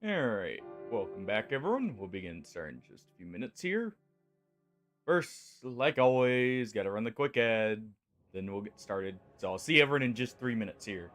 Alright, welcome back everyone. We'll begin starting in just a few minutes here. First, like always, gotta run the quick ad, then we'll get started. So I'll see everyone in just 3 minutes here.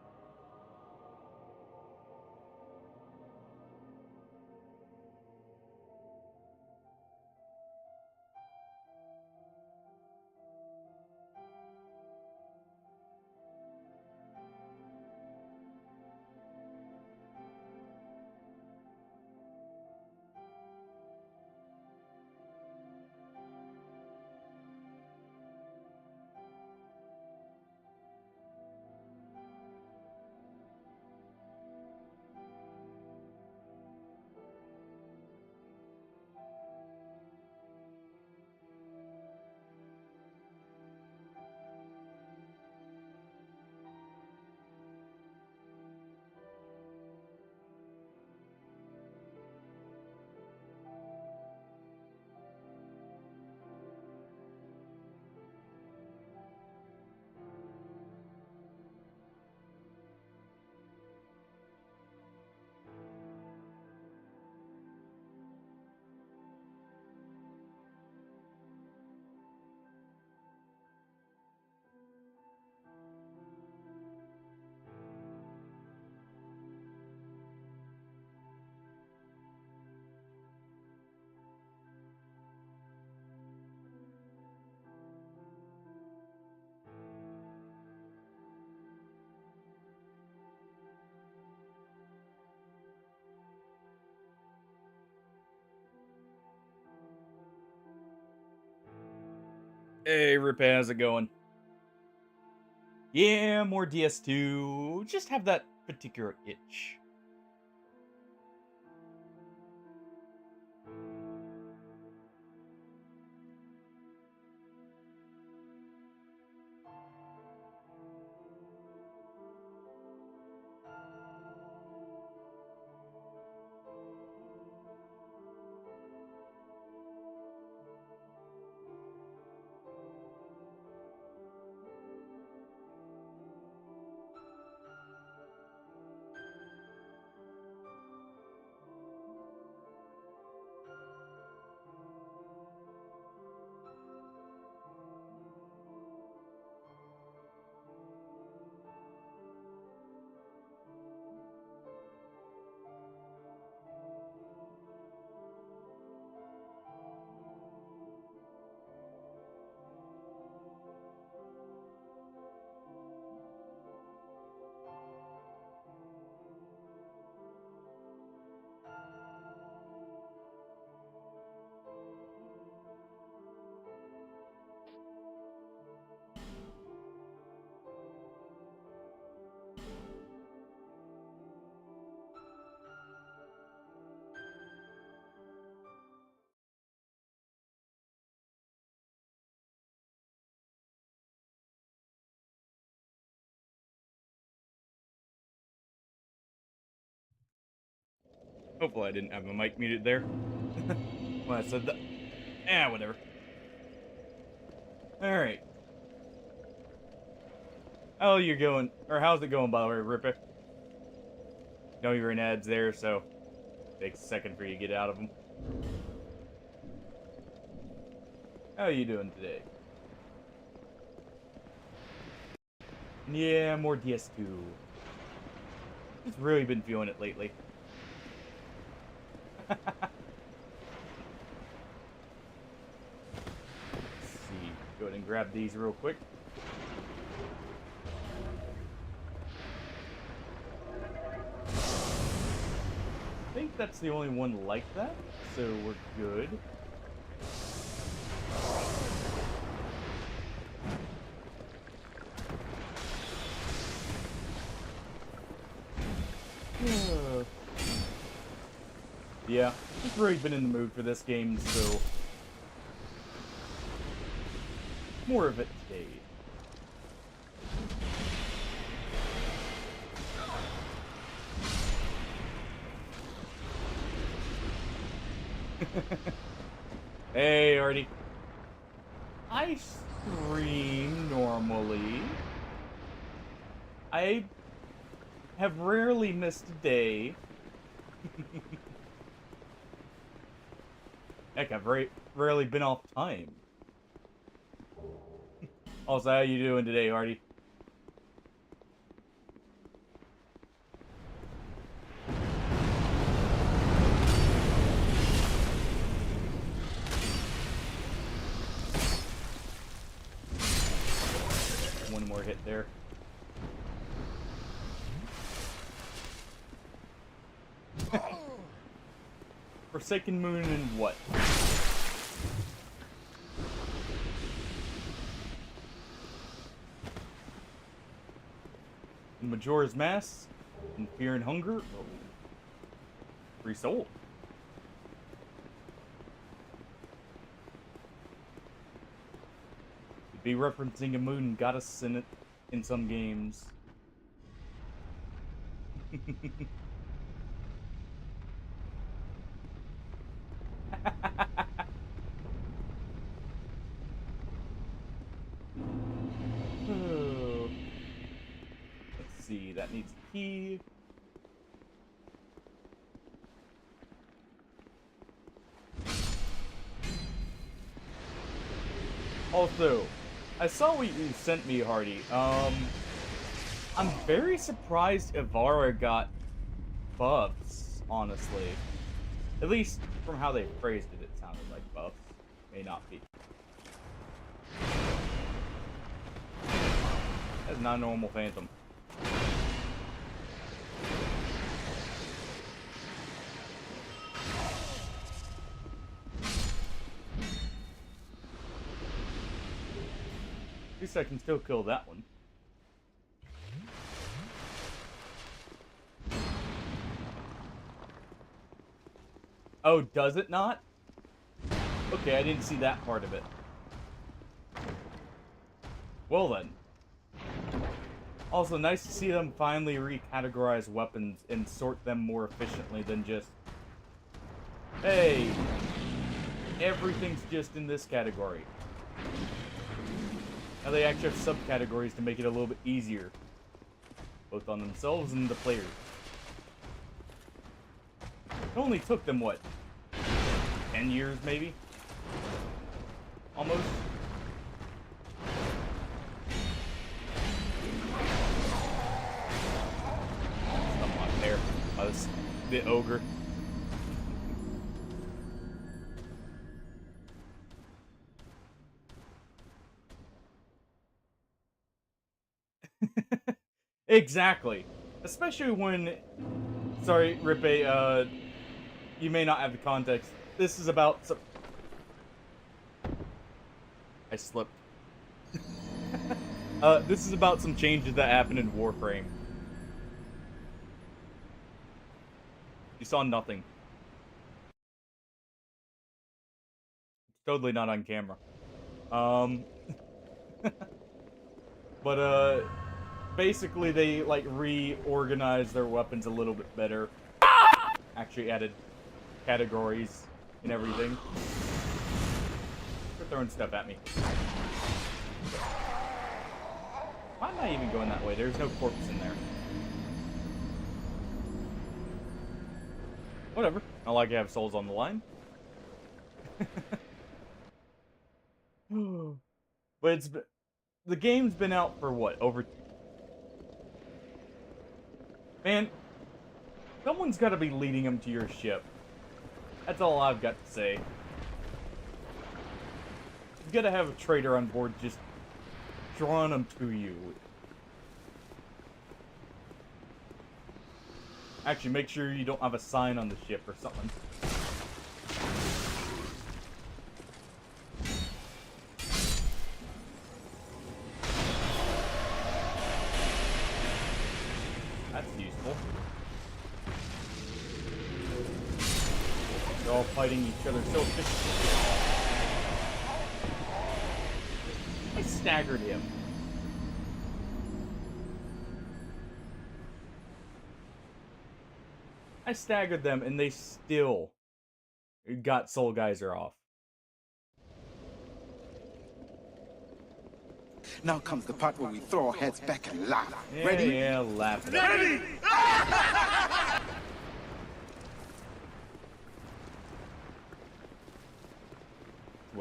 Hey Rip, how's it going? Yeah, more DS2. Just have that particular itch. Hopefully I didn't have my mic muted there. When I said that. Whatever. Alright. How you going? Or how's it going, by the way, Ripper? Know you're in ads there, so takes a second for you to get out of them. How are you doing today? Yeah, more DS2. Just really been feeling it lately. Let's see. Go ahead and grab these real quick. I think that's the only one like that, so we're good. Yeah, just really been in the mood for this game, so more of it today. Hey, Artie. I stream normally. I have rarely missed a day. Heck, I've rarely been off time. Also, how you doing today, Hardy? One more hit there. Forsaken Moon and what? Majora's Mask and Fear and Hunger. Oh. Free Soul. You'd be referencing a moon goddess in it in some games. Oh. Let's see, that needs a key. Also, I saw what you sent me, Hardy. I'm very surprised Ivara got buffs, honestly. At least from how they phrased it, it sounded like buffs. May not be. That's not a normal Phantom. At least I can still kill that one. Oh, does it not? Okay, I didn't see that part of it. Well then. Also, nice to see them finally recategorize weapons and sort them more efficiently than just, hey, everything's just in this category. Now they actually have subcategories to make it a little bit easier, both on themselves and the players. It only took them, what, 10 years maybe? Almost? Somewhat there. The ogre. Exactly. Especially when... Sorry, Rippe, you may not have the context. This is about... I slipped. This is about some changes that happened in Warframe. You saw nothing. It's totally not on camera. But, basically they, like, reorganized their weapons a little bit better. Actually added categories and everything. They're throwing stuff at me. Why am I even going that way? There's no corpse in there. Whatever. Not like I have souls on the line. But the game's been out for what? Over... Man, someone's got to be leading them to your ship. That's all I've got to say. You've got to have a trader on board just drawing them to you. Actually, make sure you don't have a sign on the ship or something. That's useful. They're all fighting each other so efficiently. I staggered him. I staggered them and they still got Soul Geyser off. Now comes the part where we throw our heads back and laugh. Yeah, Ready? yeah, laughing. Ready?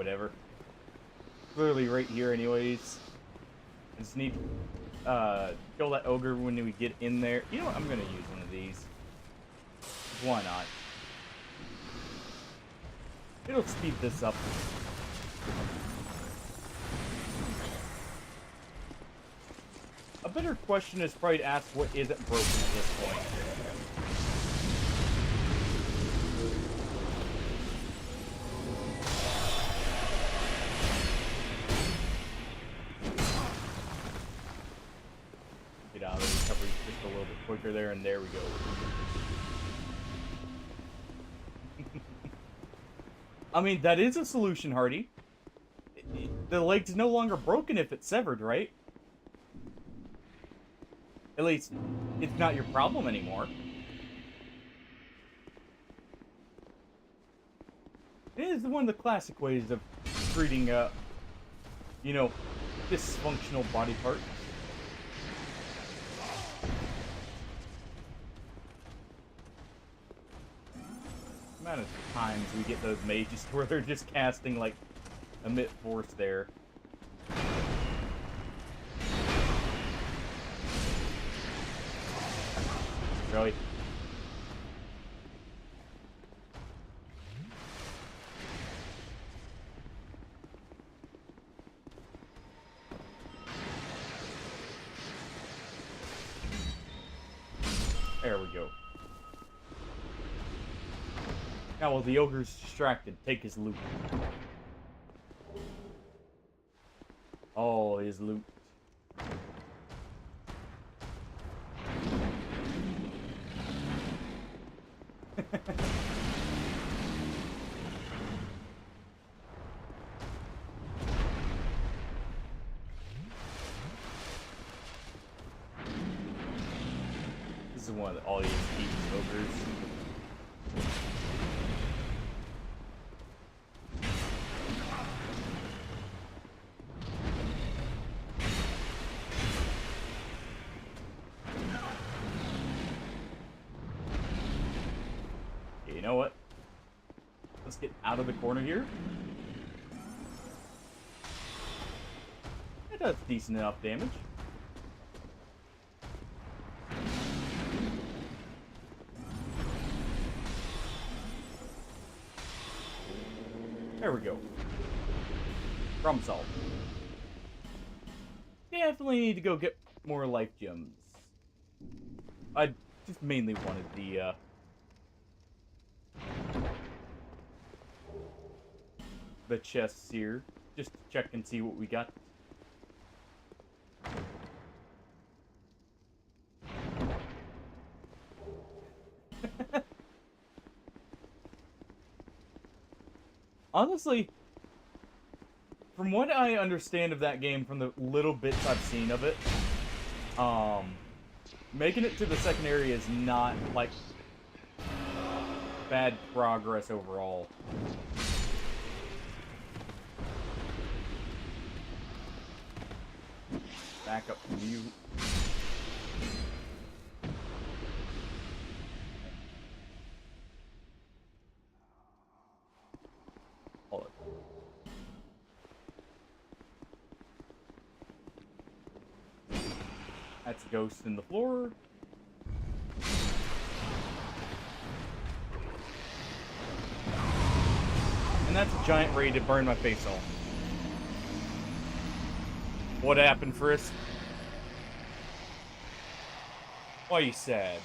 whatever. Clearly right here anyways. I just need kill that ogre when we get in there. You know what? I'm gonna use one of these. Why not? It'll speed this up. A better question is probably to ask what isn't broken at this point. Get out of the recovery just a little bit quicker there, and there we go. I mean, that is a solution, Hardy. The leg's no longer broken if it's severed, right? At least, it's not your problem anymore. It is one of the classic ways of treating, you know, dysfunctional body parts. The amount of times we get those mages where they're just casting, like, emit force there. Really? There we go. Now, while the ogre's distracted, take his loot. All his loot. This is one of the all these ogres. Okay, you know what? Let's get out of the corner here. It does decent enough damage. There we go. Problem solved. Definitely need to go get more life gems. I just mainly wanted the chests here, just to check and see what we got. Honestly, from what I understand of that game, from the little bits I've seen of it, making it to the second area is not, like, bad progress overall. Back up from you. Hold it. That's a ghost in the floor. And that's a giant ready to burn my face off. What happened, Frisk? Why are you sad?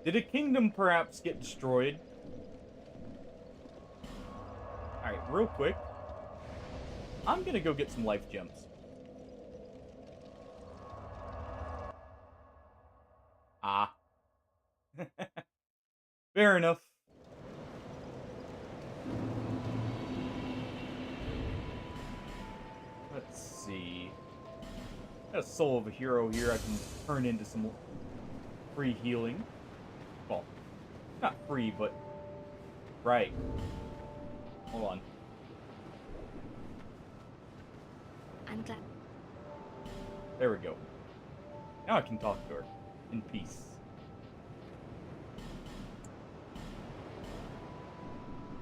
Did a kingdom perhaps get destroyed? Alright, real quick. I'm gonna go get some life gems. Ah. Fair enough. Let's see. Got a soul of a hero here I can turn into some free healing. Well, not free, but Right. Hold on. I'm glad. There we go. Now I can talk to her. In peace.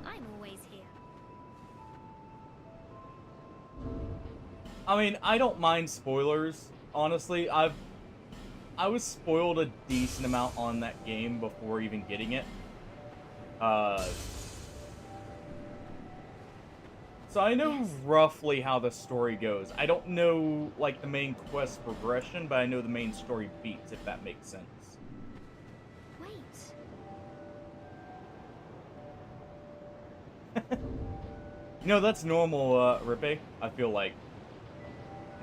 I'm always here. I mean, I don't mind spoilers. Honestly, I was spoiled a decent amount on that game before even getting it. So I know roughly how the story goes. I don't know, like, the main quest progression, but I know the main story beats, if that makes sense. Wait. No, that's normal, Rippe, I feel like,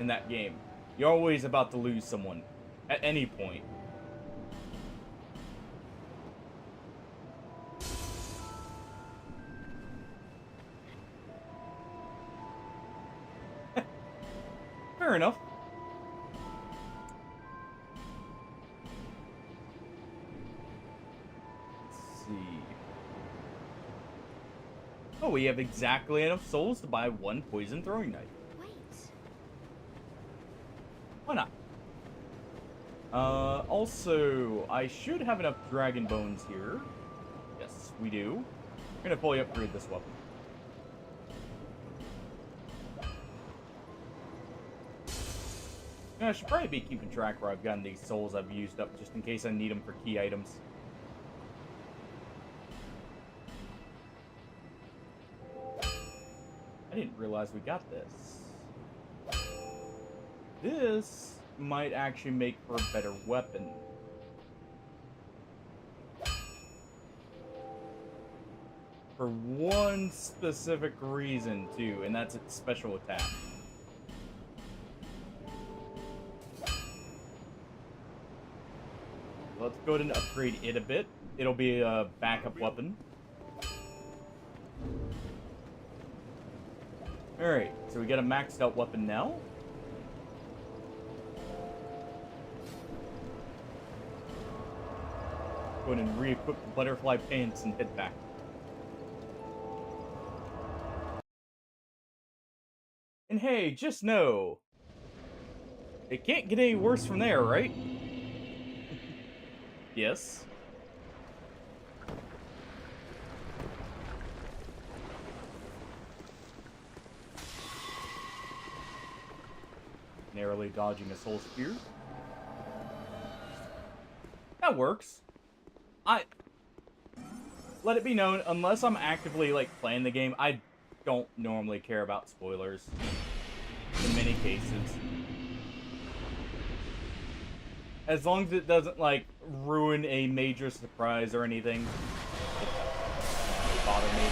in that game. You're always about to lose someone, at any point. Fair enough. Let's see. Oh, we have exactly enough souls to buy one poison throwing knife. Wait. Why not? Also, I should have enough dragon bones here. Yes, we do. We're gonna fully upgrade this weapon. I should probably be keeping track where I've gotten these souls I've used up, just in case I need them for key items. I didn't realize we got this. This might actually make for a better weapon. For one specific reason, too, and that's its special attack. Let's go ahead and upgrade it a bit. It'll be a backup weapon. Alright, so we got a maxed out weapon now. Go ahead and re-equip the butterfly pants and head back. And hey, just know, it can't get any worse from there, right? Yes. Narrowly dodging a soul spear. That works. Let it be known, unless I'm actively, like, playing the game, I don't normally care about spoilers. In many cases. As long as it doesn't, like, ruin a major surprise or anything, it doesn't bother me.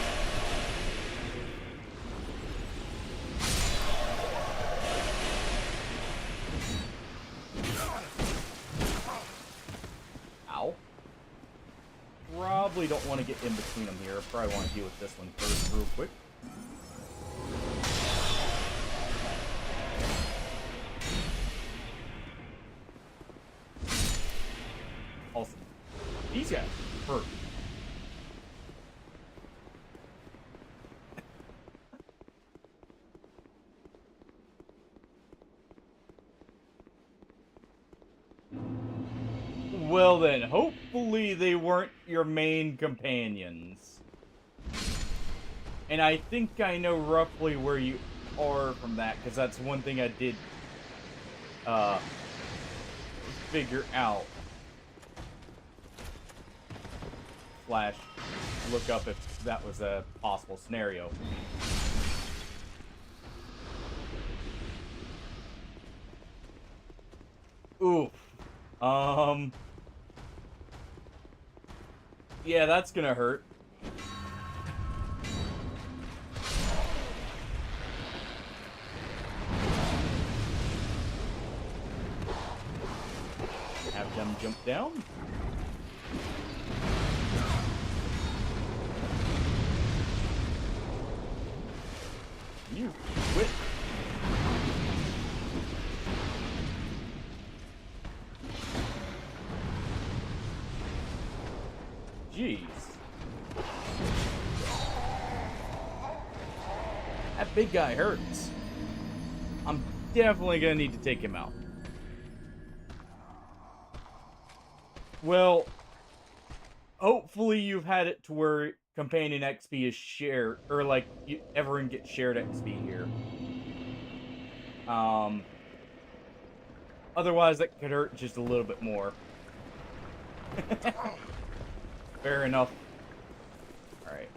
Ow. Probably don't want to get in between them here. Probably want to deal with this one first real quick. Awesome. These guys hurt. Well then, hopefully they weren't your main companions. And I think I know roughly where you are from that, because that's one thing I did figure out. Slash look up if that was a possible scenario. Oof. Yeah, that's gonna hurt. Have them jump down. You quit. Jeez. That big guy hurts. I'm definitely gonna need to take him out. Well, hopefully you've had it to where companion XP is shared, or like everyone gets shared XP here. Otherwise that could hurt just a little bit more. Fair enough. Alright.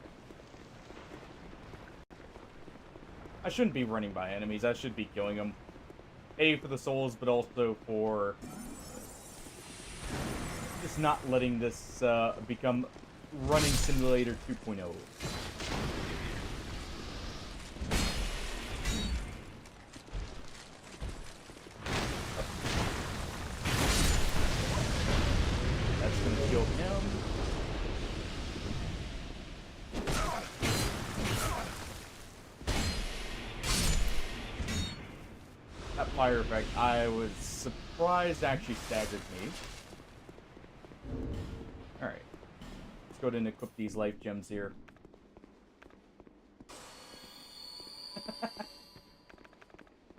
I shouldn't be running by enemies. I should be killing them. A, for the souls, but also for just not letting this become Running Simulator 2.0. That's going to kill him. That fire effect, I was surprised actually staggered me. Alright. Let's go ahead and equip these life gems here.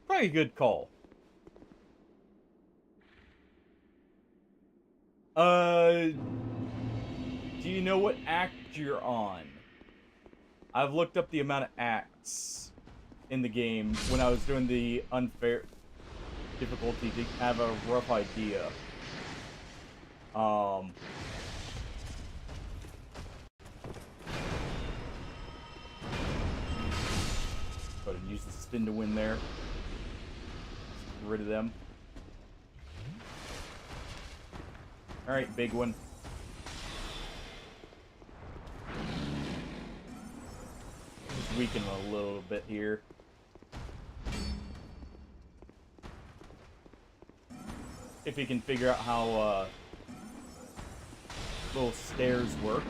Probably a good call. Do you know what act you're on? I've looked up the amount of acts in the game when I was doing the unfair difficulty to have a rough idea. Go ahead and use the spin to win there. Get rid of them. Alright, big one. Just weaken a little bit here. If you can figure out how little stairs work.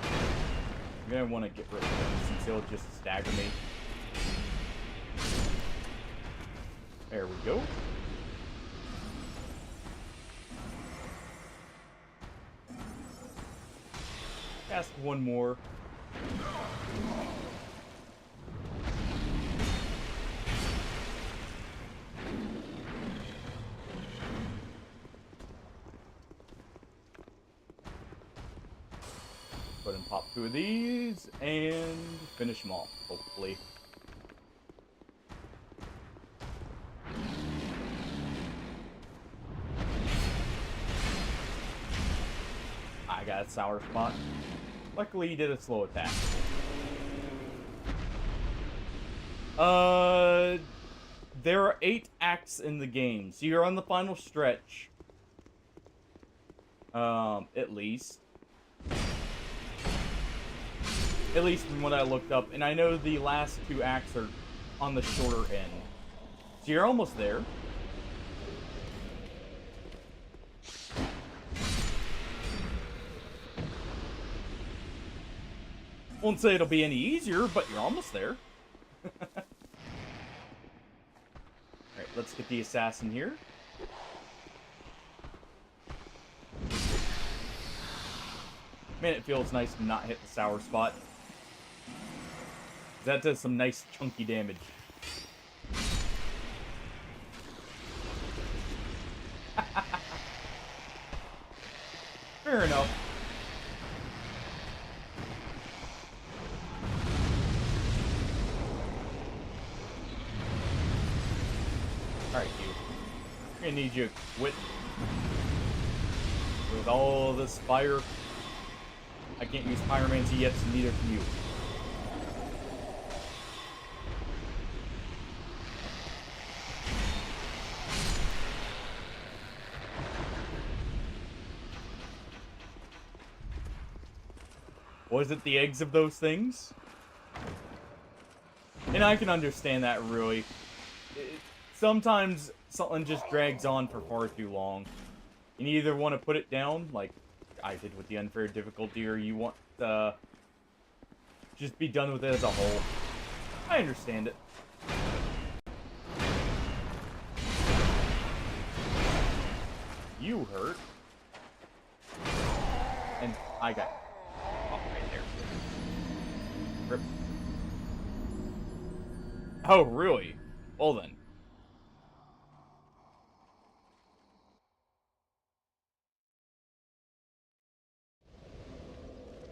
I'm gonna want to get rid of him since he'll just stagger me. There we go. Cast one more. Go ahead and pop 2 of these and finish them off, hopefully. I got a sour spot. Luckily, he did a slow attack. There are 8 acts in the game, so you're on the final stretch. At least. At least from what I looked up, and I know the last 2 acts are on the shorter end. So you're almost there. Won't say it'll be any easier, but you're almost there. Alright, let's get the assassin here. Man, it feels nice to not hit the sour spot. That does some nice chunky damage. Fair enough. Alright, you. I'm gonna need you to quit. With all this fire. I can't use pyromancy yet, so neither can you. Was it the eggs of those things? And I can understand that, really. Sometimes something just drags on for far too long. You either want to put it down, like I did with the unfair difficulty, or you want to just be done with it as a whole. I understand it. You hurt. And I got... oh, right there. Rip. Oh, really? Well then.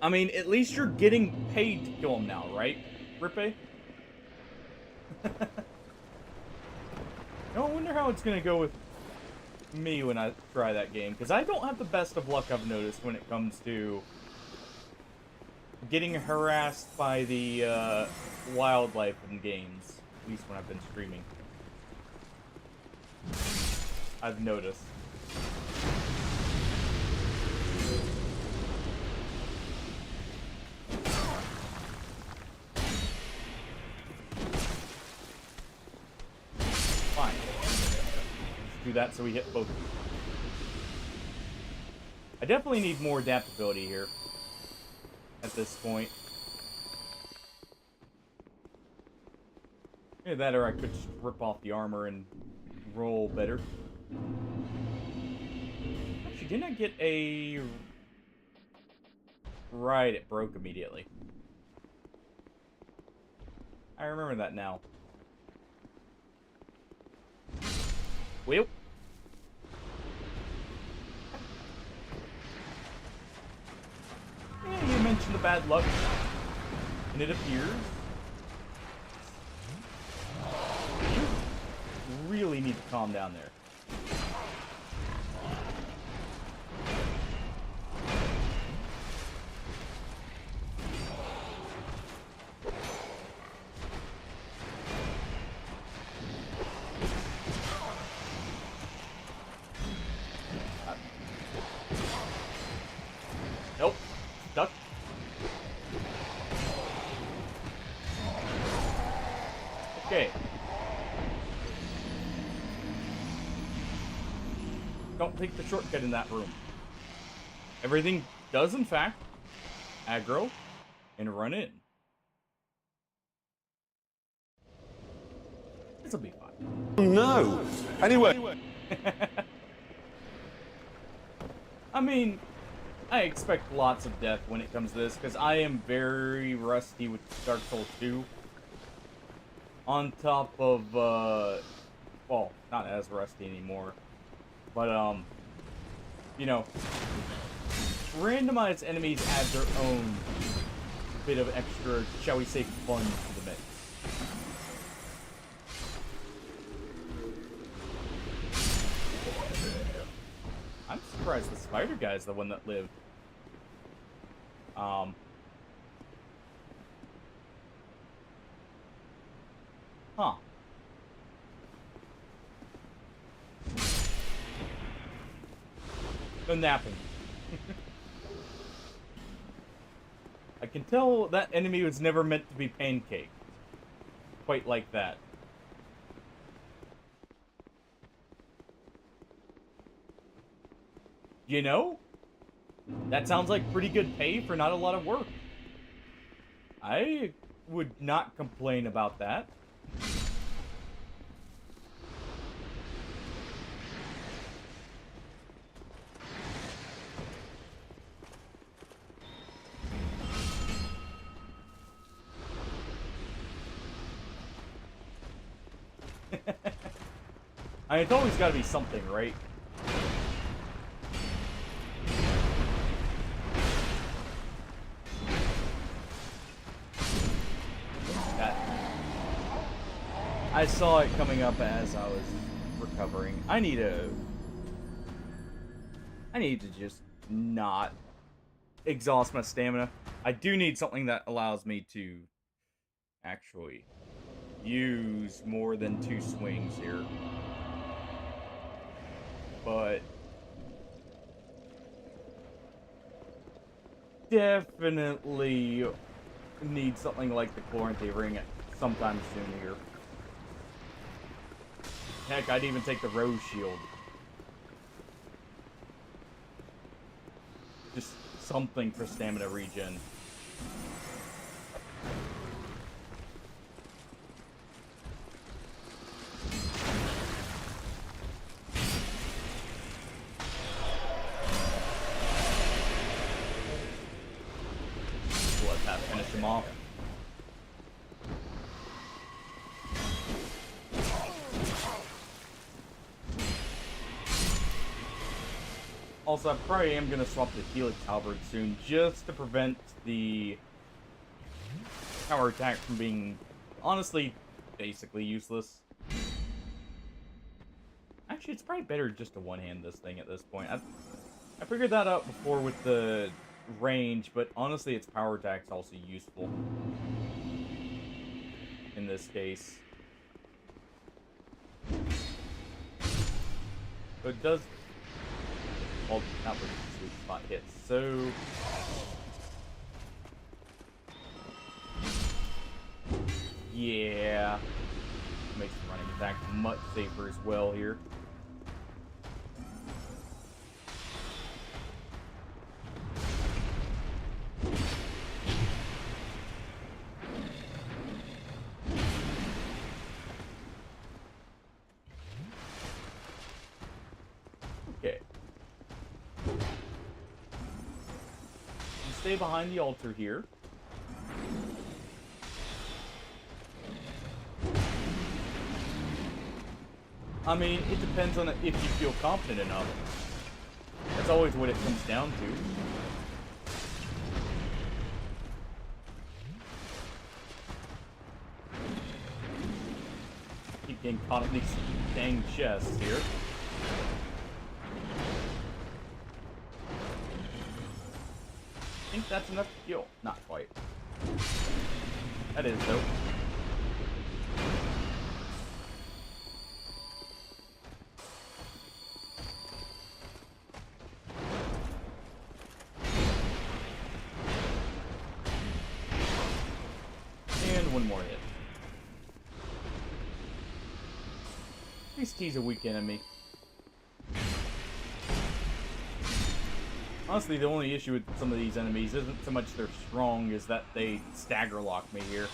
I mean, at least you're getting paid to kill him now, right, Rippe? I wonder how it's gonna go with me when I try that game, because I don't have the best of luck I've noticed when it comes to getting harassed by the wildlife in games, at least when I've been streaming. I've noticed. Fine. Let's do that so we hit both of you. I definitely need more adaptability here at this point. Either that or I could just rip off the armor and roll better. Actually, didn't I get a... Right, it broke immediately. I remember that now. Well. Yeah, you mentioned the bad luck. And it appears... You really need to calm down there. Nope. Stuck. Okay. Don't take the shortcut in that room. Everything does, in fact, aggro and run in. This'll be fine. No. Anyway. I mean, I expect lots of death when it comes to this, because I am very rusty with Dark Souls 2. On top of, well, not as rusty anymore. But, you know, randomized enemies add their own bit of extra, shall we say, fun to the mix. I'm surprised the spider guy's the one that lived. Huh. No napping. I can tell that enemy was never meant to be pancaked. Quite like that. You know? That sounds like pretty good pay for not a lot of work. I would not complain about that. I mean, it's always got to be something, right? I saw it coming up as I was recovering. I need to just not exhaust my stamina. I do need something that allows me to actually use more than 2 swings here. But definitely need something like the Chloranthy ring sometime soon here. Heck, I'd even take the Rose Shield. Just something for stamina regen. Let that finish him off. Also, I probably am going to swap the Helix Halberd soon, just to prevent the power attack from being, honestly, basically useless. Actually, it's probably better just to one-hand this thing at this point. I figured that out before with the range, but honestly, its power attack's also useful in this case. So it does... Well, not where the sweet spot hits, so... Yeah. Makes the running attack much safer as well here. Okay. Stay behind the altar here. I mean, it depends on if you feel confident enough. That's always what it comes down to. Keep getting caught in these dang chests here. I think that's enough to kill. Not quite. That is, though. One more hit. At least he's a weak enemy. Honestly, the only issue with some of these enemies isn't so much they're strong as that they stagger lock me here.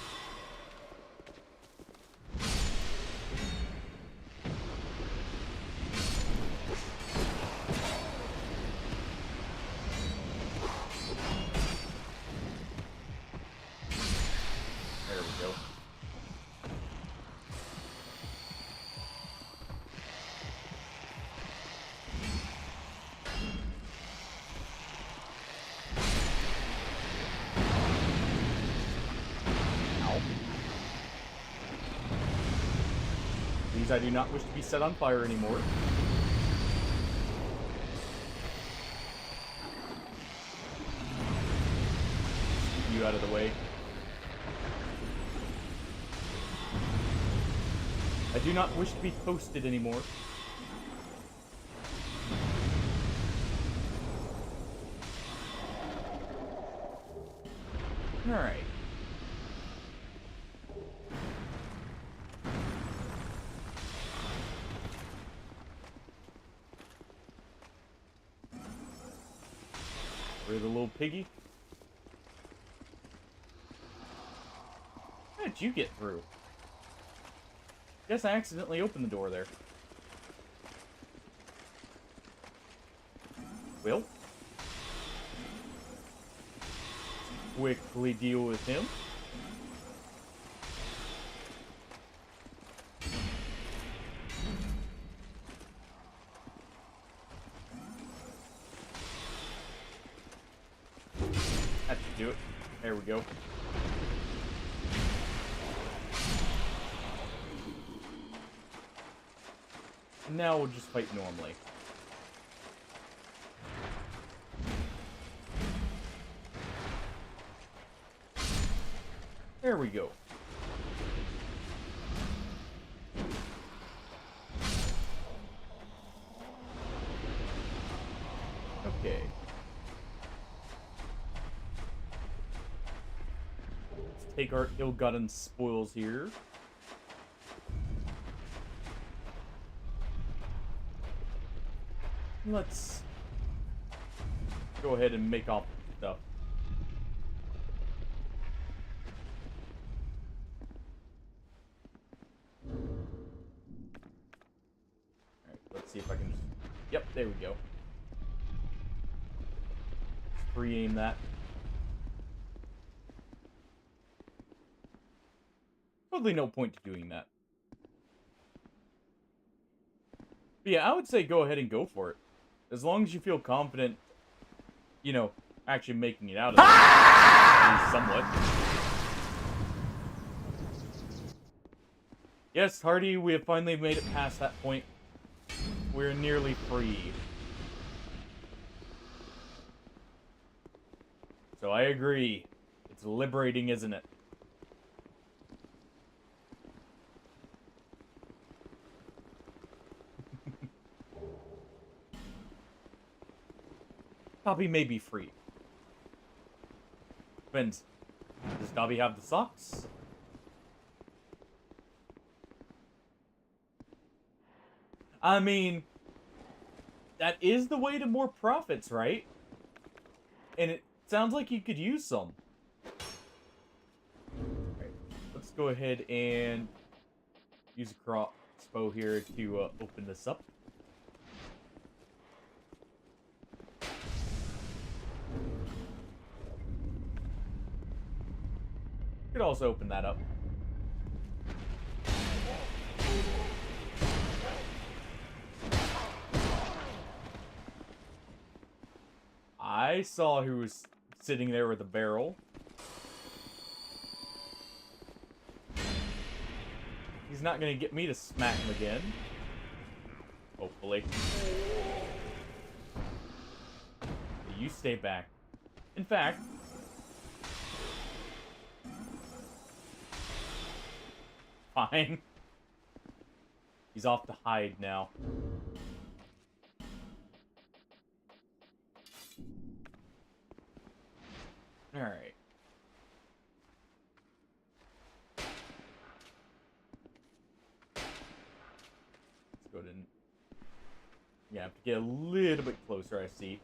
I do not wish to be set on fire anymore. Keep you out of the way. I do not wish to be toasted anymore. Alright. The little piggy. How did you get through? Guess I accidentally opened the door there. Well, quickly deal with him. That should do it. There we go. Now we'll just fight normally. There we go. Okay. Let's take our ill-gotten spoils here. Let's go ahead and make off stuff. Alright, let's see if I can just... Yep, there we go. Let's pre-aim that. Totally no point to doing that. But yeah, I would say go ahead and go for it. as long as you feel confident, you know, actually making it out of there, at least somewhat. Yes, Hardy, we have finally made it past that point. We're nearly free. So I agree. It's liberating, isn't it? Dobby may be free. Depends. Does Dobby have the socks? I mean, that is the way to more profits, right? And it sounds like you could use some. Alright, let's go ahead and use a crossbow here to open this up. Could also open that up. I saw who was sitting there with a barrel. He's not gonna get me to smack him again. Hopefully. You stay back. In fact, fine. He's off to hide now. Alright. Let's go ahead and... Yeah, I have to get a little bit closer, I see.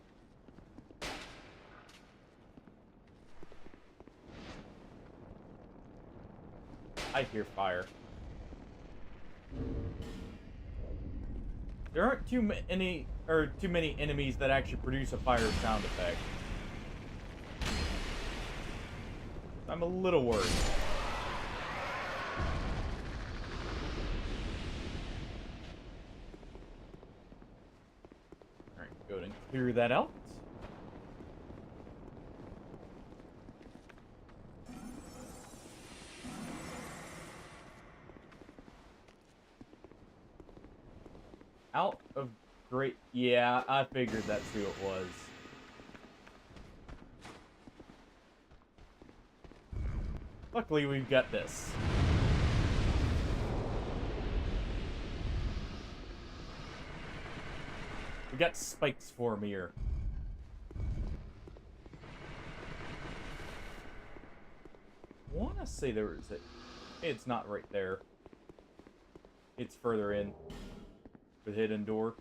I hear fire. There aren't too many enemies that actually produce a fire sound effect. I'm a little worried. Alright, go ahead and clear that out. Out of great... Yeah, I figured that's who it was. Luckily, we've got this. We got spikes for him here. I want to say there was a... It's not right there. It's further in. The hidden door.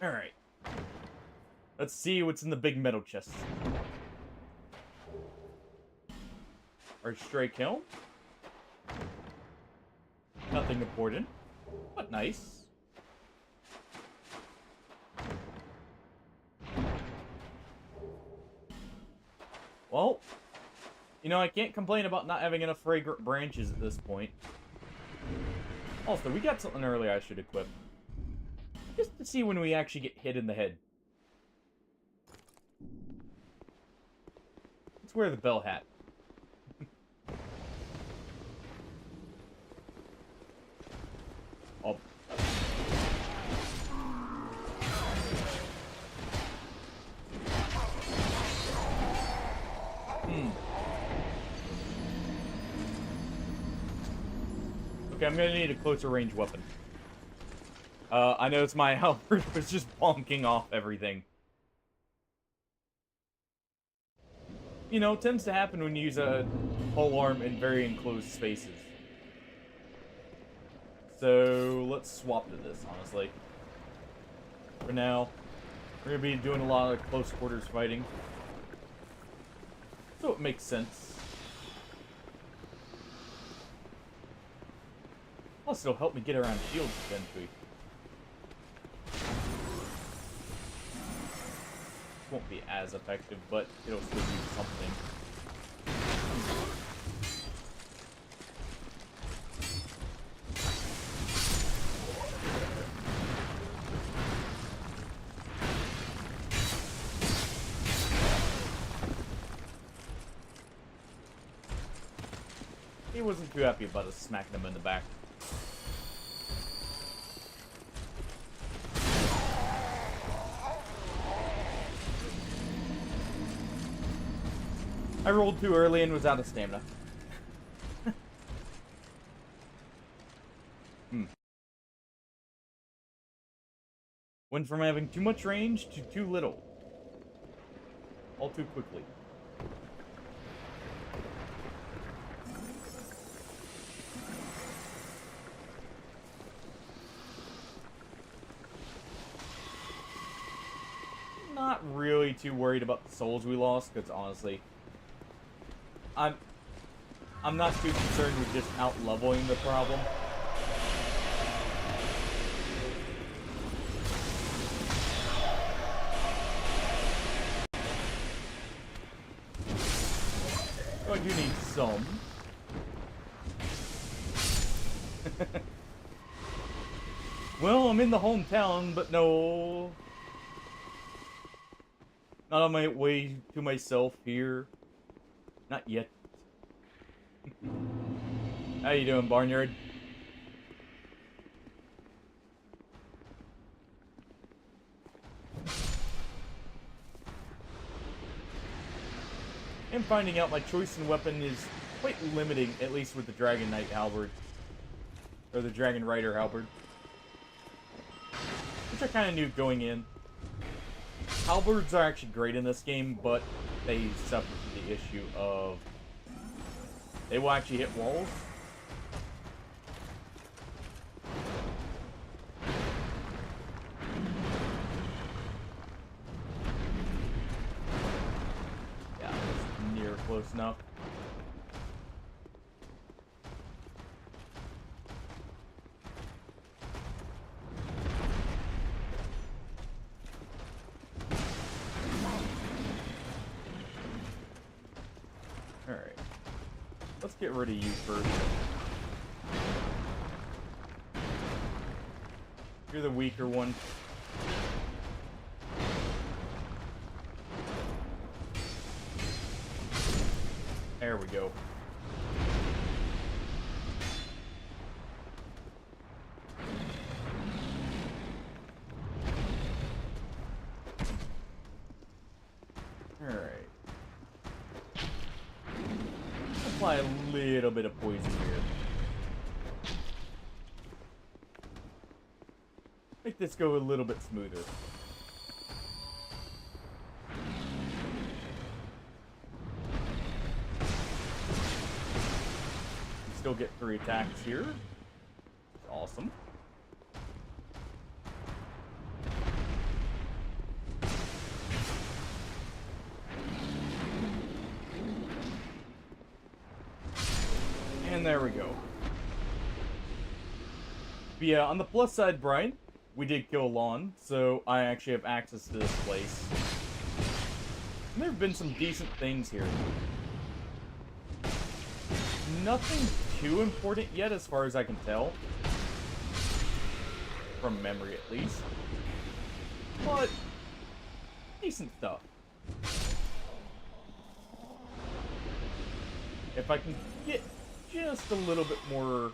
Alright. Let's see what's in the big metal chest. Our stray kiln. Nothing important, but nice. Well, you know, I can't complain about not having enough fragrant branches at this point. Also, we got something earlier I should equip. Just to see when we actually get hit in the head. Let's wear the bell hat. Oh. Okay, I'm gonna need a closer range weapon. I noticed my halberd was just bonking off everything. You know, it tends to happen when you use a pole arm in very enclosed spaces. So, let's swap to this, honestly. For now, we're gonna be doing a lot of close quarters fighting. So it makes sense. Plus, it'll help me get around shields eventually. Won't be as effective, but it'll still do something. He wasn't too happy about us smacking him in the back. I rolled too early and was out of stamina. Went from having too much range to too little. All too quickly. Not really too worried about the souls we lost, because honestly, I'm not too concerned with just out leveling the problem. Oh, I do need some. Well, I'm in the hometown, but no. Not on my way to myself here. Not yet. How you doing, Barnyard? And finding out my choice in weapon is quite limiting, at least with the Dragon Knight halberd. Or the Dragon Rider halberd. Which I kind of knew going in. Halberds are actually great in this game, but they suffer from the issue of they will actually hit walls. Yeah, that's near close enough. Alright. Let's get rid of you first. You're the weaker one. There we go. Alright. Apply a little bit of poison here. Make this go a little bit smoother. Still get 3 attacks here. Awesome. And there we go. But yeah, on the plus side, Brian, we did kill Lon, so I actually have access to this place. And there have been some decent things here. Nothing too important yet, as far as I can tell. From memory, at least. But decent stuff. If I can get just a little bit more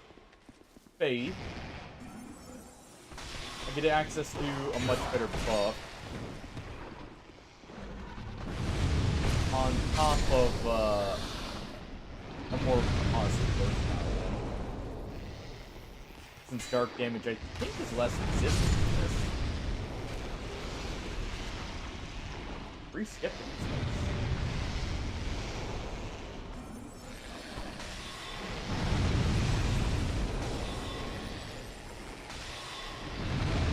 faith, I get access to a much better buff. On top of a more positive versatile one. Since dark damage, I think, is less resistant to this. Free skeptic is nice.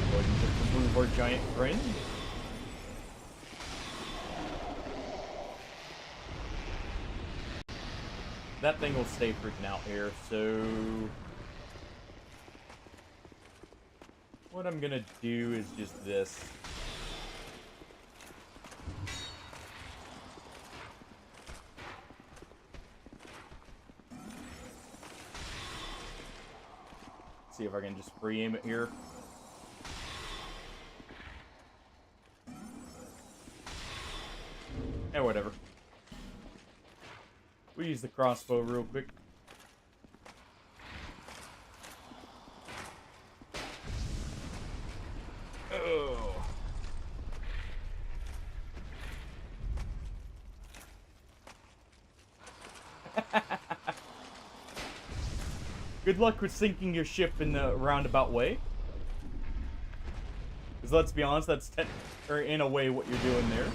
Go ahead and just remove our giant friend. That thing will stay freaking out here, so what I'm gonna do is just this. See if I can just free aim it here. Yeah, whatever. We use the crossbow real quick. Good luck with sinking your ship in a roundabout way. Because let's be honest, that's or in a way what you're doing there.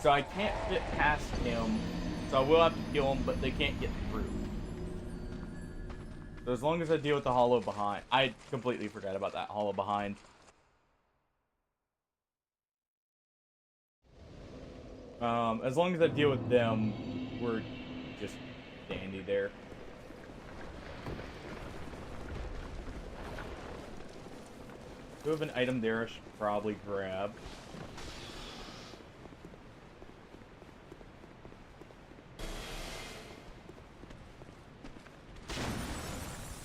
So I can't get past him, so I will have to kill him, but they can't get through. So as long as I deal with the hollow behind... I completely forgot about that hollow behind. As long as I deal with them, we're just dandy there. Do have an item there I should probably grab.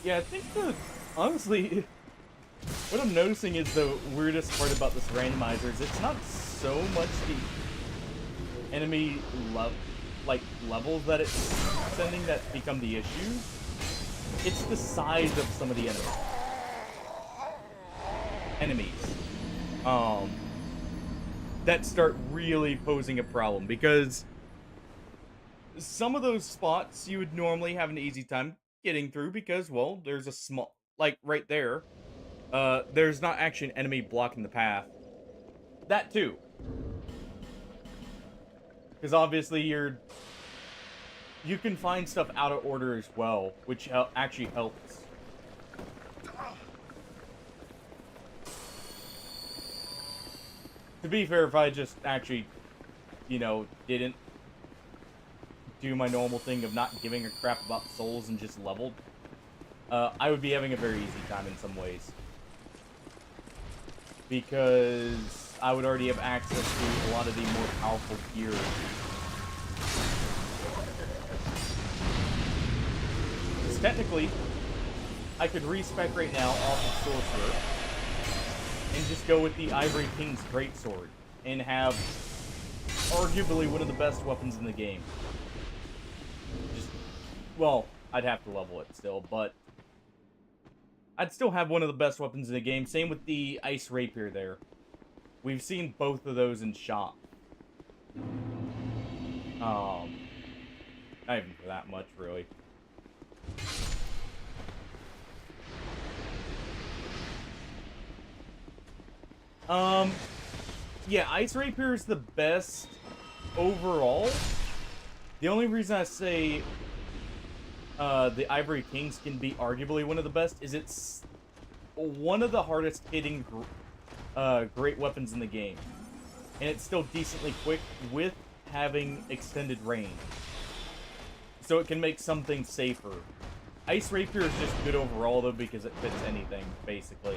Yeah, I think honestly, what I'm noticing is the weirdest part about this randomizer is it's not so much the enemy levels that it's sending that become the issue. It's the size of some of the enemies. That start really posing a problem, because some of those spots you would normally have an easy time getting through because, well, there's a small, like right there, there's not actually an enemy blocking the path. That too. Because obviously you can find stuff out of order as well, which actually helps. To be fair, if I just actually, you know, didn't do my normal thing of not giving a crap about souls and just leveled, I would be having a very easy time in some ways. Because I would already have access to a lot of the more powerful gear. Because technically, I could respec right now off of Sorcerer and just go with the Ivory King's Greatsword and have arguably one of the best weapons in the game. Well, I'd have to level it still, but I'd still have one of the best weapons in the game. Same with the Ice Rapier there. We've seen both of those in shop. Not even for that much, really. Yeah, Ice Rapier is the best overall. The only reason I say the Ivory Kings can be arguably one of the best is it's one of the hardest hitting great weapons in the game. And it's still decently quick with having extended range. So it can make something safer. Ice Rapier is just good overall though because it fits anything, basically.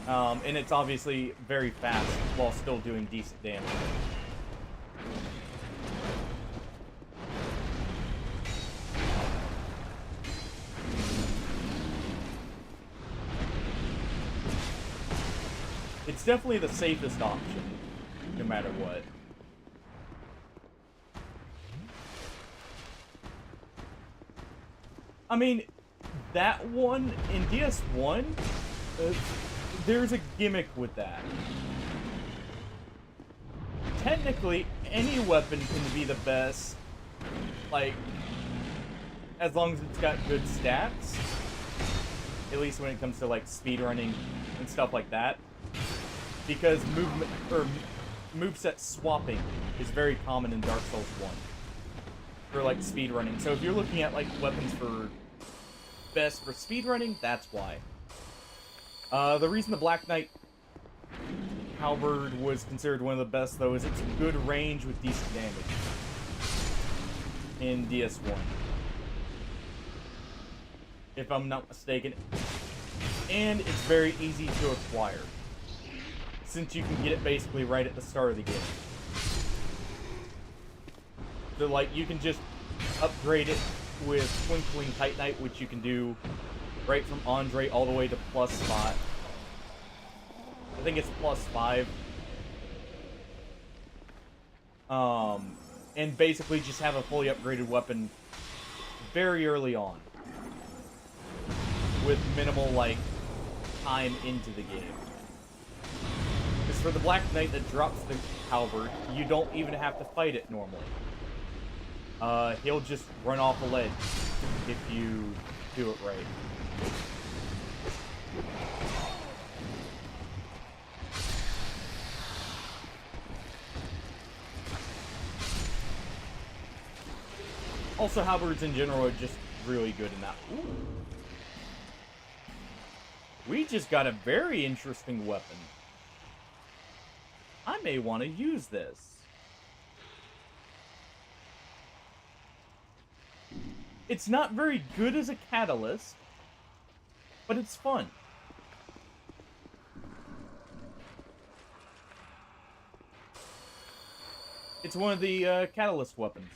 And it's obviously very fast while still doing decent damage. It's definitely the safest option, no matter what. I mean, that one, in DS1, there's a gimmick with that. Technically, any weapon can be the best, like, as long as it's got good stats. At least when it comes to, like, speedrunning and stuff like that. Because moveset swapping is very common in Dark Souls 1. For, like, speedrunning. So if you're looking at, like, weapons for best for speedrunning, that's why. The reason the Black Knight Halberd was considered one of the best, though, is it's good range with decent damage in DS1. If I'm not mistaken. And it's very easy to acquire, since you can get it basically right at the start of the game. So, like, you can just upgrade it with Twinkling Titanite, which you can do right from Andre all the way to +5. I think it's +5. And basically just have a fully upgraded weapon very early on. with minimal, like, time into the game. Because for the Black Knight that drops the halberd, you don't even have to fight it normally. He'll just run off a ledge if you do it right. Also, halberds in general are just really good in that. Ooh. We just got a very interesting weapon. I may want to use this. It's not very good as a catalyst, but it's fun. It's one of the catalyst weapons.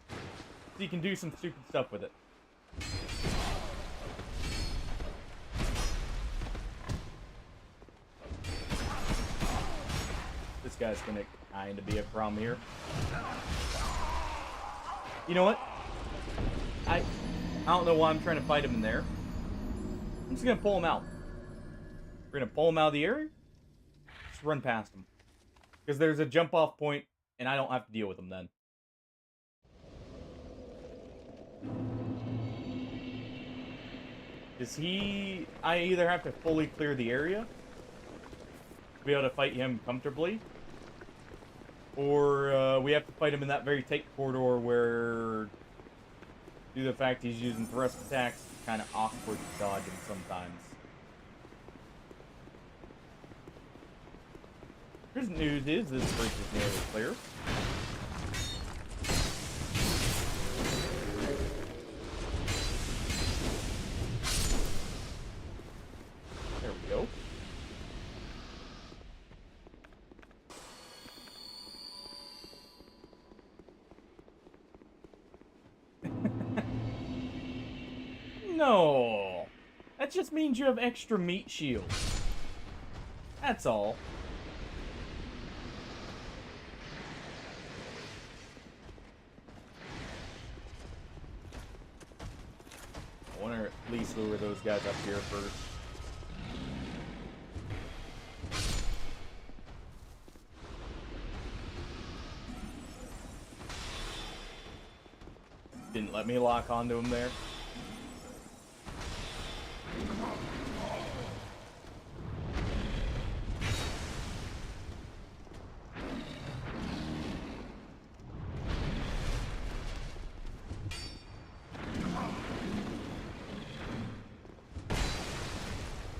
So you can do some stupid stuff with it. This guy's gonna kind of be a problem here. You know what? I don't know why I'm trying to fight him in there. I'm just gonna pull him out. We're gonna pull him out of the area. Just run past him. Because there's a jump off point, and I don't have to deal with him then. I either have to fully clear the area to be able to fight him comfortably, or we have to fight him in that very tight corridor where, due to the fact he's using thrust attacks, it's kind of awkward to dodge him sometimes. Here's the news is this bridge is nearly clear. There we go. No. That just means you have extra meat shield. That's all. I want to at least lure those guys up here first. Didn't let me lock onto him there.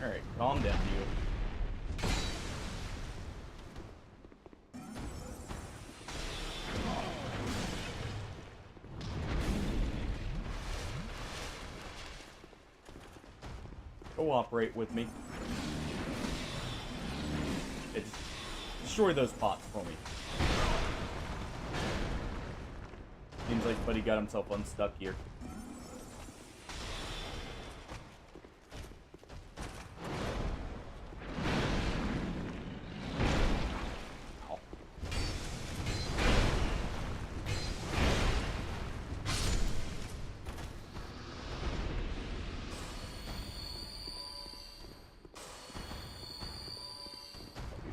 Alright, calm down, you. Cooperate with me. Just destroy those pots for me. Seems like Buddy got himself unstuck here. Ow.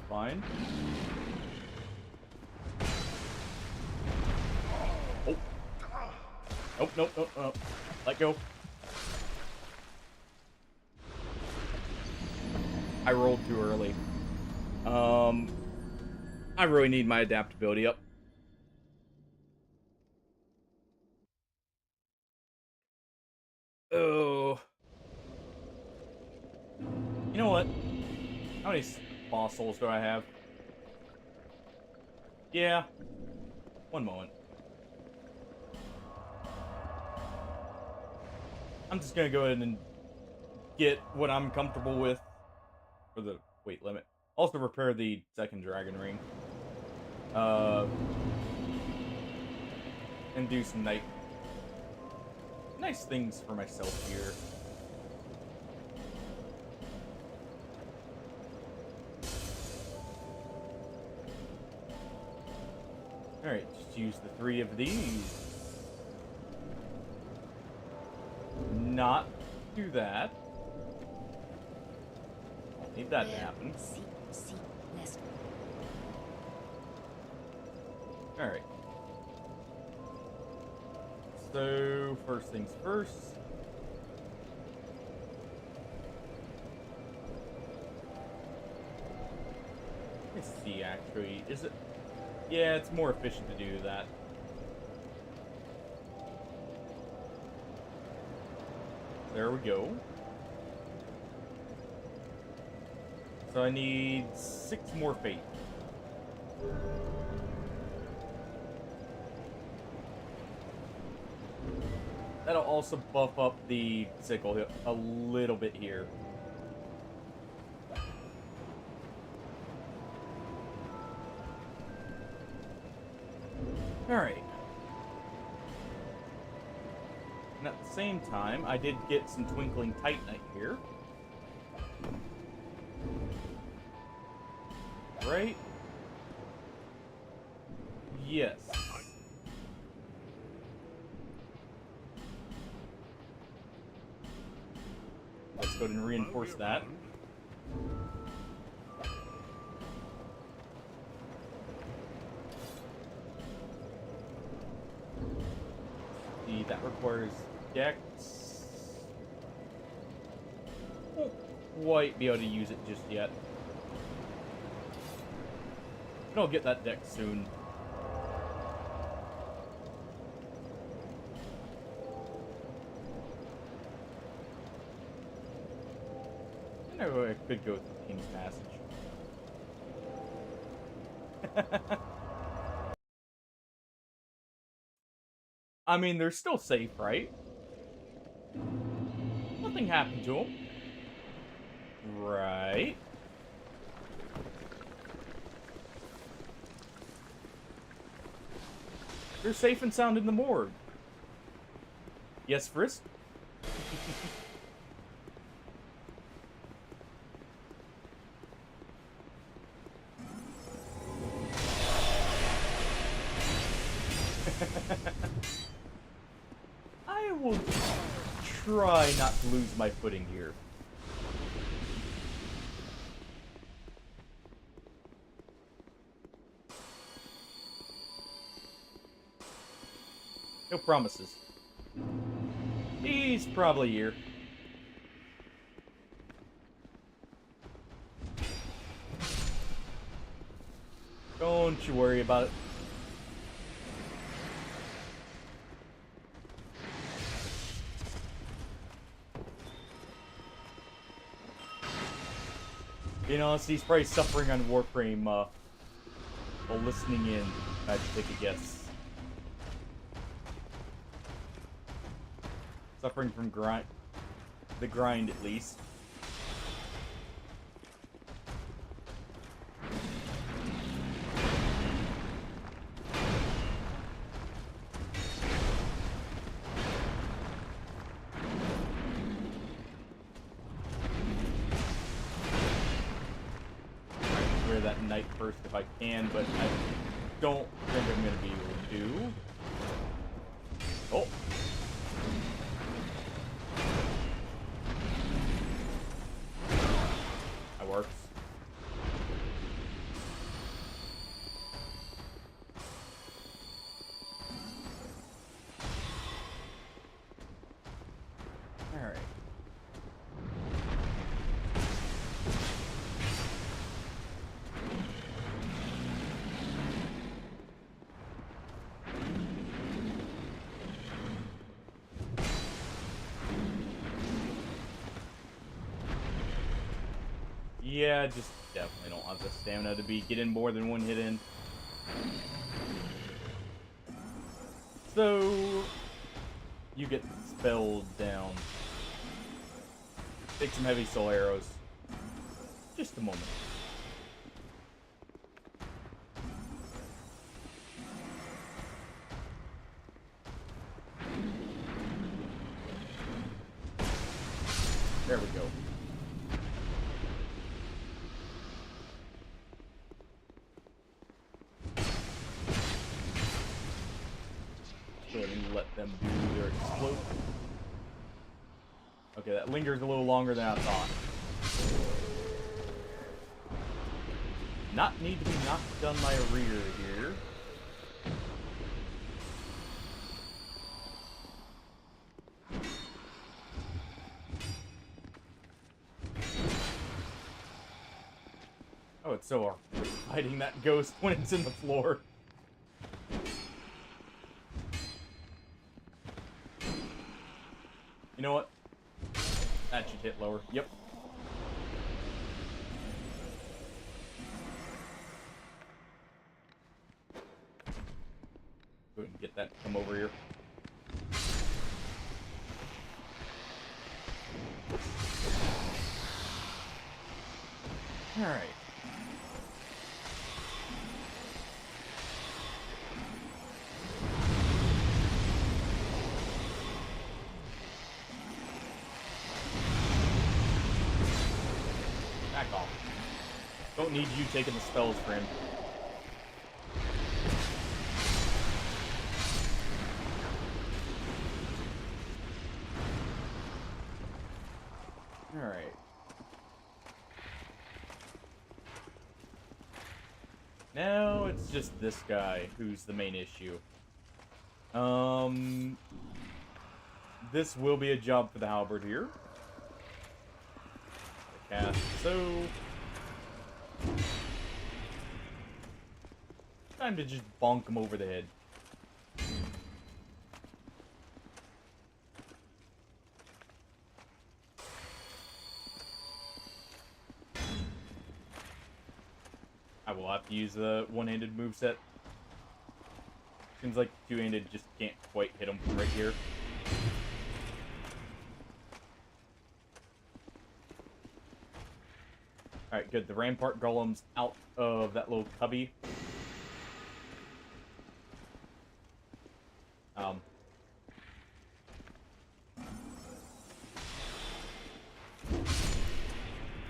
Fine. Oh. Nope, nope, nope, nope. Let go. I rolled too early. I really need my adaptability up. Oh. You know what? How many boss souls do I have? Yeah. One moment. I'm just gonna go ahead and get what I'm comfortable with for the weight limit. Also repair the second dragon ring. And do some nice things for myself here. Alright, just use the 3 of these. Not do that. Need that to happen. See, let's Alright. So, first things first. Let's see, actually. Is it? Yeah, it's more efficient to do that. There we go. So I need 6 more fate. That'll also buff up the sickle a little bit here. Alright. And at the same time, I did get some Twinkling Titanite here. Right? Yes. Let's go ahead and reinforce that. See, that requires Dex. Won't quite be able to use it just yet. But I'll get that Dex soon. I know I could go through King's Passage. I mean, they're still safe, right? Nothing happened to them. Right. They're safe and sound in the morgue. Yes, Frisk? I will try not to lose my footing here. No promises. He's probably here. Don't you worry about it. You know, he's probably suffering on Warframe while listening in. I'd take a guess. Suffering from the grind at least. Clear that knight first if I can, but I don't think I'm going to be able to do. Oh. That works. Alright. Yeah, just definitely don't have the stamina to be getting more than one hit in. So you get spelled down. Take some heavy soul arrows. Just a moment. There we go. Go ahead and let them do their explode. Okay, that lingers a little longer than I thought. not need to be knocked on my rear here. Oh, it's so hard fighting that ghost when it's in the floor. You know what? That should hit lower. Yep. Go ahead and get that to come over here. Alright. Back off. Don't need you taking the spells for him. Alright. Now it's just this guy who's the main issue. This will be a job for the halberd here. Cast so. Time to just bonk him over the head. I will have to use the one-handed moveset. Seems like two-handed just can't quite hit him from right here. Alright, good. The Rampart Golem's out of that little cubby.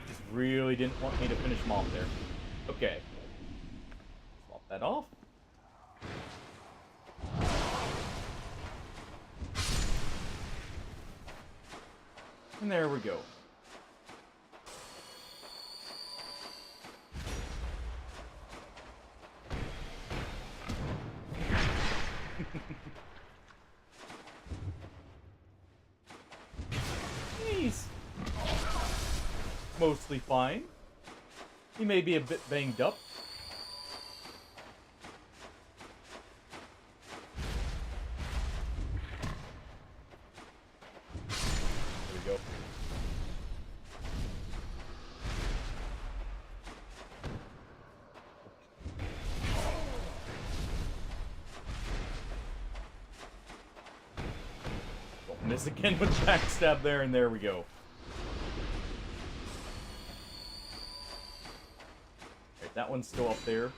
Just really didn't want me to finish him off there. Okay. Swap that off. And there we go. He's mostly fine. He may be a bit banged up. There we go. Don't miss again with backstab there, and there we go. That one's still up there.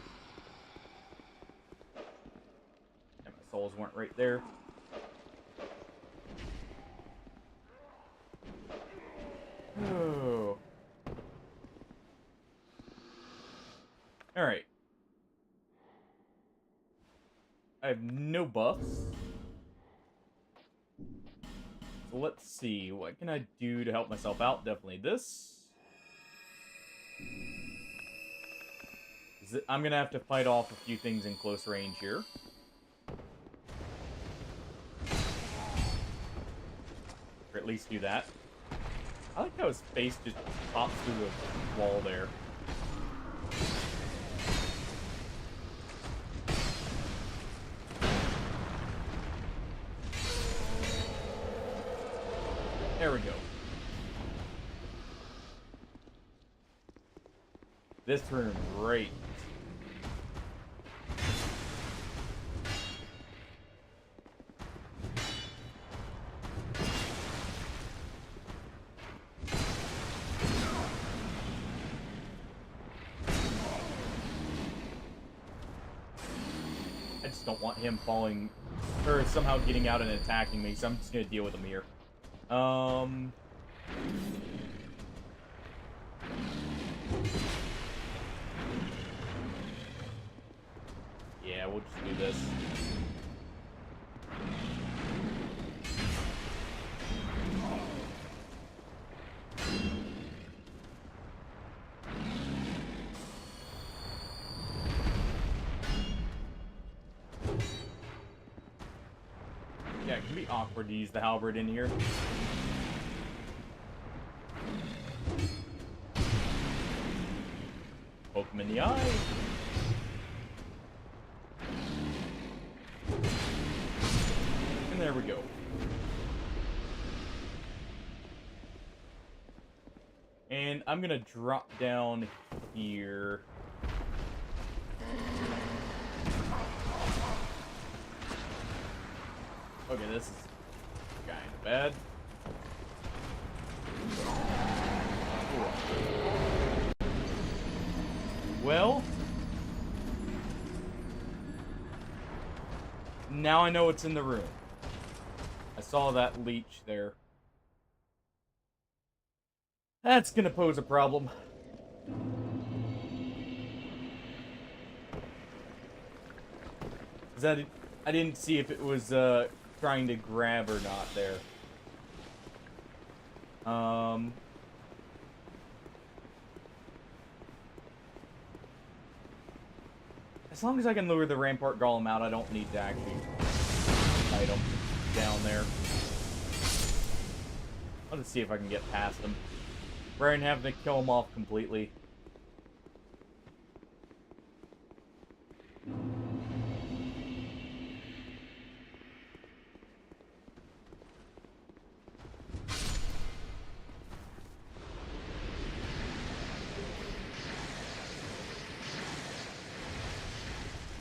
And my souls weren't right there. Oh. Alright. I have no buffs. So let's see. What can I do to help myself out? Definitely this. I'm gonna have to fight off a few things in close range here. Or at least do that. I like how his face just pops through the wall there. There we go. This room, great. I just don't want him falling, or somehow getting out and attacking me, so I'm just gonna deal with him here. Yeah, we'll just do this. be awkward to use the halberd in here. Poke him in the eye. And there we go. And I'm gonna drop down here. Okay, this is kind of bad. Well, now I know what's in the room. I saw that leech there. That's gonna pose a problem. I didn't see if it was trying to grab or not there. As long as I can lure the Rampart Golem out, I don't need to actually fight him down there. I'll just see if I can get past him. Rather than having to kill him off completely.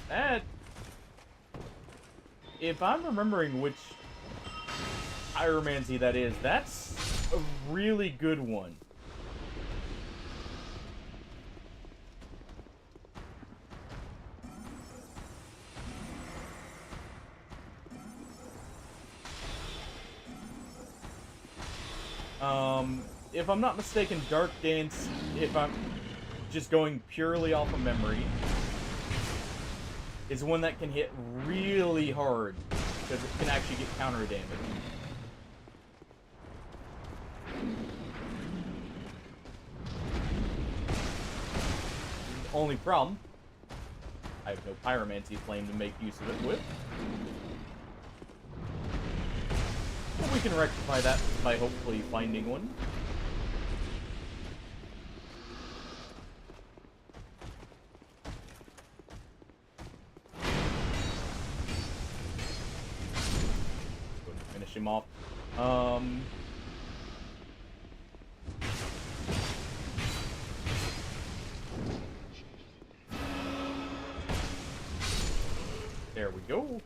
That, if I'm remembering which pyromancy that is, that's a really good one. If I'm not mistaken, Dark Dance, if I'm just going purely off of memory, is one that can hit really hard, because it can actually get counter damage. Only problem, I have no pyromancy flame to make use of it with. But we can rectify that by hopefully finding one. Finish him off. There we go.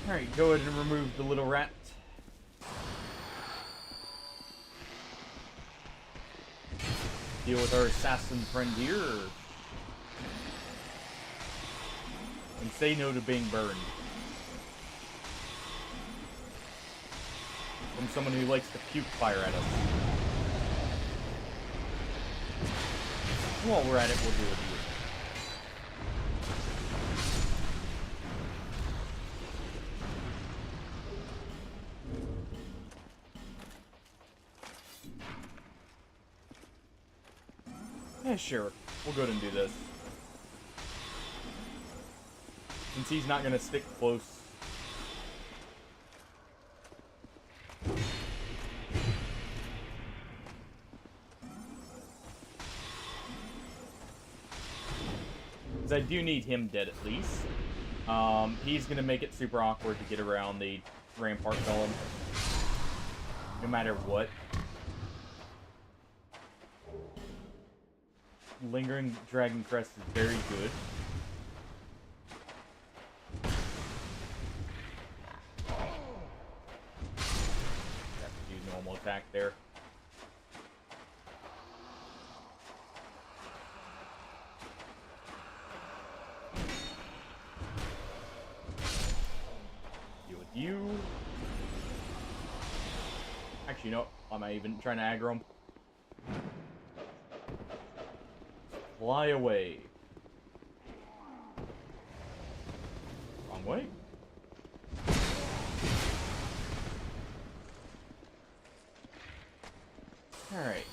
Alright, go ahead and remove the little rat. Deal with our assassin friend here. And say no to being burned. From someone who likes to puke fire at us. While we're at it, we'll do it. Yeah, sure. We'll go ahead and do this. Since he's not gonna stick close. Because I do need him dead at least. He's gonna make it super awkward to get around the Rampart Golem. No matter what. Lingering Dragon Crest is very good. Have to do normal attack there. Deal with you. Actually, no. Am I even trying to aggro him? Fly away. Wrong way. Alright.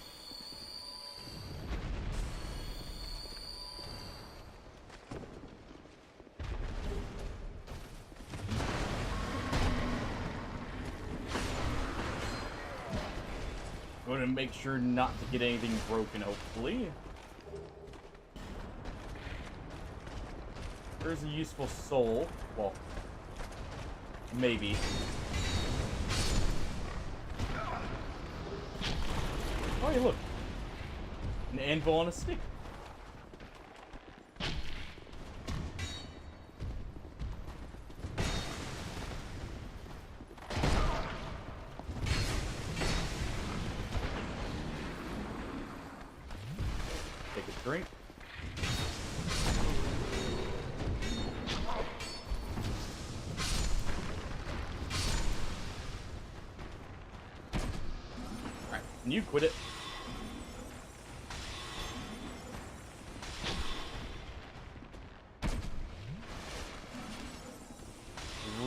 Going to make sure not to get anything broken, hopefully. There's a useful soul. Well, maybe. Oh, hey, look. An anvil on a stick. Take a drink. Alright, can you quit it?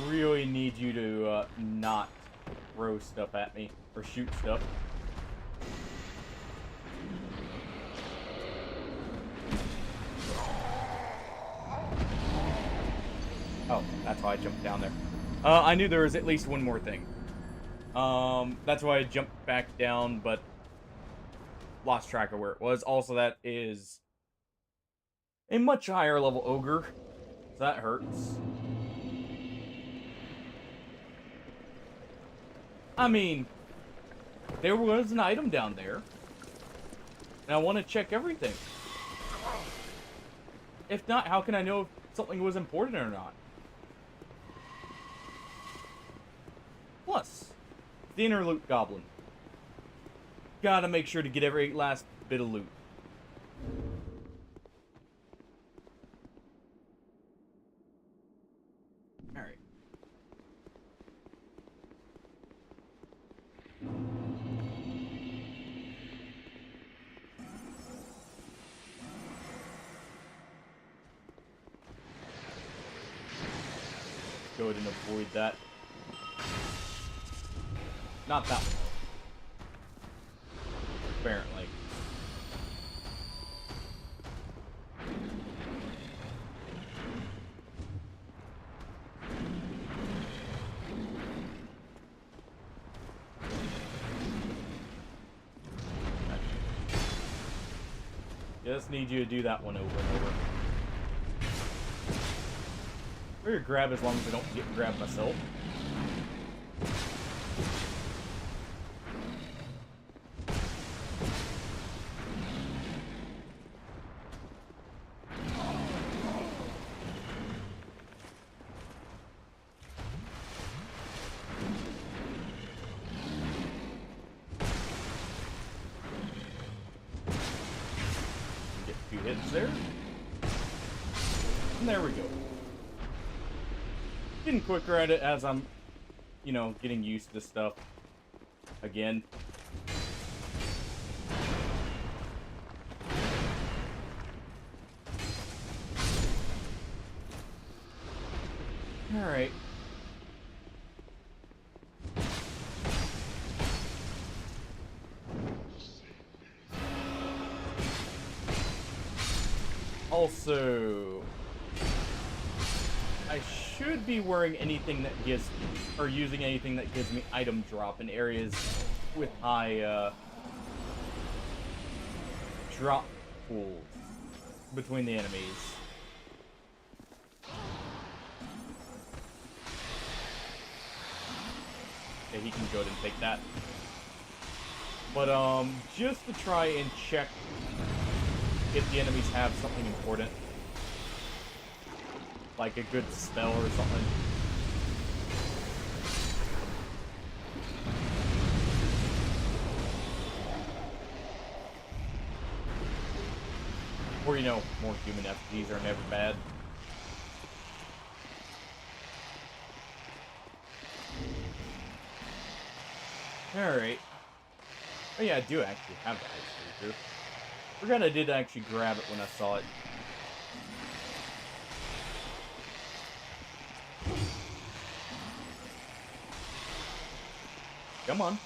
Really need you to not throw stuff at me or shoot stuff. Oh, that's why I jumped down there. I knew there was at least one more thing. That's why I jumped back down, but lost track of where it was. Also, that is a much higher level ogre, so that hurts. I mean, there was an item down there, and I want to check everything. If not, how can I know if something was important or not? Plus, the inner loot goblin. Gotta make sure to get every last bit of loot. Alright. Go ahead and avoid that. Not that one. Apparently. Just need you to do that one over and over. Or grab as long as I don't get grabbed myself. Get a few hits there. And there we go. Getting quicker at it as I'm, you know, getting used to stuff again. Alright. Also, I should be wearing anything that gives, or using anything that gives me item drop in areas with high, drop pools between the enemies. Okay, he can go ahead and take that. But, just to try and check if the enemies have something important. Like a good spell or something. Or, you know, more human FGs are never bad. Alright. Oh yeah, I do actually have that ice creature. Forgot I did actually grab it when I saw it. Come on.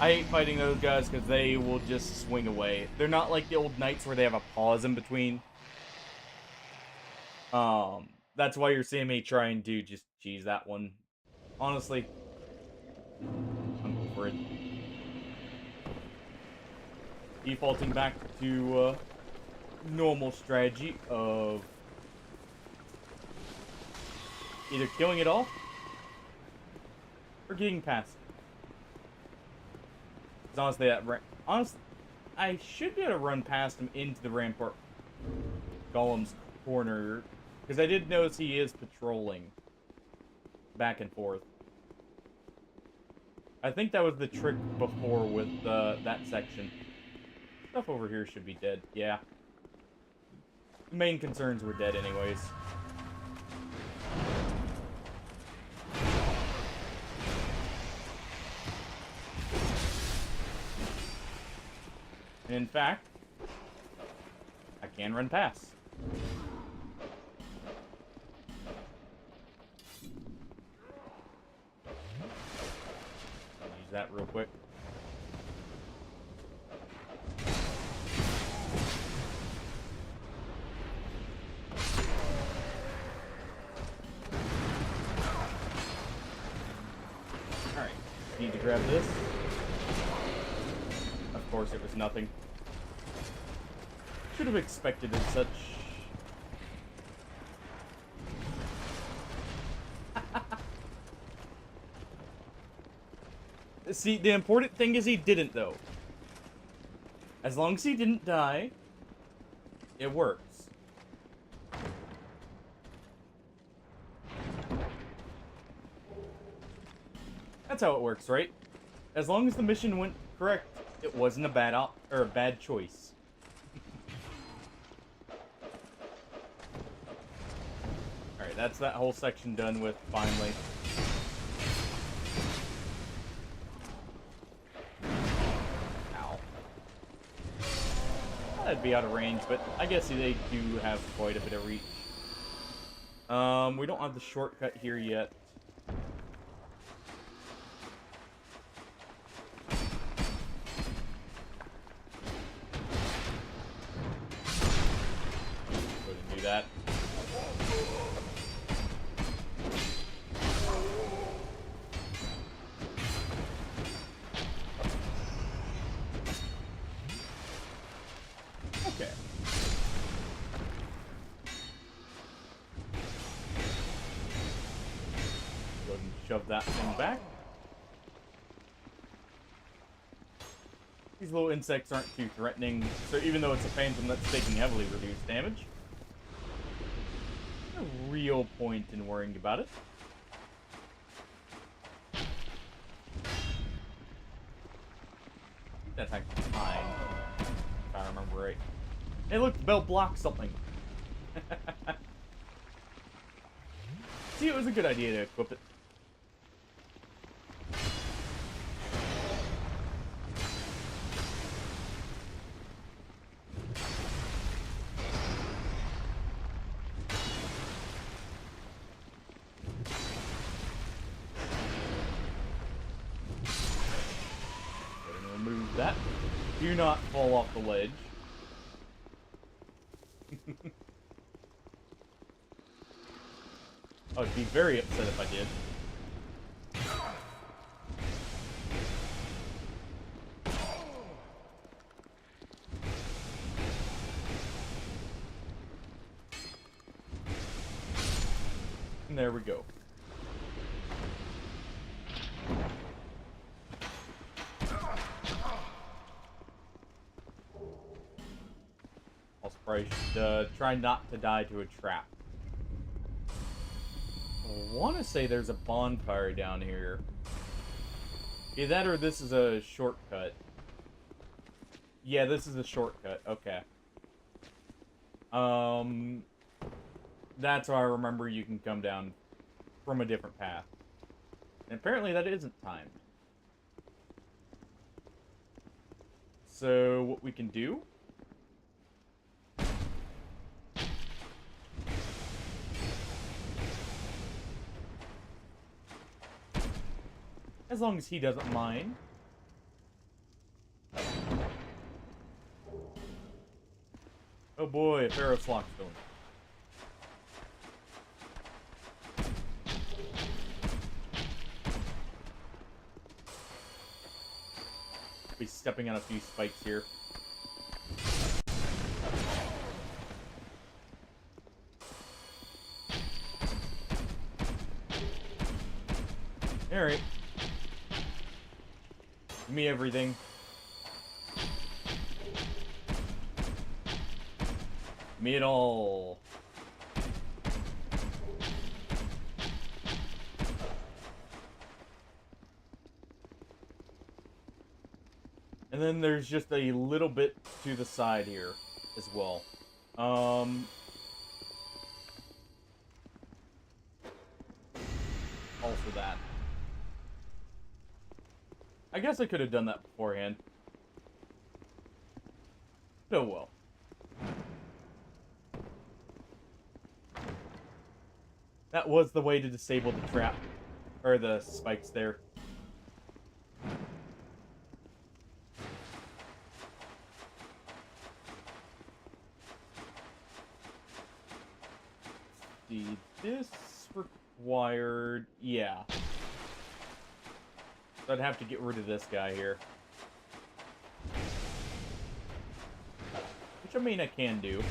I hate fighting those guys because they will just swing away. They're not like the old knights where they have a pause in between. That's why you're seeing me trying to just cheese that one. Honestly, I'm over it. Defaulting back to normal strategy of either killing it off or getting past it. Because honestly, I should be able to run past him into the rampart golem's corner, because I did notice he is patrolling back and forth. I think that was the trick before with that section. Stuff over here should be dead. Yeah. The main concerns were dead anyways. And in fact, I can run past. Use that real quick. Alright, need to grab this. Of course, it was nothing. Should have expected as such. See, the important thing is he didn't, though. As long as he didn't die, it works. That's how it works, right? As long as the mission went correct, it wasn't a bad choice. Alright, that's that whole section done with, finally. Ow. That'd be out of range, but I guess they do have quite a bit of reach. We don't have the shortcut here yet. Go ahead and do that. Okay. Go ahead and shove that thing back. These little insects aren't too threatening, so even though it's a phantom that's taking heavily reduced damage, no real point in worrying about it. That's actually fine, if I remember right. Hey look, the bell blocks something. See, it was a good idea to equip it. Go ahead and remove that. Do not fall off the ledge. I'd be very upset if I did. And there we go. Also probably should try not to die to a trap. I want to say there's a bonfire down here. Either that or this is a shortcut. Yeah, this is a shortcut. Okay. That's how I remember you can come down from a different path. And apparently that isn't timed. So what we can do as long as he doesn't mind, Oh boy, a Pharaoh's Lockstone. Be stepping on a few spikes here. Alright. Give me everything. Give me it all. And then there's just a little bit to the side here as well. Also that. I guess I could have done that beforehand. Oh well. That was the way to disable the trap. Or the spikes there. See, this required... Yeah. So I'd have to get rid of this guy here. Which, I mean, I can do.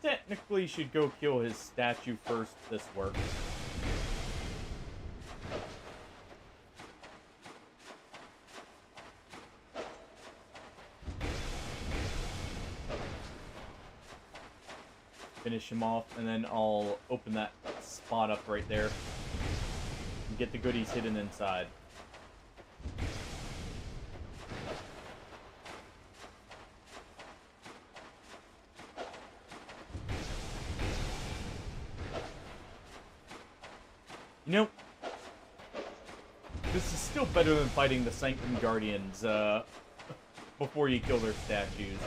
Technically should go kill his statue first. This works. Finish him off, and then I'll open that spot up right there and get the goodies hidden inside. You know, this is still better than fighting the Sanctum Guardians before you kill their statues.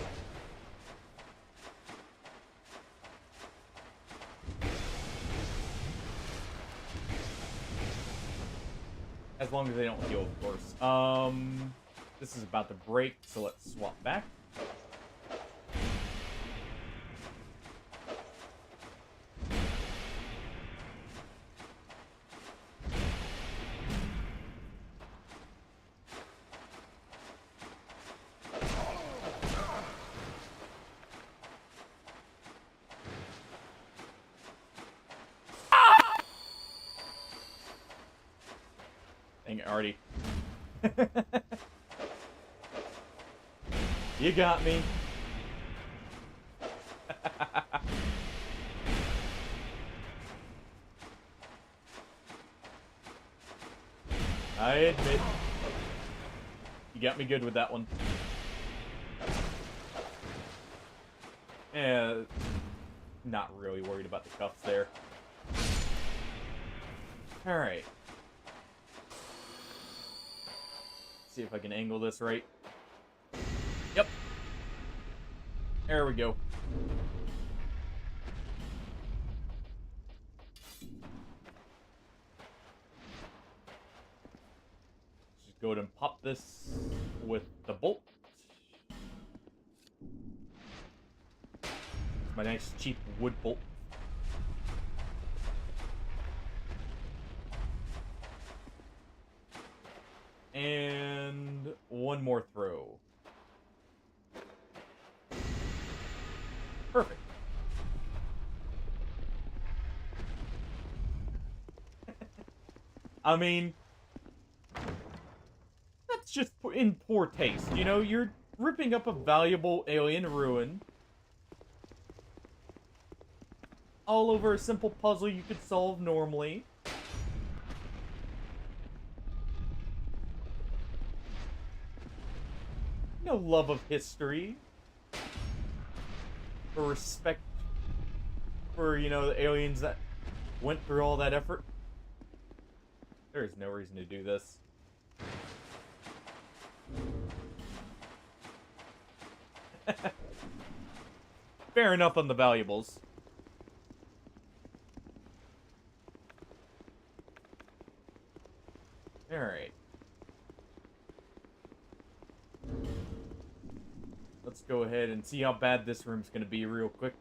As long as they don't heal, of course. This is about to break, so let's swap back. Dang it, already. You got me. I admit. You got me good with that one. Yeah, not really worried about the cuffs there. Alright. See if I can angle this right. Yep. There we go. Just go ahead and pop this with the bolt. My nice cheap wood bolt. And one more throw. Perfect. I mean, that's just in poor taste. You know, you're ripping up a valuable alien ruin all over a simple puzzle you could solve normally. No love of history. Or respect for, you know, the aliens that went through all that effort. There is no reason to do this. Fair enough on the valuables. Alright. Let's go ahead and see how bad this room's gonna be real quick.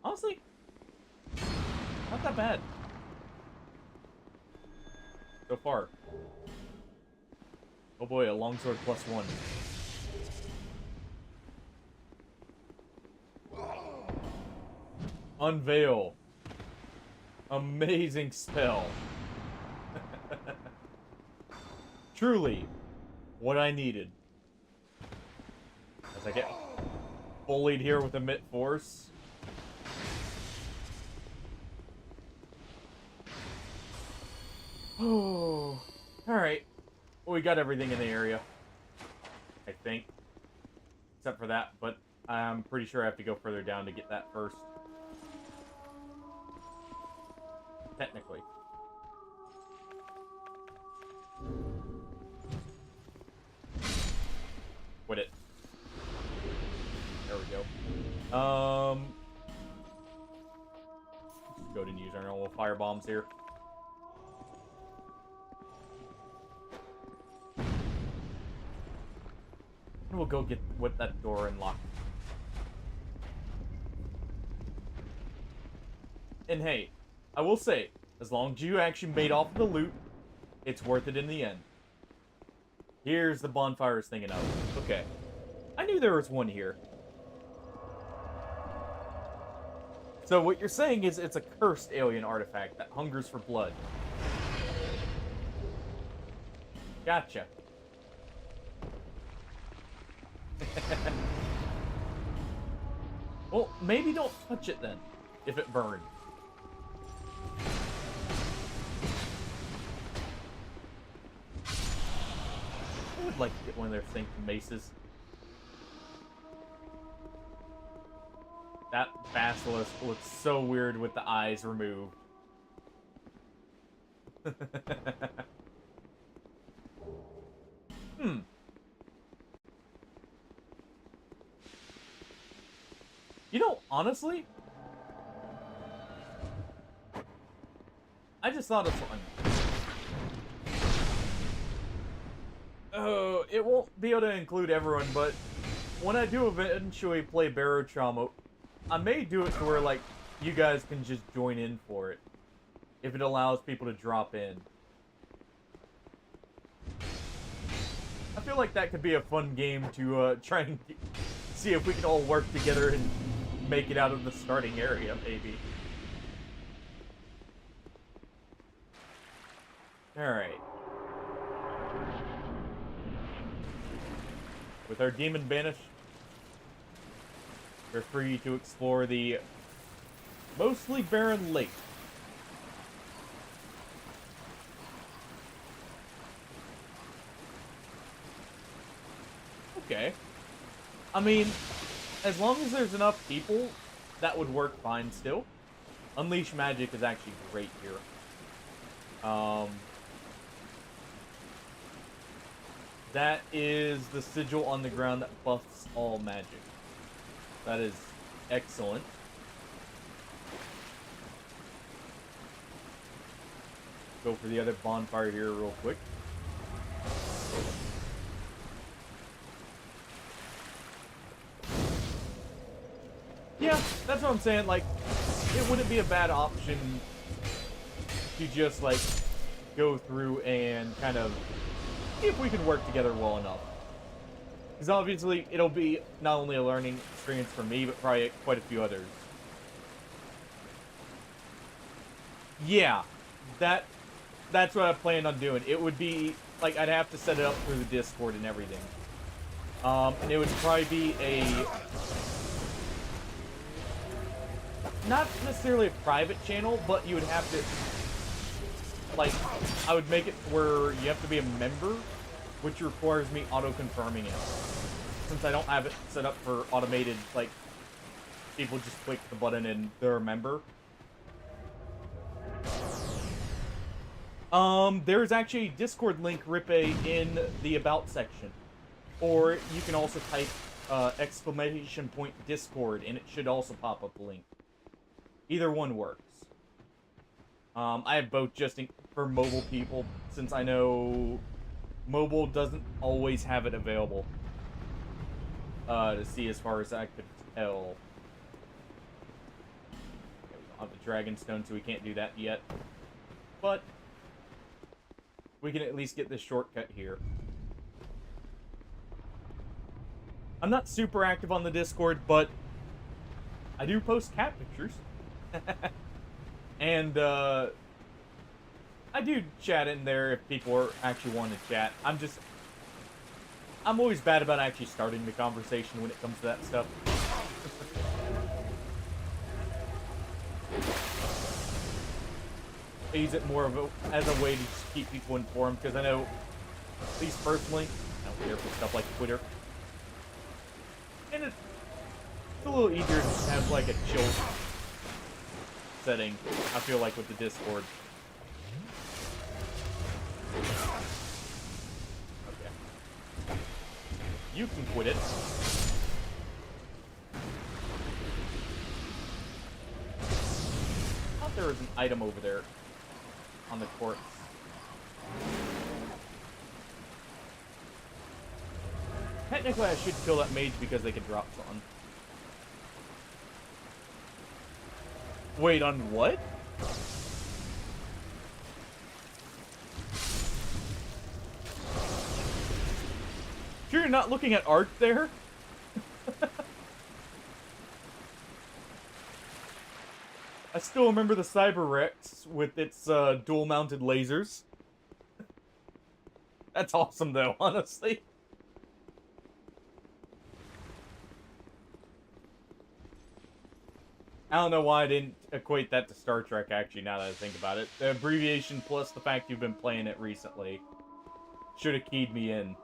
Honestly, not that bad. So far. Oh boy, a longsword +1. Unveil. Amazing spell. Truly, what I needed. As I get bullied here with emit force. Oh, alright. Well, we got everything in the area. I think. Except for that, but I'm pretty sure I have to go further down to get that first. Technically. Quit it. There we go. Let's go ahead and use our normal fire bombs here. And we'll go get with that door unlocked. And hey, I will say, as long as you actually made off the loot, it's worth it in the end. Here's the bonfires thinking of. Okay. I knew there was one here. So what you're saying is it's a cursed alien artifact that hungers for blood. Gotcha. Well, maybe don't touch it then, if it burned. I would like to get one of their sync maces. That basilisk looks so weird with the eyes removed. You know, honestly, I just thought of something. Oh, it won't be able to include everyone, but when I do eventually play Barotrauma, I may do it to where, like, you guys can just join in for it. If it allows people to drop in. I feel like that could be a fun game to try and see if we can all work together and make it out of the starting area, maybe. Alright. With our demon banished, we're free to explore the mostly barren lake. Okay. I mean, as long as there's enough people, that would work fine still. Unleash magic is actually great here. That is the sigil on the ground that buffs all magic. That is excellent. Go for the other bonfire here real quick. Yeah, that's what I'm saying. Like, it wouldn't be a bad option to just, like, go through and kind of see if we can work together well enough. Because obviously, it'll be not only a learning experience for me, but probably quite a few others. Yeah, that's what I planned on doing. It would be, like, I'd have to set it up through the Discord and everything. And it would probably be a... not necessarily a private channel, but you would have to, like, I would make it where you have to be a member, which requires me auto-confirming it. Since I don't have it set up for automated, like, people just click the button and they're a member. There's actually a Discord link, Rippe, in the About section. Or you can also type, !Discord, and it should also pop up a link. Either one works. I have both just for mobile people, since I know mobile doesn't always have it available to see as far as I could tell. Okay, we don't have the Dragon Stone, so we can't do that yet. But we can at least get this shortcut here. I'm not super active on the Discord, but I do post cat pictures. And, I do chat in there if people are actually wanting to chat. I'm always bad about actually starting the conversation when it comes to that stuff. I use it more as a way to just keep people informed, because I know, at least personally, I don't care for stuff like Twitter. And it's a little easier to have like a chill setting, I feel like, with the Discord. Okay. You can quit it. I thought there was an item over there on the corpse. Technically, I should kill that mage because they can drop on. Wait, on what? Sure you're not looking at art there? I still remember the Cyber Rex with its dual-mounted lasers. That's awesome, though, honestly. I don't know why I didn't equate that to Star Trek, actually, now that I think about it. The abbreviation plus the fact you've been playing it recently should have keyed me in.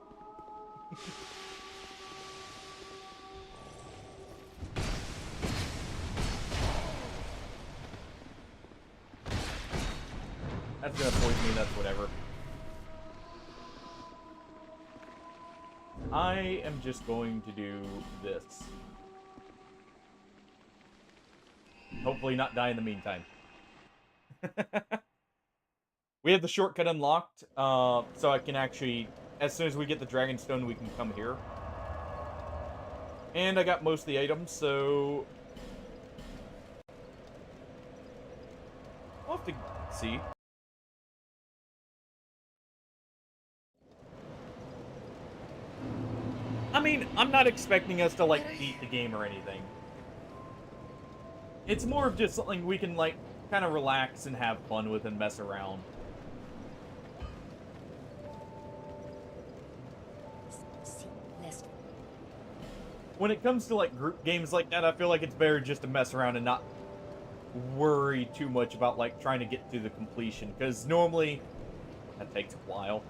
That's gonna poison me, that's whatever. I am just going to do this. Hopefully not die in the meantime. We have the shortcut unlocked, so I can actually, as soon as we get the Dragon Stone, we can come here. And I got most of the items, so I'll have to see. I mean, I'm not expecting us to, like, beat the game or anything. It's more of just something we can, like, kind of relax and have fun with and mess around. When it comes to, like, group games like that, I feel like it's better just to mess around and not worry too much about, like, trying to get through the completion. Because normally, that takes a while.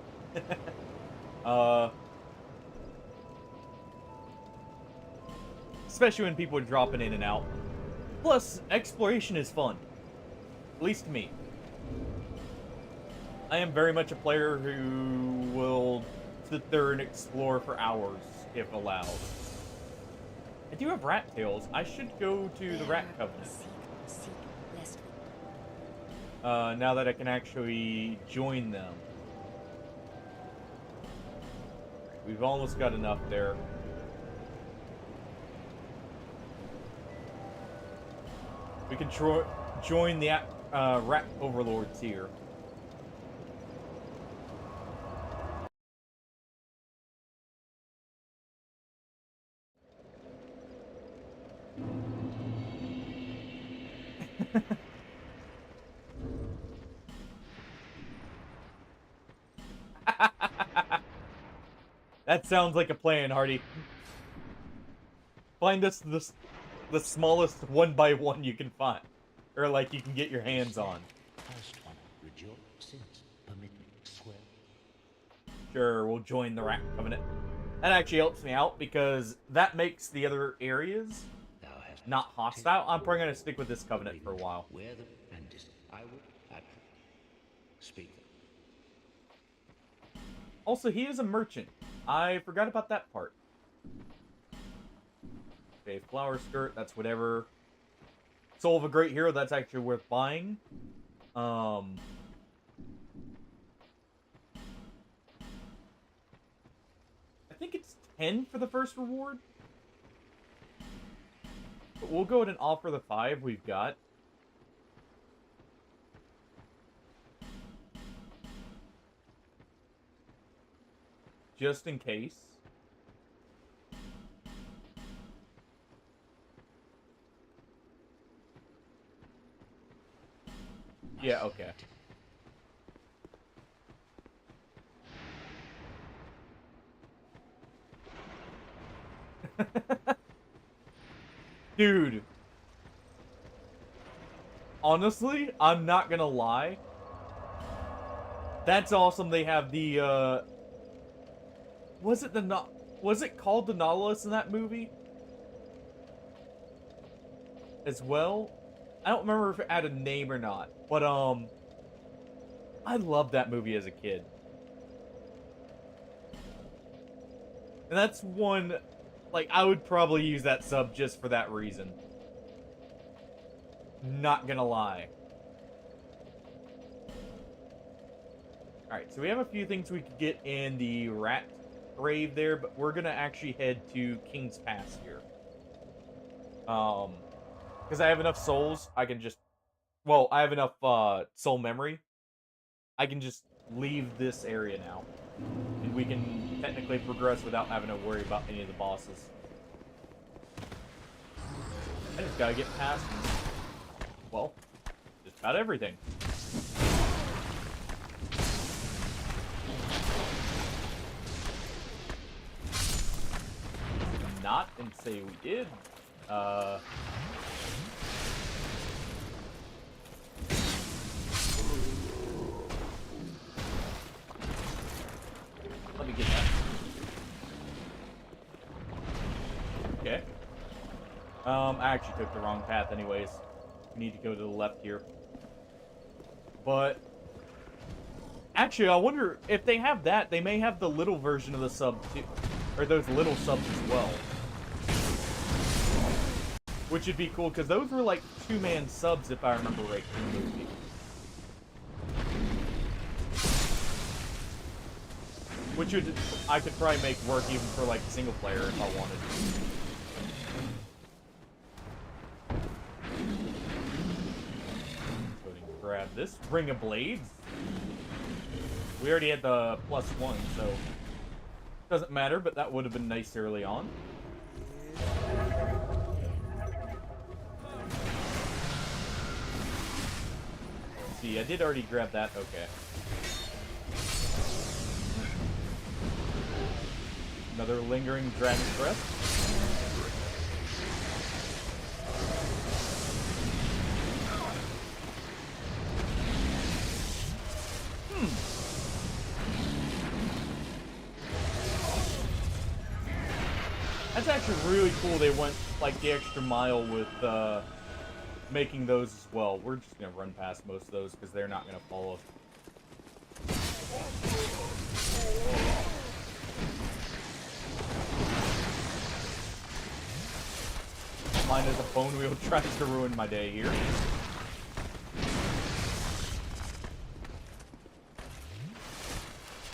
Especially when people are dropping in and out. Plus, exploration is fun. At least to me. I am very much a player who will sit there and explore for hours, if allowed. I do have rat tails. I should go to the Rat Covenant. Now that I can actually join them. We've almost got enough there. We can join the rat overlords here. That sounds like a plan, Hardy. Find us the smallest 1x1 you can find. Or, like, you can get your hands on. Sure, we'll join the Rat Covenant. That actually helps me out, because that makes the other areas not hostile. I'm probably going to stick with this Covenant for a while. Also, he is a merchant. I forgot about that part. Okay, flower skirt, that's whatever. Soul of a Great Hero, that's actually worth buying. I think it's 10 for the first reward. But we'll go ahead and offer the 5 we've got. Just in case. Yeah, okay. Dude. Honestly, I'm not gonna lie. That's awesome. They have the, was it called the Nautilus in that movie? As well? I don't remember if it had a name or not. But, I loved that movie as a kid. And that's one, like, I would probably use that sub just for that reason. Not gonna lie. Alright, so we have a few things we could get in the rat grave there, but we're gonna actually head to King's Pass here. Because I have enough souls, I can just... Well, I have enough, soul memory. I can just leave this area now. And we can technically progress without having to worry about any of the bosses. I just gotta get past, well, just about everything. Not and say we did. Let me get that. Okay. I actually took the wrong path anyways. We need to go to the left here. But actually, I wonder if they have that, they may have the little version of the sub too. Or those little subs as well. Which would be cool, because those were like 2-man subs if I remember right from the movie. Which would, I could probably make work even for like single player if I wanted. Go ahead and grab this Ring of Blades. We already had the +1, so doesn't matter, but that would have been nice early on. See, I did already grab that. Okay. Another lingering dragon's breath. That's actually really cool. They went like the extra mile with making those as well. We're just gonna run past most of those because they're not gonna follow. Mine as a bone wheel tries to ruin my day here.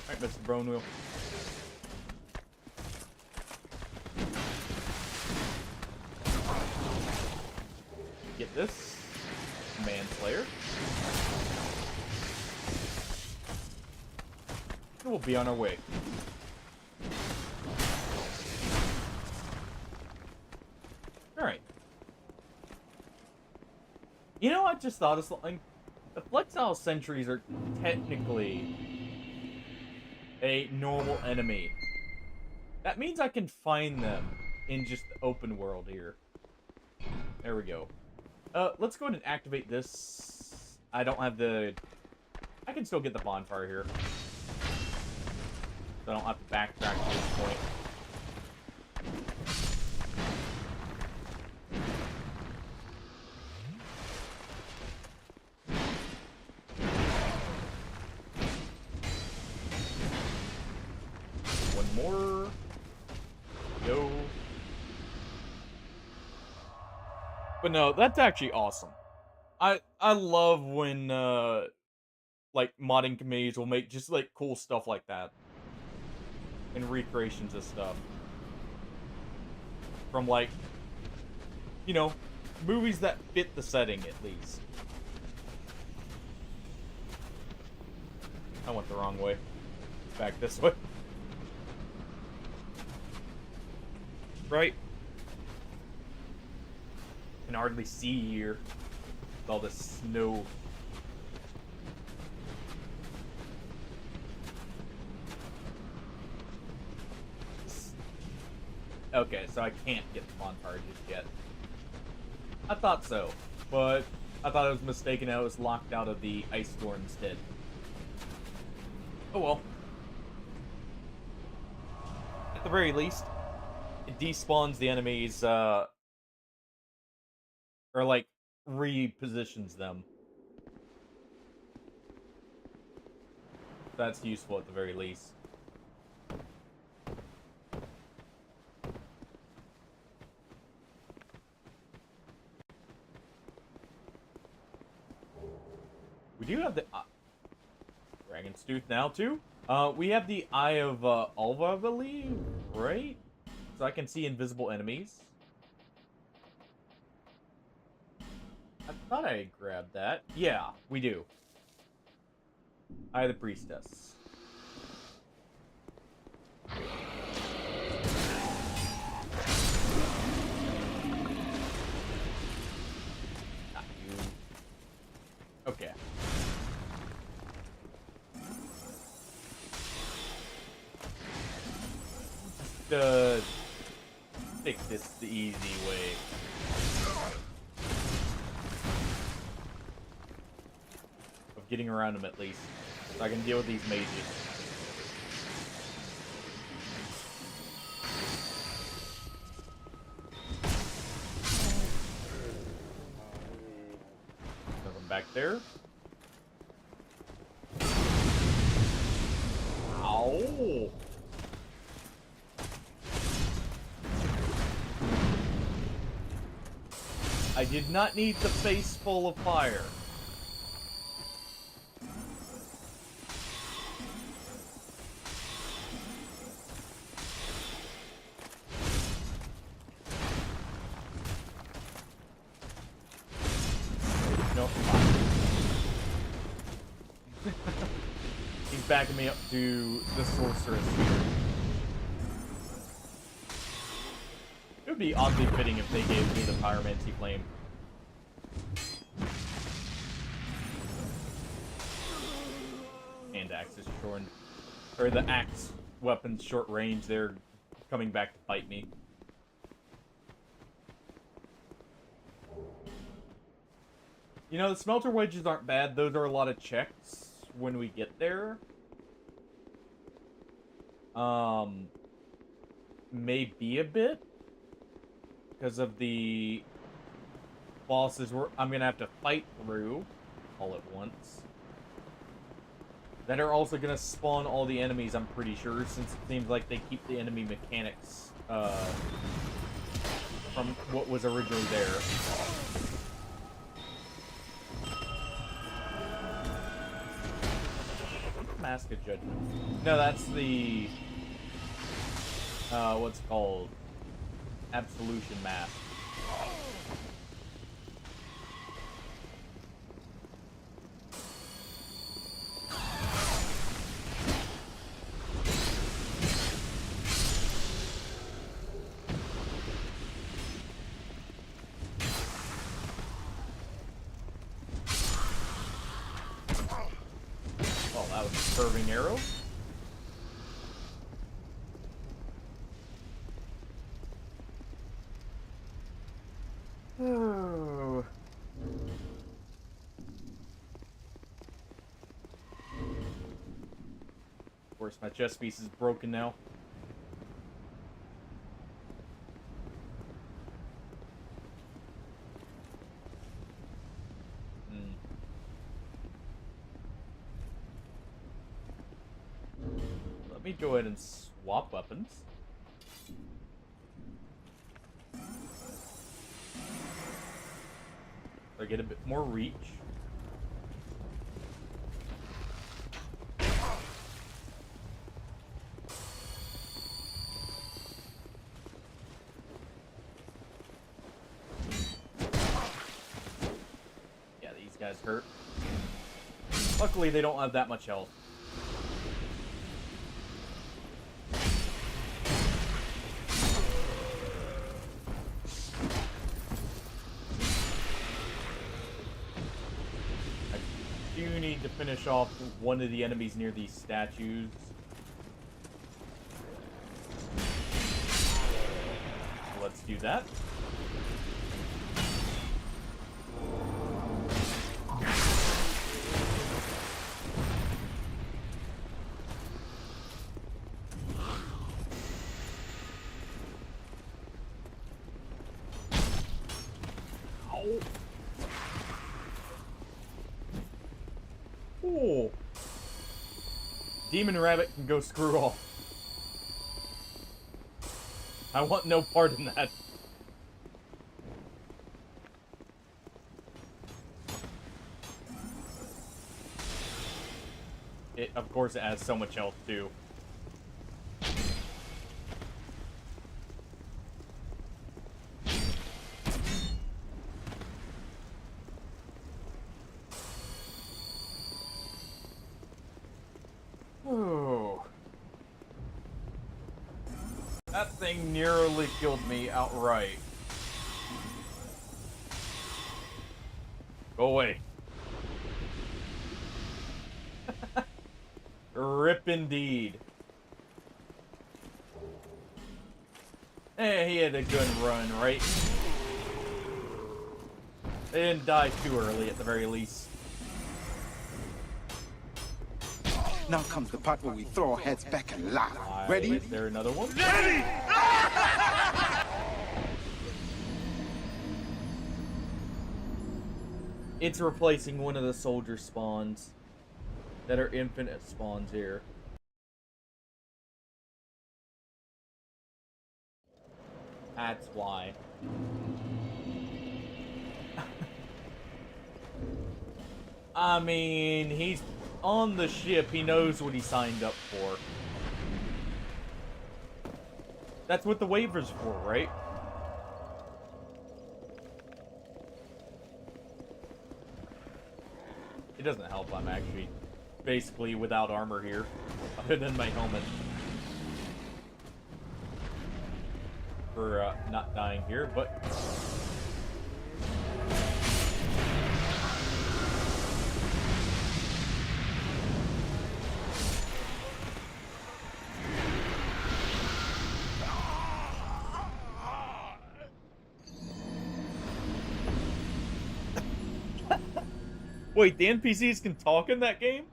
Alright, Mr. Bone Wheel. Get this. Manslayer. And we'll be on our way. Alright. You know, I just thought of something. The Flexile Sentries are technically a normal enemy. That means I can find them in just the open world here. There we go. Let's go ahead and activate this. I don't have the... I can still get the bonfire here. So I don't have to backtrack at this point. One more. Go. But no, that's actually awesome. I love when like modding communities will make just like cool stuff like that and recreations of stuff from like you know movies that fit the setting at least. I went the wrong way. Back this way. Right. Can hardly see here with all this snow. Okay, so I can't get the montage just yet. I thought so, but I thought I was mistaken. I was locked out of the ice door instead. Oh well. At the very least, it despawns the enemies, or like repositions them. That's useful at the very least. We do have the Dragon's Tooth now too. We have the Eye of Alva, I believe, right? So I can see invisible enemies. I thought I grabbed that. Yeah, we do. Eye of the Priestess. Not you. Okay. Take this the easy way. Of getting around them at least. So I can deal with these mages. Nothing back there. Ow! I did not need the face full of fire. Nope. He's backing me up to the sorceress here. It would be oddly fitting if they gave me the pyromancy flame. And axe is shortened. Or the axe weapon's short range, they're coming back to fight me. You know, the smelter wedges aren't bad. Those are a lot of checks when we get there. Maybe a bit. Because of the bosses I'm gonna have to fight through all at once. That are also gonna spawn all the enemies, I'm pretty sure, since it seems like they keep the enemy mechanics from what was originally there. Mask of Judgment. No, that's the what's it called? Absolution Mask. Oh, that was a curving arrow. Oh. Of course, my chest piece is broken now. Let me go ahead and swap weapons. Or get a bit more reach. Yeah, these guys hurt. Luckily, they don't have that much health. I do need to finish off one of the enemies near these statues. Let's do that. Ooh. Demon Rabbit can go screw off. I want no part in that. Of course, it has so much health, too. That thing nearly killed me outright. Go away. Rip indeed. He had a good run, right? They didn't die too early, at the very least. Now comes the part where we throw our heads back and laugh. Ready? Is there another one? Ready! It's replacing one of the soldier spawns that are infinite spawns here. That's why. I mean, he's on the ship. He knows what he signed up for. That's what the waiver's for, right? It doesn't help. I'm actually basically without armor here, other than my helmet. For not dying here, but... Wait, the NPCs can talk in that game?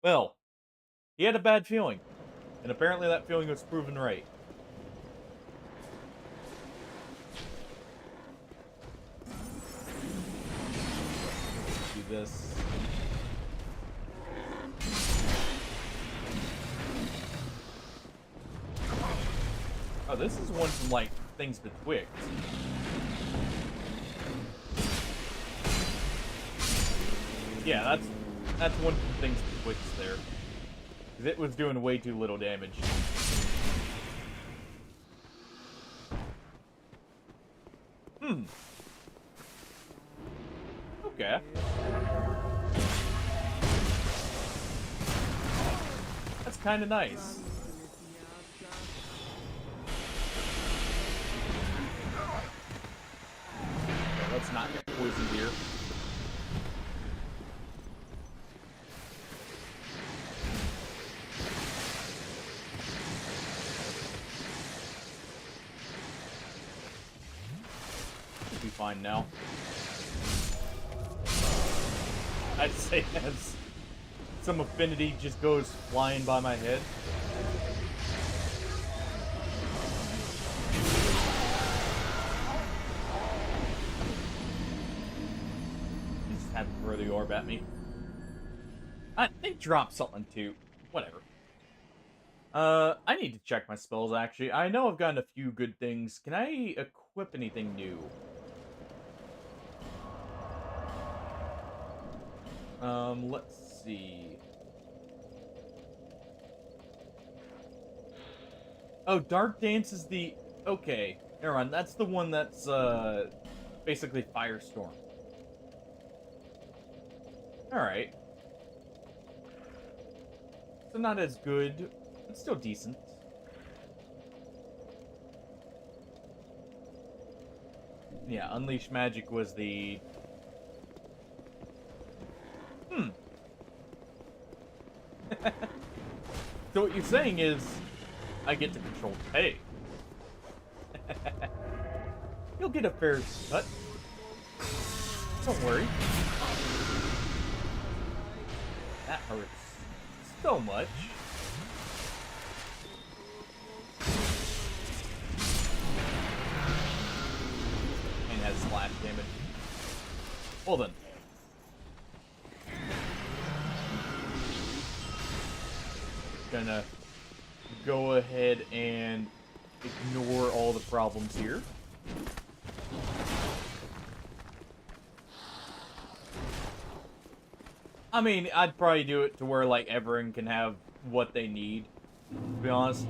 Well, he had a bad feeling, and apparently that feeling was proven right. Do this. Oh, this is one from, like, things betwixt. Yeah, that's one from things betwixt there. Because it was doing way too little damage. Okay. That's kind of nice. Okay, let's not get poisoned here. Be fine now. I'd say as some affinity just goes flying by my head. Just have to throw the orb at me. They dropped something too. Whatever. I need to check my spells, actually. I know I've gotten a few good things. Can I equip anything new? Let's see. Oh, Dark Dance is the... Okay, never mind. That's the one that's, basically Firestorm. Alright. So not as good, but still decent. Yeah, Unleash Magic was the... So what you're saying is, I get to control pay. You'll get a fair cut. Don't worry. That hurts so much. And has slash damage. Well then. Gonna go ahead and ignore all the problems here. I mean, I'd probably do it to where, like, everyone can have what they need, to be honest.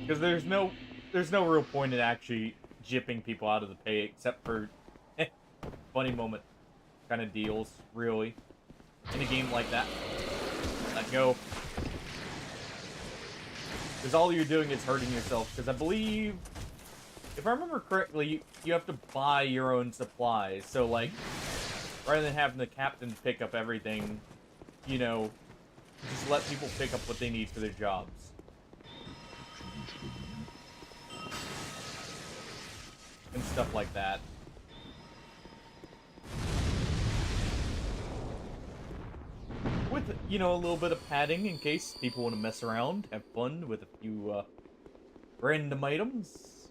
Because there's no real point in actually jipping people out of the pay, except for funny moment kind of deals, really. In a game like that. Let go. Because all you're doing is hurting yourself. Because I believe, if I remember correctly, you have to buy your own supplies. So, like, rather than having the captain pick up everything, you know, just let people pick up what they need for their jobs. And stuff like that. With, you know, a little bit of padding in case people want to mess around, have fun with a few, random items.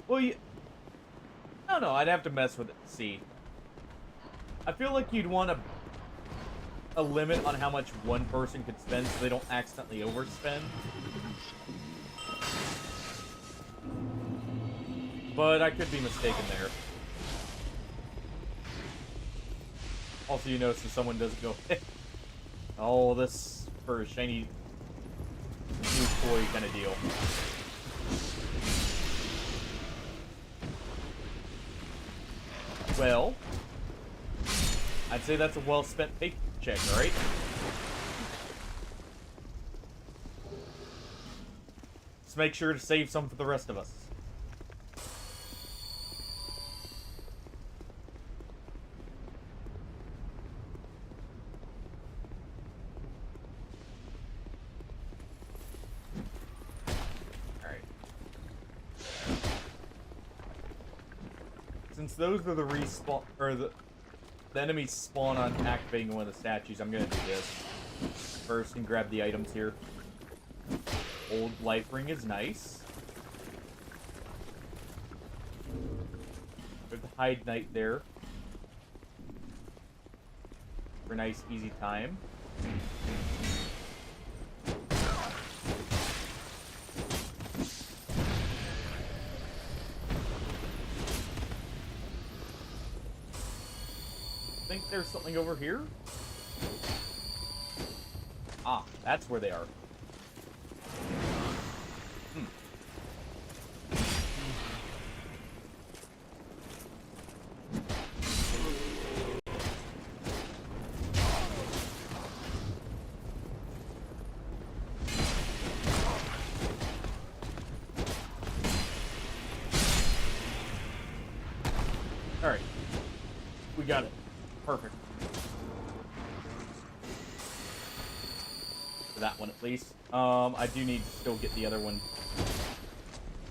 Well, I don't know, I'd have to mess with it to see. I feel like you'd want a limit on how much one person could spend so they don't accidentally overspend. But I could be mistaken there. Also, you know, so someone doesn't go, all this for a shiny new toy kind of deal. Well, I'd say that's a well-spent paycheck, right? Let's make sure to save some for the rest of us. Since those are the respawn, or the enemies spawn on activating one of the statues, I'm gonna do this first and grab the items here. Old life ring is nice. There's the Hide Knight there for a nice, easy time. I think there's something over here. Ah, that's where they are. Alright. We got it. Perfect. For that one, at least. I do need to still get the other one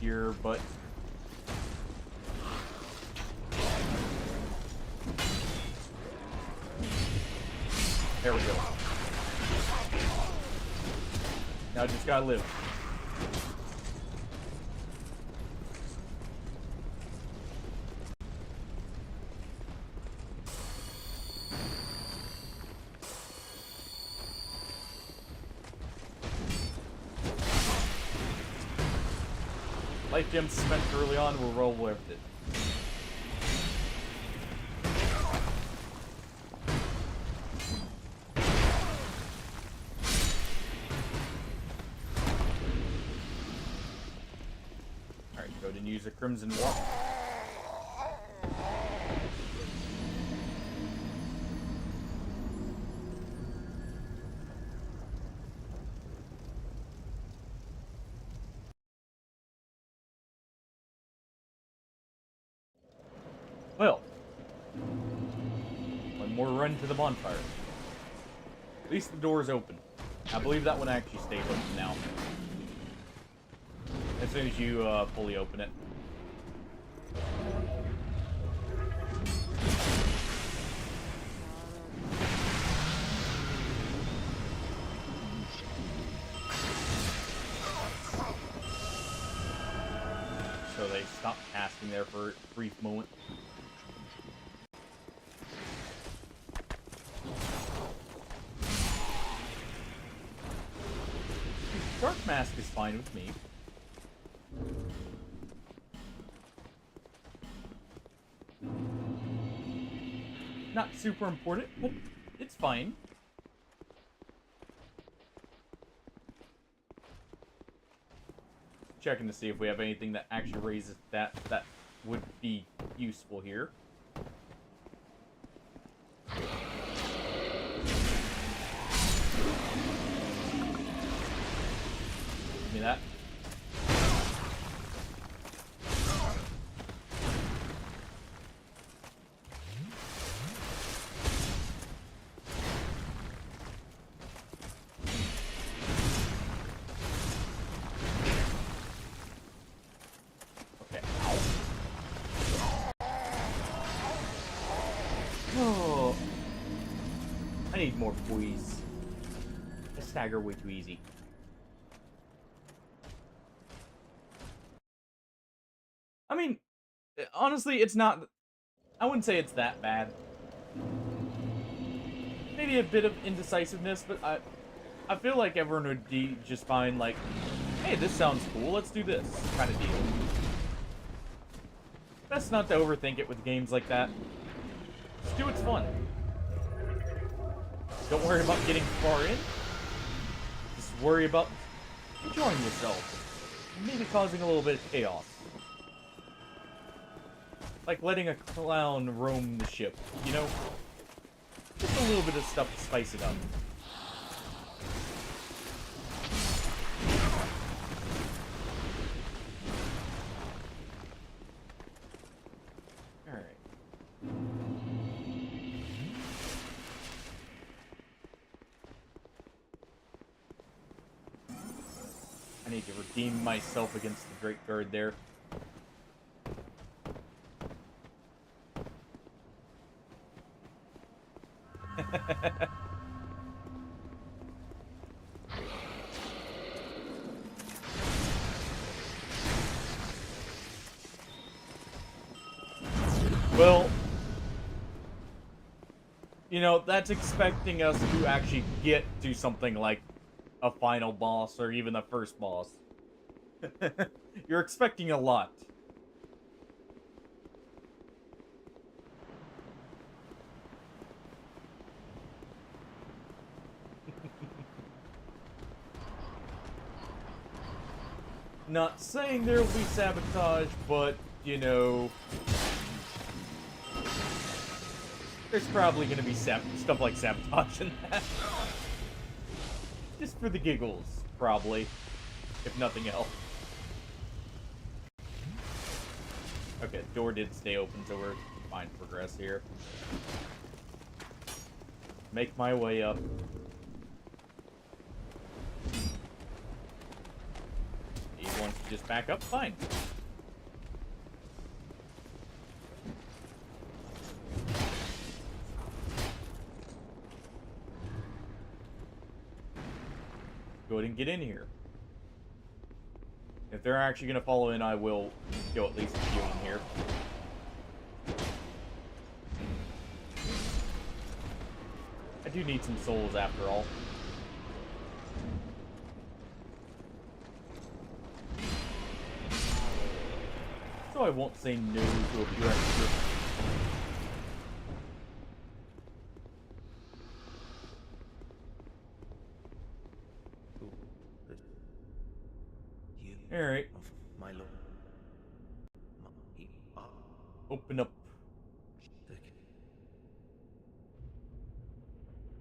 here, but... There we go. Now I just gotta live. Life gems spent early on were well worth it. Alright, go ahead and use a Crimson Warp. Well, one more run to the bonfire. At least the door is open. I believe that one actually stays open now. As soon as you fully open it. So they stopped casting there for a brief moment. Dark Mask is fine with me. Not super important, but it's fine. Checking to see if we have anything that actually raises that would be useful here. Give me that. Okay. Oh, I need more poise. I stagger way too easy. I mean, honestly, it's not... I wouldn't say it's that bad. Maybe a bit of indecisiveness, but I feel like everyone would be just fine, like, hey, this sounds cool, let's do this, kind of deal. Best not to overthink it with games like that. Just do what's fun. Don't worry about getting far in. Just worry about enjoying yourself. Maybe causing a little bit of chaos. Like letting a clown roam the ship, you know? Just a little bit of stuff to spice it up. Alright. I need to redeem myself against the Great Guard there. Well, you know, that's expecting us to actually get to something like a final boss or even the first boss. You're expecting a lot. Not saying there will be sabotage, but, you know, there's probably going to be stuff like sabotage in that. Just for the giggles, probably, if nothing else. Okay, door did stay open, so we're fine to progress here. Make my way up. He wants to just back up? Fine. Go ahead and get in here. If they're actually going to follow in, I will go at least a few in here. I do need some souls after all. I won't say no to a few extra. You Alright, of my lord. He are open up.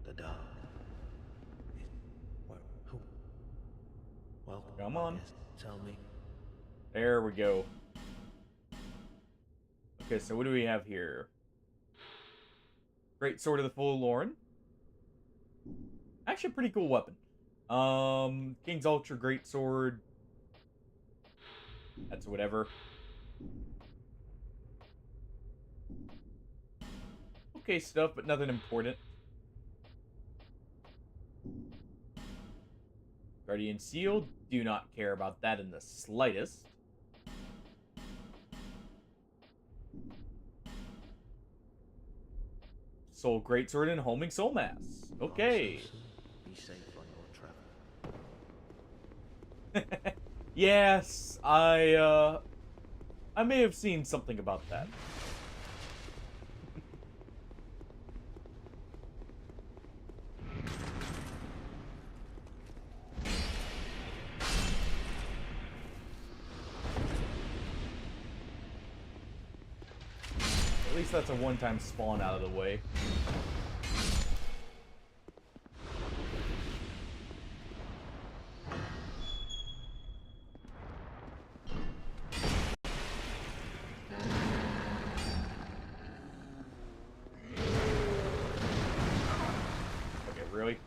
the dark. Who? Well, Come I on. guess tell me. There we go. Okay, so what do we have here? Great Sword of the Forlorn. Actually, a pretty cool weapon. King's Ultra Great Sword. That's whatever. Okay stuff, but nothing important. Guardian Seal. Do not care about that in the slightest. Soul Greatsword and Homing Soul Mass. Okay. Be safe on your travel. Yes, I may have seen something about that. At least that's a one-time spawn out of the way. Okay, really?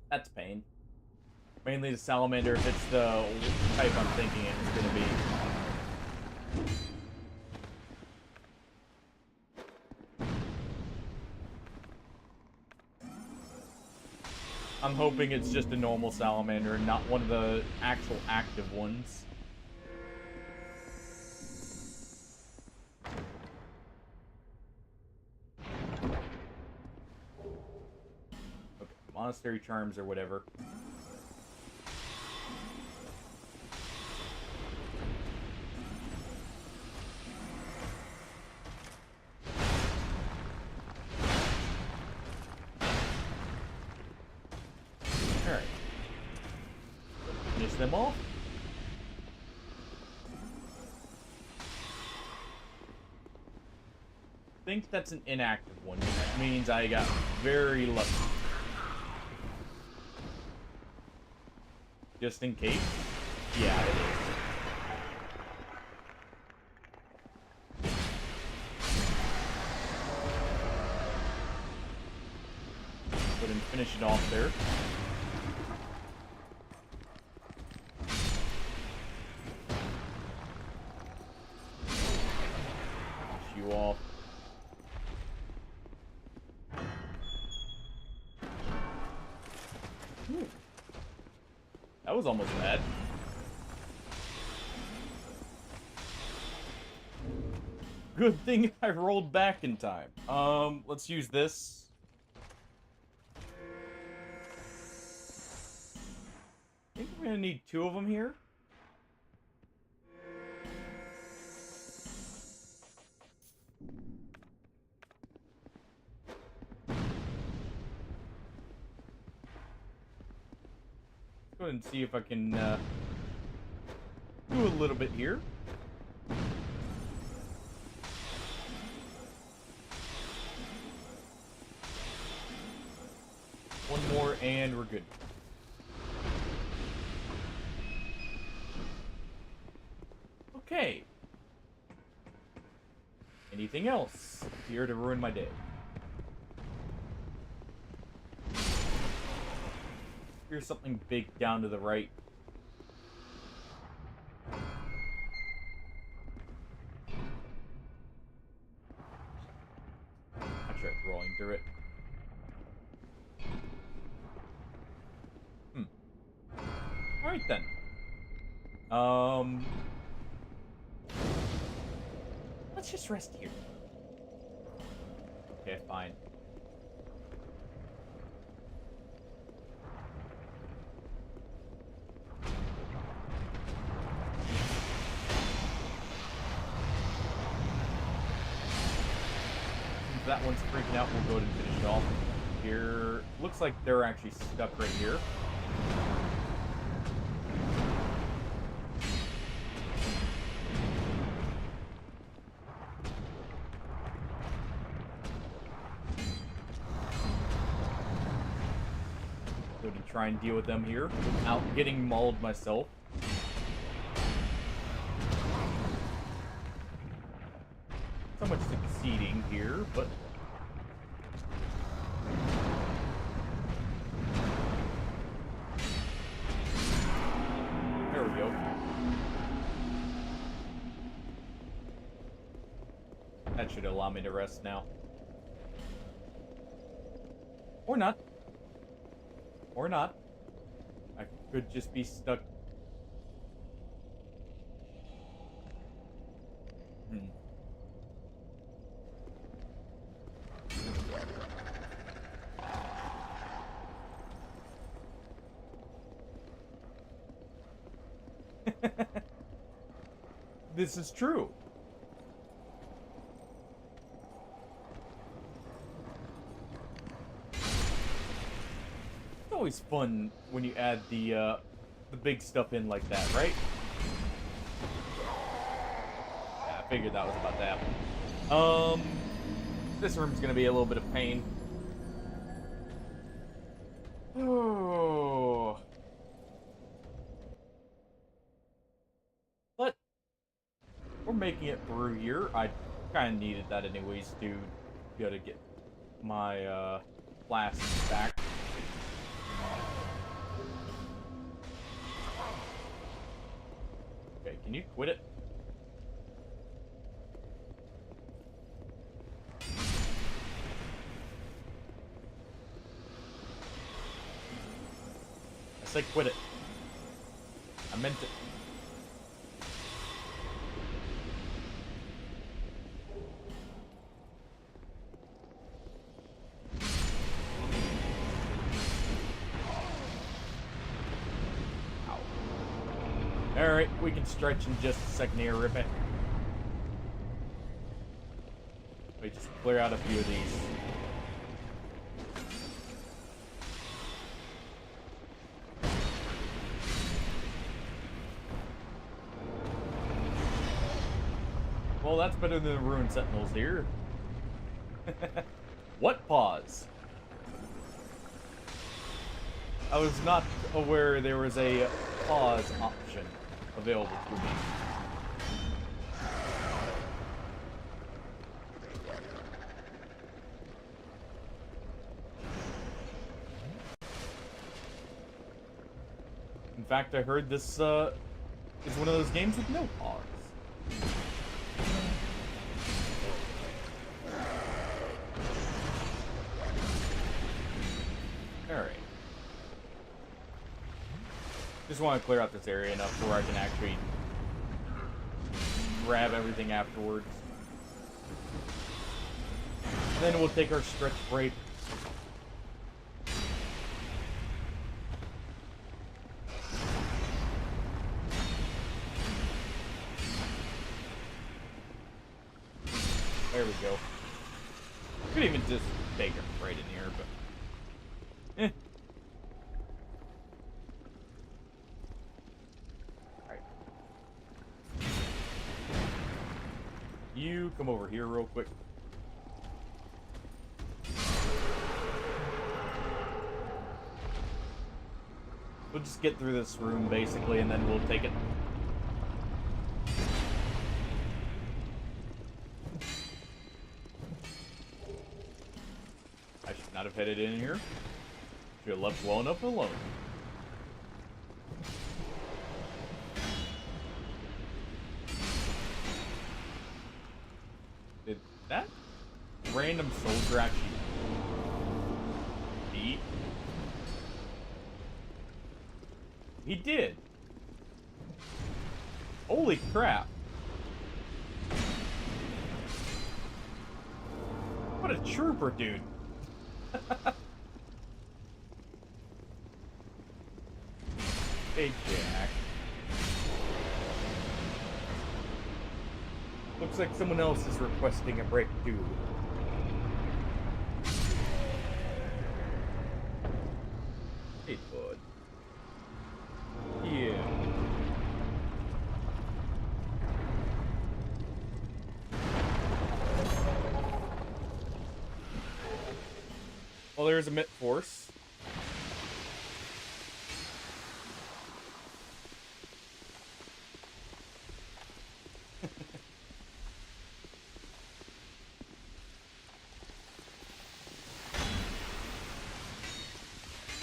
That's pain. Mainly the salamander if it's the type I'm thinking it's gonna be. I'm hoping it's just a normal salamander and not one of the actual active ones. Okay, monastery charms or whatever. Alright. Finish them off. I think that's an inactive one. That means I got very lucky. Just in case. Yeah, it is. Go ahead and finish it off there. Finish you off. Ooh. That was almost bad. Good thing I rolled back in time. Let's use this. I think we're gonna need 2 of them here. Let's go ahead and see if I can do a little bit here. One more and we're good. Okay. Anything else here to ruin my day? Here's something big down to the right. I tried rolling through it. Alright then. Let's just rest here. Okay, fine. if that one's freaking out, we'll go ahead and finish it off. Here, looks like they're actually stuck right here. Go ahead and try and deal with them here without getting mauled myself. So much succeeding here, but there we go. That should allow me to rest now. Or not. Or not. I could just be stuck. This is true. It's always fun when you add the big stuff in like that, right? Yeah, I figured that was about to happen. This room's gonna be a little bit of pain. Oh. But we're making it through here. I kind of needed that anyways to be able to get my flasks back. Okay, can you quit it? I said quit it. I meant it. Alright, we can stretch in just a second here, rip it. We just clear out a few of these. Well, that's better than the ruined sentinels here. What pause? I was not aware there was a pause option available to me. In fact, I heard this is one of those games with no pause. Alright. Just want to clear out this area enough where I can actually grab everything afterwards. Then we'll take our stretch break. There we go. Could even just take a right in here, but you come over here real quick. We'll just get through this room basically and then we'll take it. I should not have headed in here. Should have left well enough alone. Did that random soldier actually beat? He did. Holy crap. What a trooper, dude. Hey, Jack. Looks like someone else is requesting a break, too. Well, there's a Mit Force.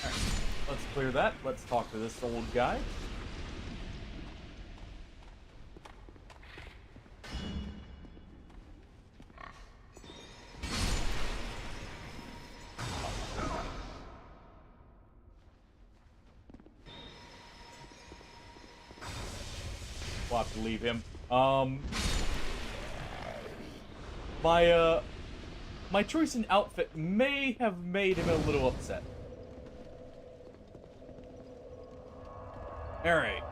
Alright, let's clear that. Let's talk to this old guy. We'll have to leave him. My choice in outfit may have made him a little upset. Alright.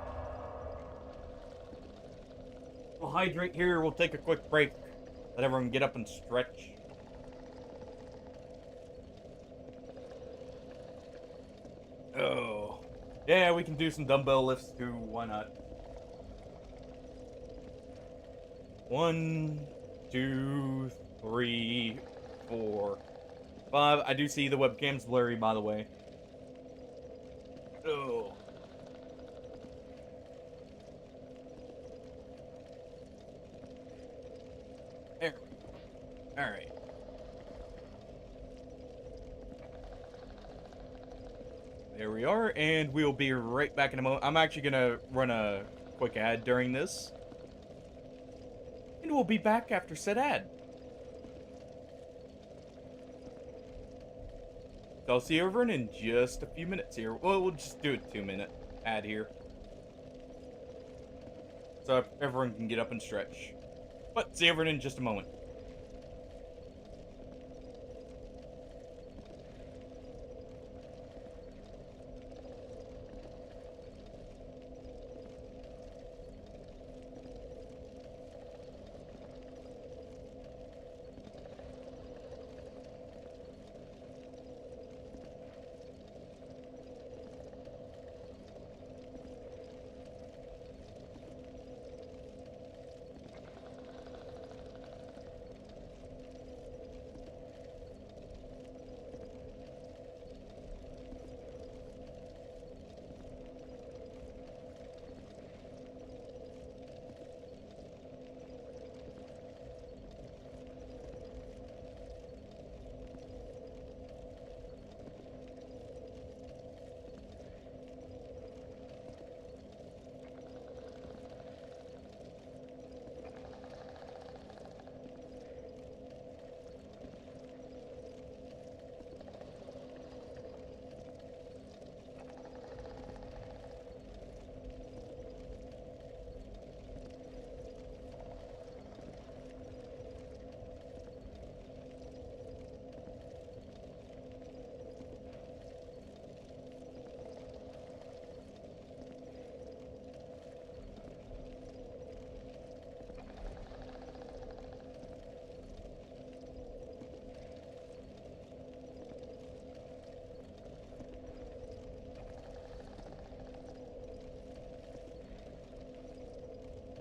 We'll hydrate here, we'll take a quick break. Let everyone get up and stretch. Oh. Yeah, we can do some dumbbell lifts too, why not? 1, 2, 3, 4, 5. I do see the webcam's blurry, by the way. Oh. There. Alright. There we are, and we'll be right back in a moment. I'm actually gonna run a quick ad during this. And we'll be back after said ad. So I'll see everyone in just a few minutes here. Well, we'll just do a 2-minute ad here. So everyone can get up and stretch. But see everyone in just a moment.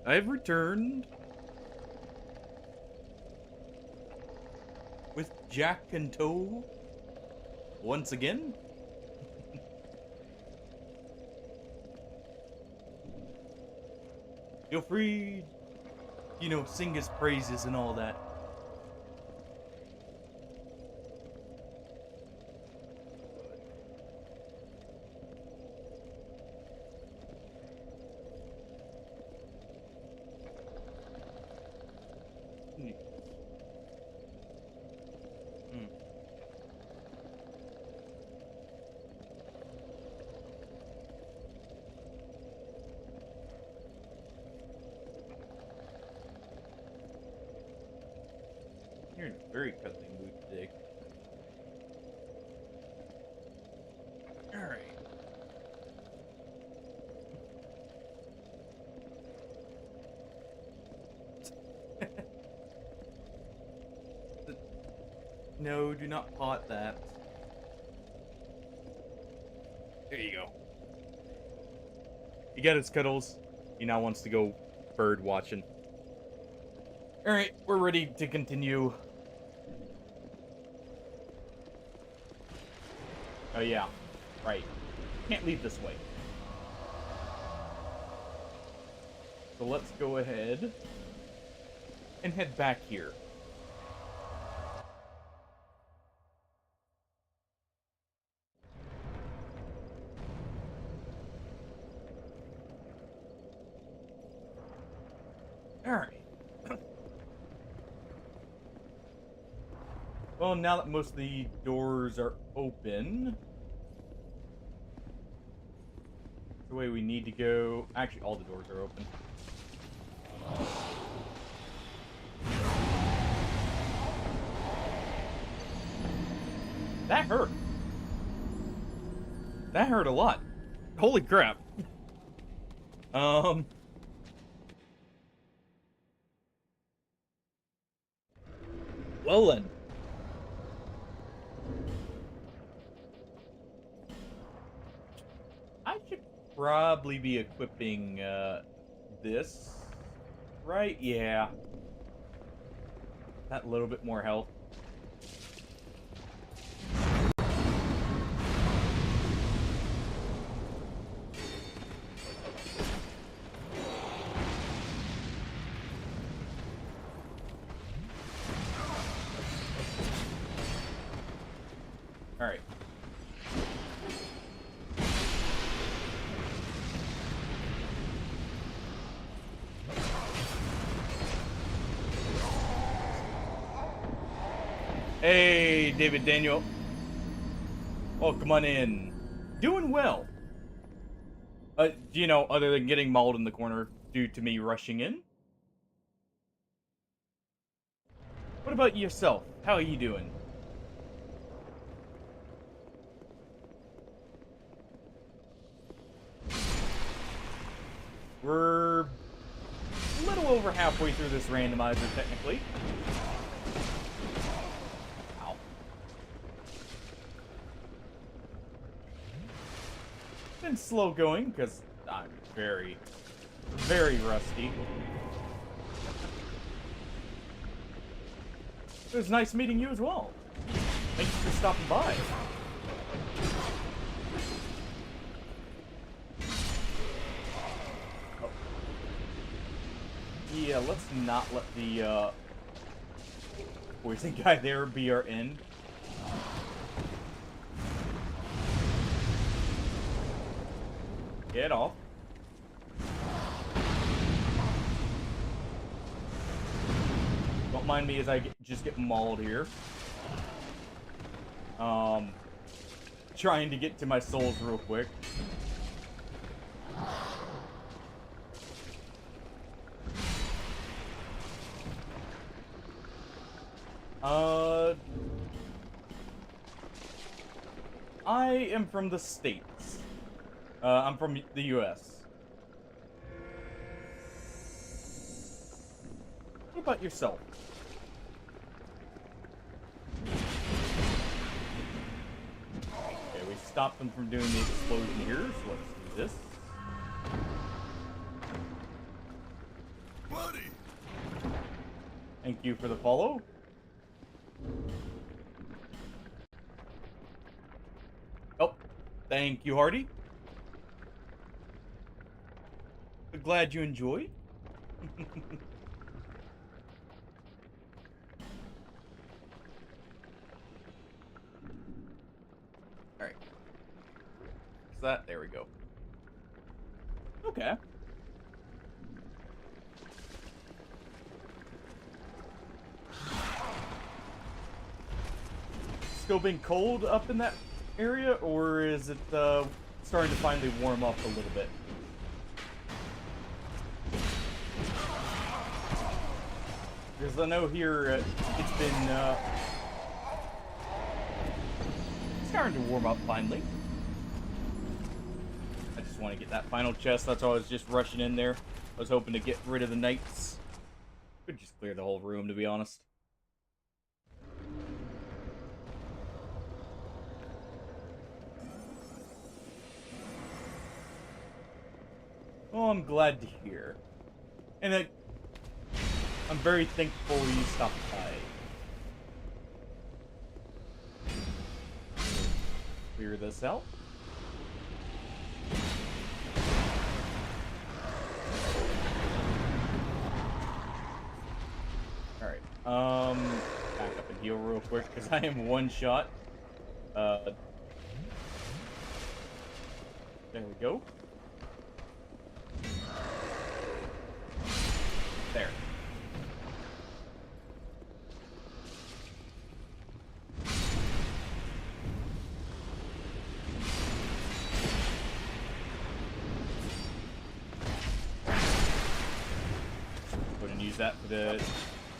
I've returned with Jack and tow once again. Feel free, sing his praises and all that. You're in a very cuddly mood today. Alright. No, do not pot that. There you go. He got his cuddles. He now wants to go bird watching. Alright, we're ready to continue. Oh, yeah. Right. Can't leave this way. So let's go ahead and head back here. Alright. Well, now that most of the doors are open, the way we need to go. Actually, all the doors are open. That hurt. That hurt a lot. Holy crap. Well then. I should probably be equipping, this. Right? Yeah. That little bit more health. Alright. Hey, David Daniel. Oh, come on in. Doing well. You know, other than getting mauled in the corner due to me rushing in. What about yourself? How are you doing? We're a little over halfway through this randomizer, technically. Ow. Been slow going, because I'm very, very rusty. It was nice meeting you as well. Thank you for stopping by. Yeah, let's not let the poison guy there be our end. Get off. Don't mind me as I just get mauled here. Trying to get to my souls real quick. I am from the States. I'm from the US. What about yourself? Okay, we stopped them from doing the explosion here, so let's do this. Buddy! Thank you for the follow. Oh, thank you, Hardy. But glad you enjoyed. Alright. Is that? There we go. Okay. Still being cold up in that area, or is it starting to finally warm up a little bit? Because I know here it's been starting to warm up finally. I just want to get that final chest. That's why I was just rushing in there. I was hoping to get rid of the knights. Could just clear the whole room, to be honest. Oh, I'm glad to hear. And I'm very thankful you stopped by. clear this out. Alright, back up and heal real quick, because I am one shot. There we go. There. Go ahead and use that for the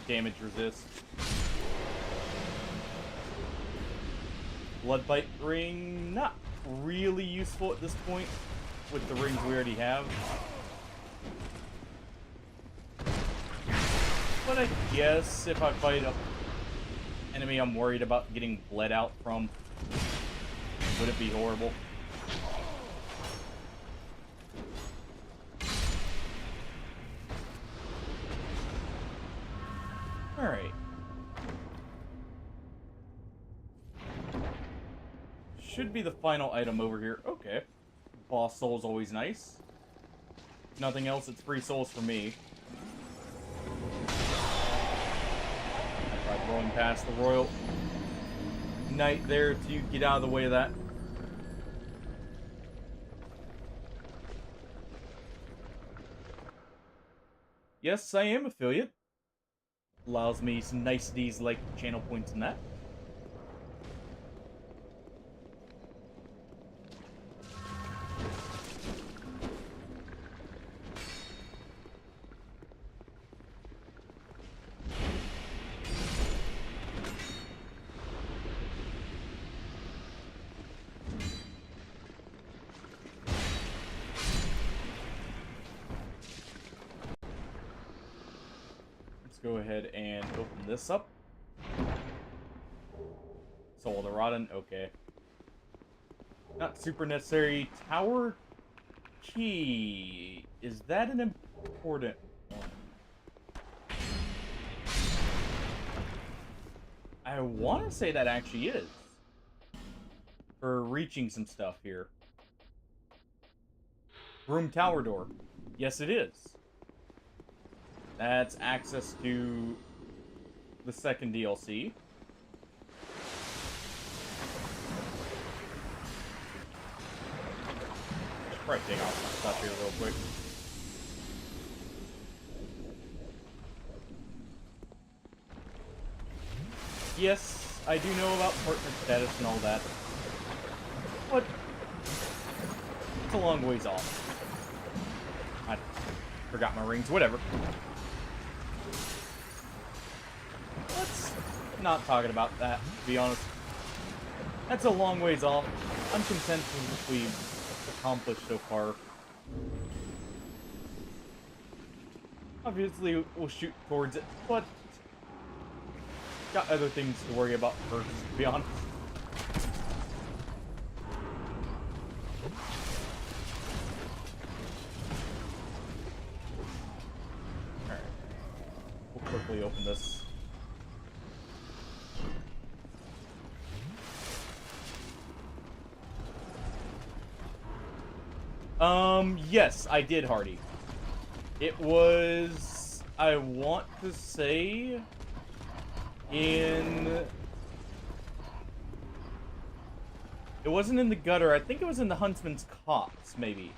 damage resist. Bloodbite ring, not really useful at this point with the rings we already have. But I guess if I fight an enemy I'm worried about getting bled out from, would it be horrible? Alright. Should be the final item over here. Okay. Boss soul's always nice. Nothing else, it's free souls for me. I tried rolling past the Royal Knight there to get out of the way of that. Yes, I am affiliate. Allows me some niceties like channel points and that. Go ahead and open this up. Soul of the Rotten, okay. Not super necessary. Tower key. Is that an important one? I want to say that actually is. For reaching some stuff here. Room tower door. Yes, it is. That's access to the second DLC. Should probably take off my stuff here real quick. Yes, I do know about partner status and all that. But it's a long ways off. I forgot my rings, whatever. Let's not talking about that, to be honest. That's a long ways off. I'm content with what we've accomplished so far. Obviously, we'll shoot towards it, but got other things to worry about first, to be honest. Alright. We'll quickly open this. Yes, I did, Hardy. It was, I want to say, it wasn't in the gutter, I think it was in the Huntsman's Copse, maybe.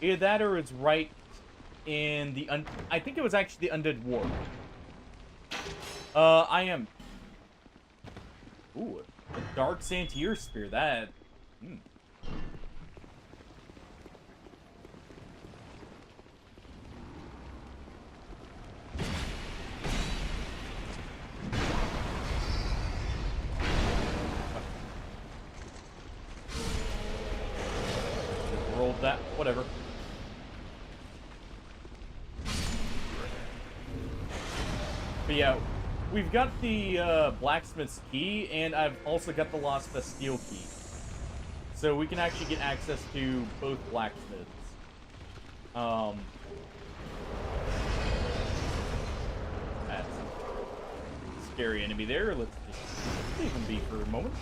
Either that or it's right in the, I think it was actually the Undead Ward. I am, ooh, a Dark Santier Spear, that, rolled that, whatever. But yeah, we've got the blacksmith's key, and I've also got the Lost Bastille key. So we can actually get access to both blacksmiths. That's a scary enemy there. Let's just leave him be for a moment.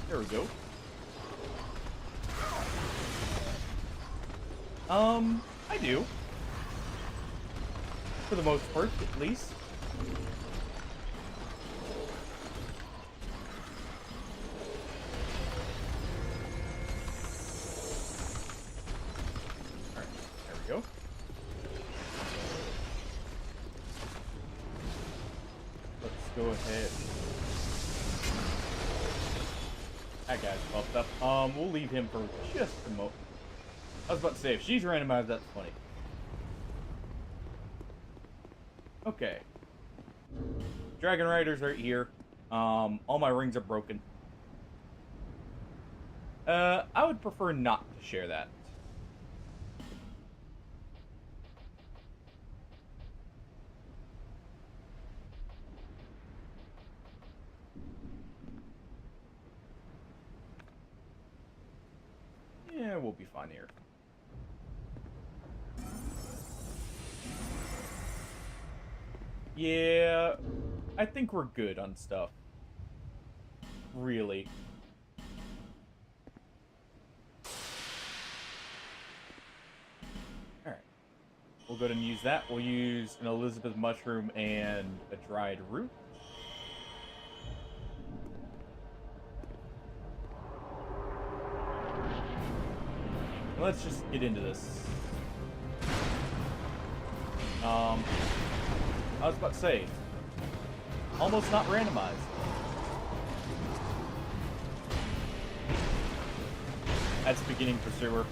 There we go. I do. For the most part, at least. Alright, there we go. Let's go ahead. That guy's popped up. We'll leave him for just a moment. I was about to say, if she's randomized, that's funny. Okay. Dragon Rider's right here. All my rings are broken. I would prefer not to share that. Yeah, we'll be fine here. Yeah, I think we're good on stuff. Really. Alright. We'll go ahead and use that. We'll use an Elizabeth mushroom and a dried root. Let's just get into this. I was about to say, almost not randomized. That's beginning pursuer.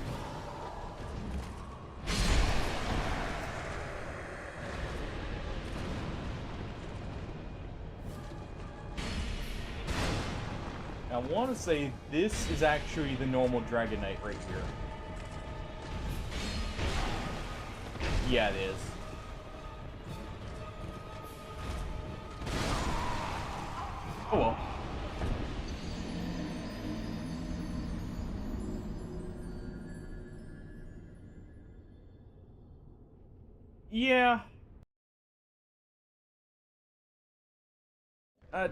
I want to say this is actually the normal Dragon Knight right here. Yeah, it is. Oh well. Yeah. Oh.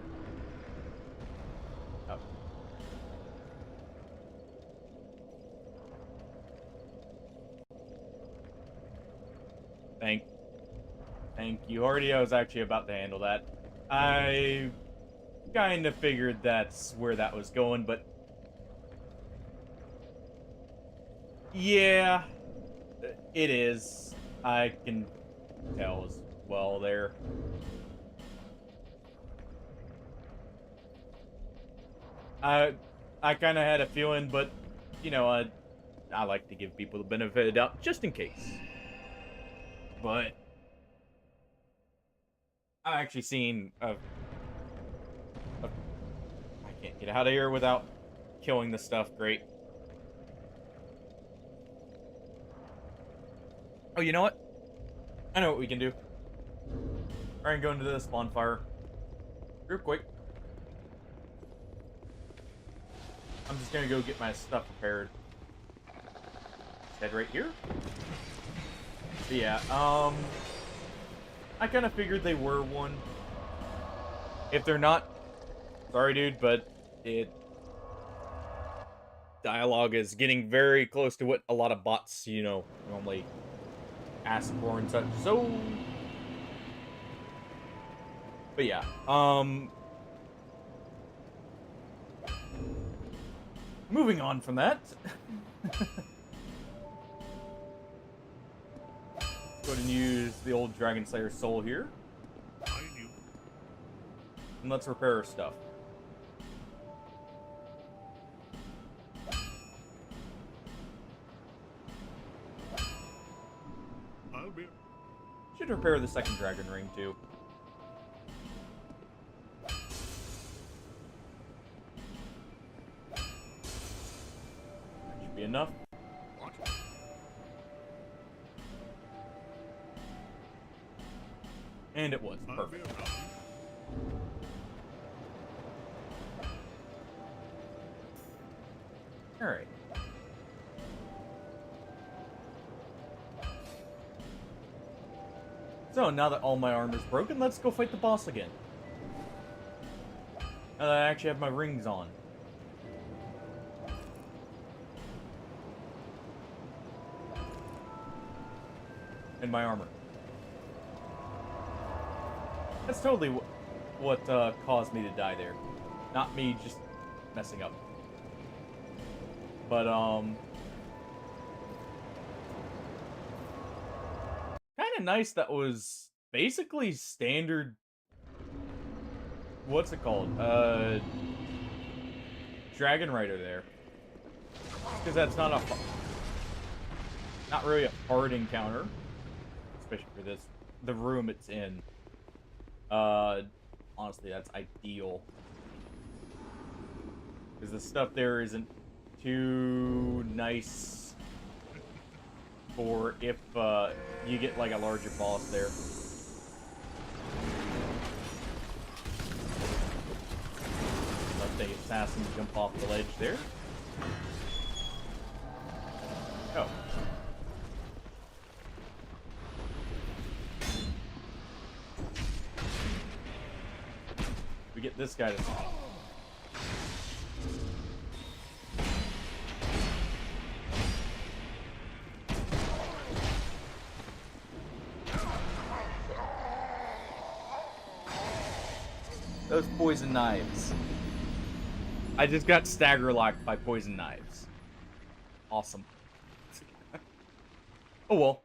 Thank you, Hardy. I was actually about to handle that. I kind of figured that's where that was going, but yeah, it is. I can tell as well there. I kind of had a feeling, but you know, I like to give people the benefit of the doubt just in case. But I've actually seen I can't get out of here without killing the stuff. Great. Oh, you know what? I know what we can do. We're gonna go into this bonfire real quick. I'm just gonna go get my stuff prepared. Let's head right here. But yeah, I kind of figured they were one. If they're not, sorry, dude, but dialogue is getting very close to what a lot of bots, you know, normally ask for and such. So, but yeah, moving on from that. Go ahead and use the old Dragon Slayer soul here. And let's repair our stuff. Should repair the second dragon ring too. That should be enough. And it was. Perfect. Alright. So, now that all my armor's broken, let's go fight the boss again. Now that I actually have my rings on. in my armor. That's totally what caused me to die there. Not me just messing up. But, kind of nice that was basically standard... What's it called? Dragon Rider there. Because that's not really a hard encounter. Especially for the room it's in. Honestly, that's ideal. Because the stuff there isn't too nice for if you get like a larger boss there. Let the assassin jump off the ledge there. Oh. We get this guy to... Those poison knives. I just got stagger locked by poison knives. Awesome. Oh well.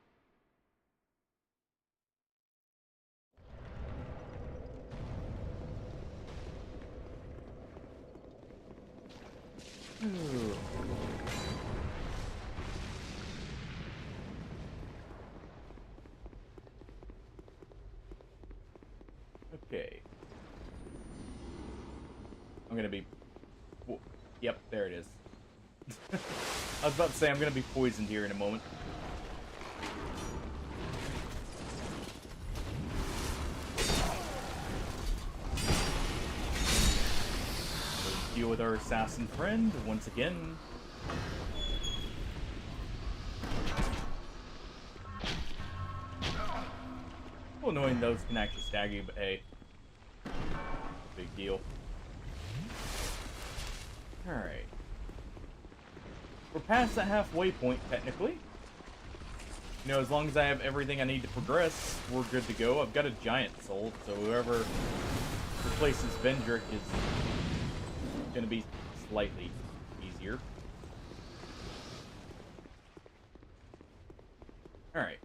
Okay. I'm gonna be... Yep, there it is. I was about to say I'm gonna be poisoned here in a moment. We'll deal with our assassin friend once again. Well, annoying those can actually stagger you, but hey. Big deal. Alright. We're past the halfway point, technically. You know, as long as I have everything I need to progress, we're good to go. I've got a giant soul, so whoever replaces Vendrick is going to be slightly easier. Alright.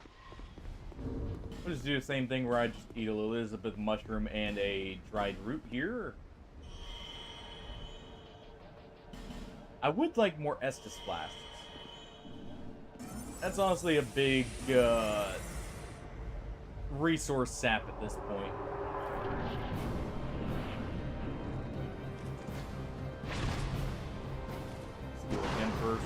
We'll just do the same thing where I just eat a Elizabeth mushroom and a dried root here. I would like more Estus flasks. That's honestly a big resource sap at this point. Let's deal with him first.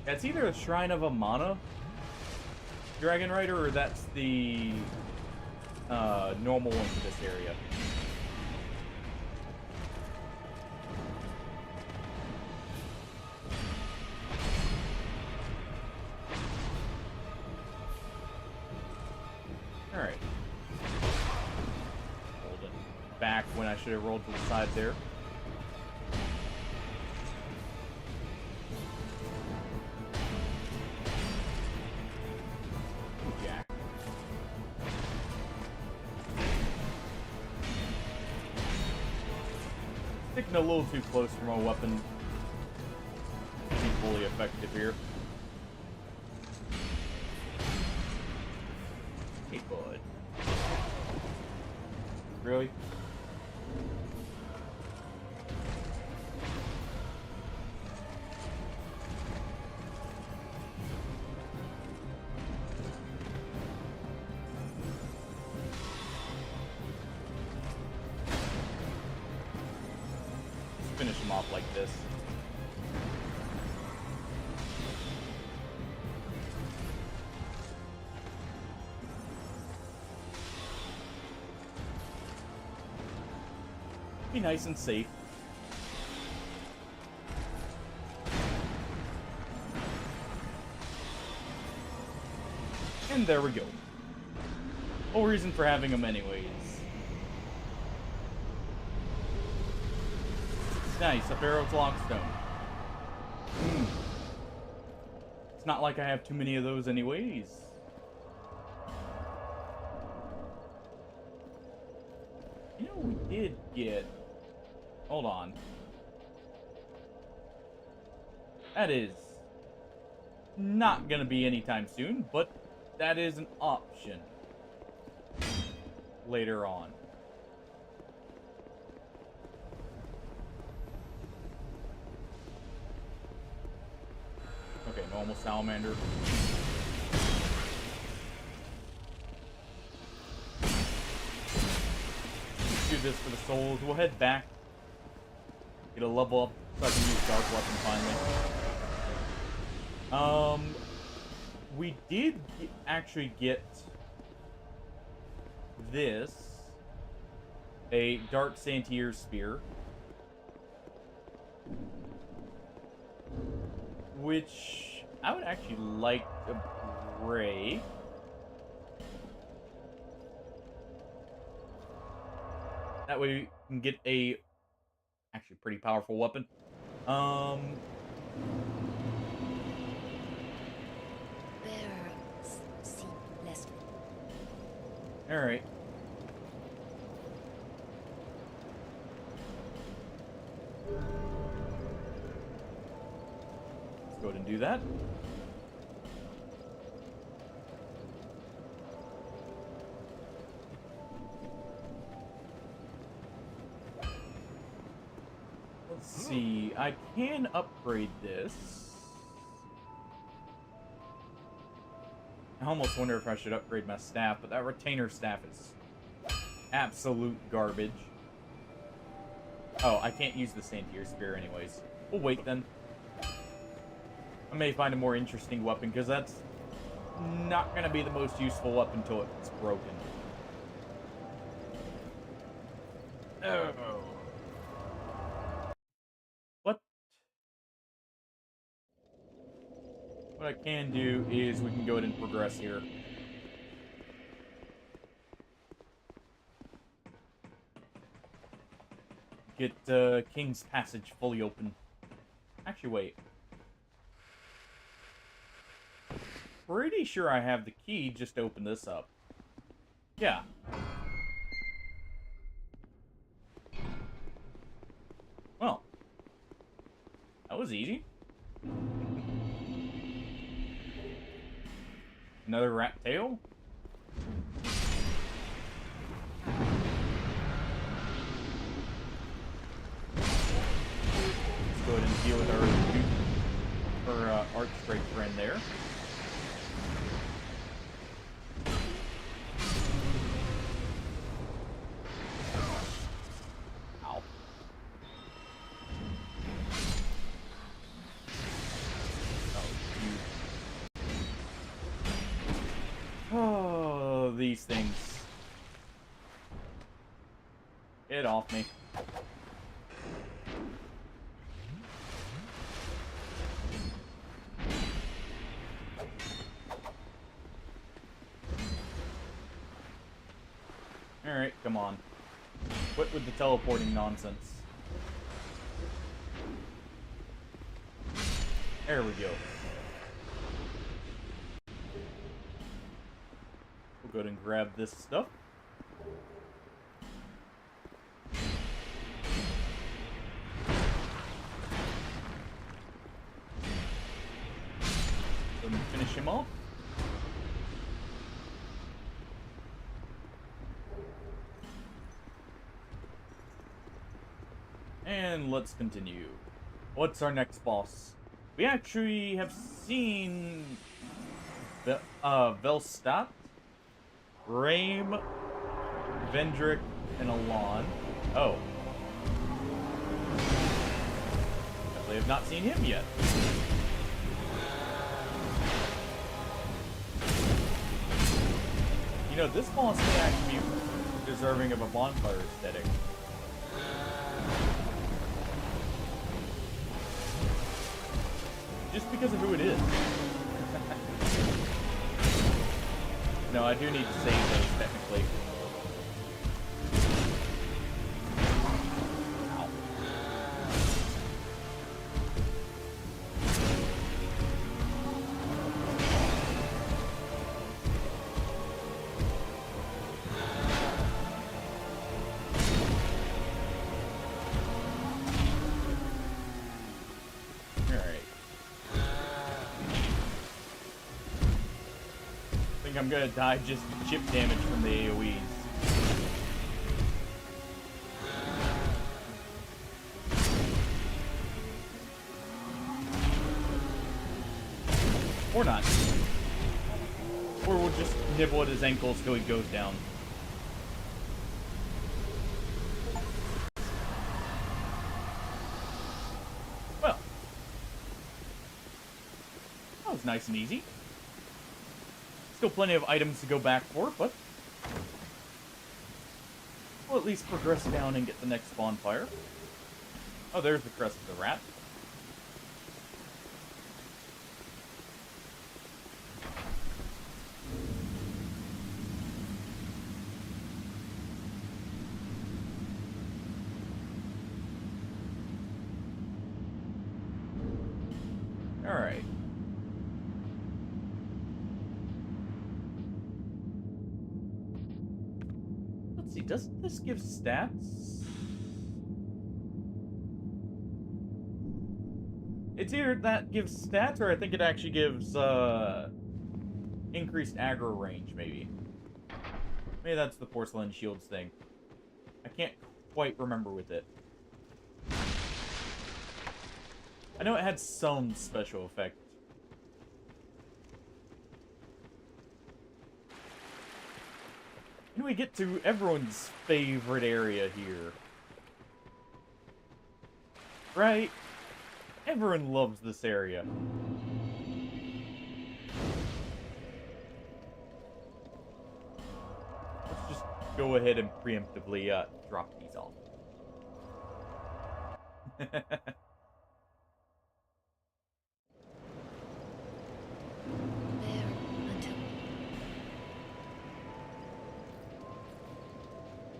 It's either a Shrine of Amana Dragon Rider, or that's the normal one for this area. Alright. Rolled it back when I should have rolled to the side there. Sticking a little too close for my weapon to be fully effective here. Hey, bud. Really? Finish him off like this. Be nice and safe. And there we go. Whole reason for having them anyways. Nice, a Pharaoh's Lockstone. It's not like I have too many of those anyways. You know, we did get... Hold on. That is not gonna be anytime soon, but that is an option later on. Okay, normal salamander. Let's do this for the souls. We'll head back. Get a level up so I can use Dark Weapon finally. We did actually get this. A Dark Santier Spear. Which I would actually like to break. That way we can get a actually pretty powerful weapon. Alright. Go ahead and do that. Let's see. I can upgrade this. I almost wonder if I should upgrade my staff, but that retainer staff is absolute garbage. Oh, I can't use the Santier Spear anyways. We'll wait then. I may find a more interesting weapon, because that's not going to be the most useful weapon until it's broken. Oh. What I can do is we can go ahead and progress here. Get King's Passage fully open. Actually, wait. Pretty sure I have the key just to open this up. Yeah. Well. That was easy. Another rat tail? Let's go ahead and deal with our arch-straight friend there. These things. Get off me. Alright, come on. Quit with the teleporting nonsense. There we go. Go ahead and grab this stuff. Go ahead and finish him off. And let's continue. What's our next boss? We actually have seen Velstadt, Rame, Vendrick, and Alon. Oh. Definitely have not seen him yet. You know, this boss may actually be deserving of a bonfire aesthetic. Just because of who it is. No, I do need to save those, technically. Ow. think I'm gonna die just to chip damage from the AoEs. Or not. Or we'll just nibble at his ankles till he goes down. Well. That was nice and easy. Still plenty of items to go back for, but we'll at least progress down and get the next bonfire. Oh, there's the crest of the rat. Alright. Let's see, doesn't this give stats? It's either that gives stats, or I think it actually gives, increased aggro range, maybe. Maybe that's the porcelain shields thing. I can't quite remember with it. I know it had some special effect. And we get to everyone's favorite area here. Right? Everyone loves this area. Let's just go ahead and preemptively drop these off.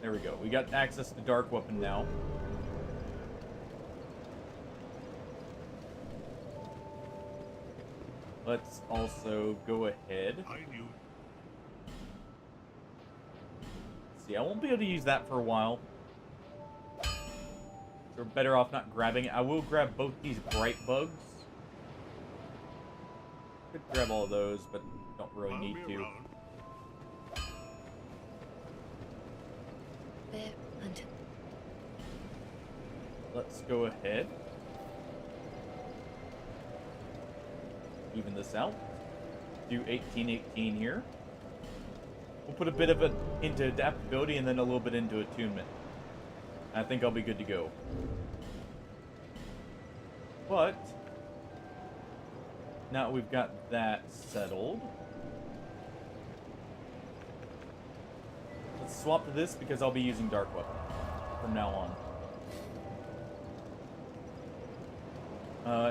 There we go. We got access to Dark Weapon now. Let's also go ahead. See, I won't be able to use that for a while. So we're better off not grabbing it. I will grab both these bright bugs. Could grab all those, but don't really need to. Let's go ahead. Even this out. Do 1818 here. We'll put a bit of it into adaptability and then a little bit into attunement. I think I'll be good to go. But now we've got that settled. Let's swap to this because I'll be using Dark Weapon from now on.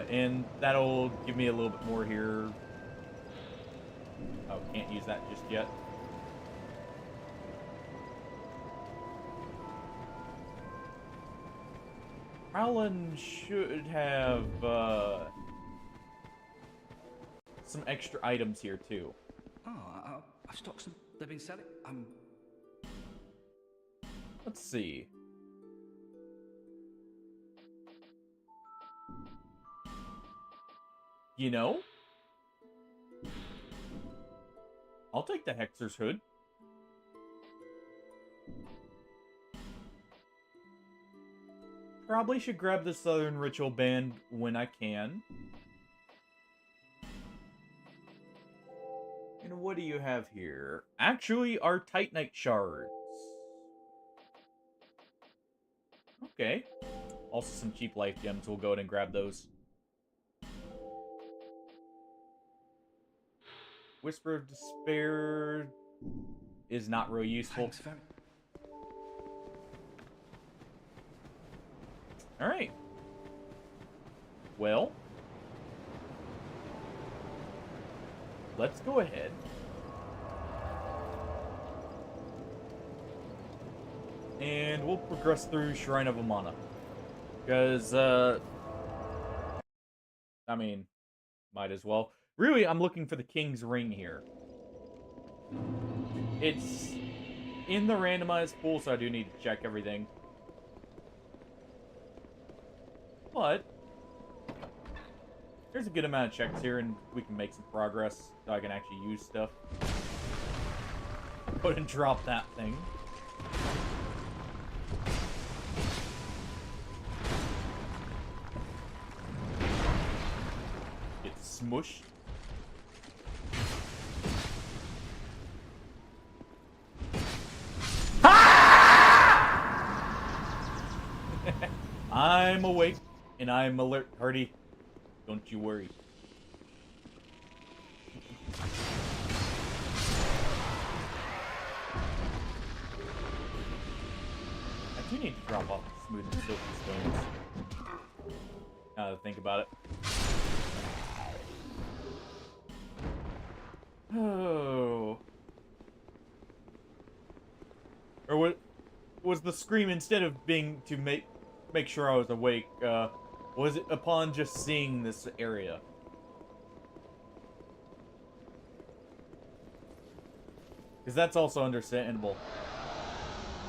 And that'll give me a little bit more here. Oh, can't use that just yet. Prowlin should have some extra items here too. Oh, I've stocked some. They've been selling. Let's see. You know, I'll take the Hexer's Hood. Probably should grab the Southern Ritual Band when I can. And what do you have here? Actually, our Titanite Shards. Okay. Also some cheap life gems. We'll go ahead and grab those. Whisper of Despair is not real useful. Alright. Well, let's go ahead. And we'll progress through Shrine of Amana. Because, I mean, might as well. Really, I'm looking for the King's Ring here. It's in the randomized pool, so I do need to check everything. But there's a good amount of checks here, and we can make some progress so I can actually use stuff. Go ahead and drop that thing. Get smushed. I'm awake and I'm alert, Hardy. Don't you worry. I do need to drop off the smooth and silky stones. Now that I think about it. Oh. Or what was the scream, instead of being to make sure I was awake, was it upon just seeing this area? Because that's also understandable.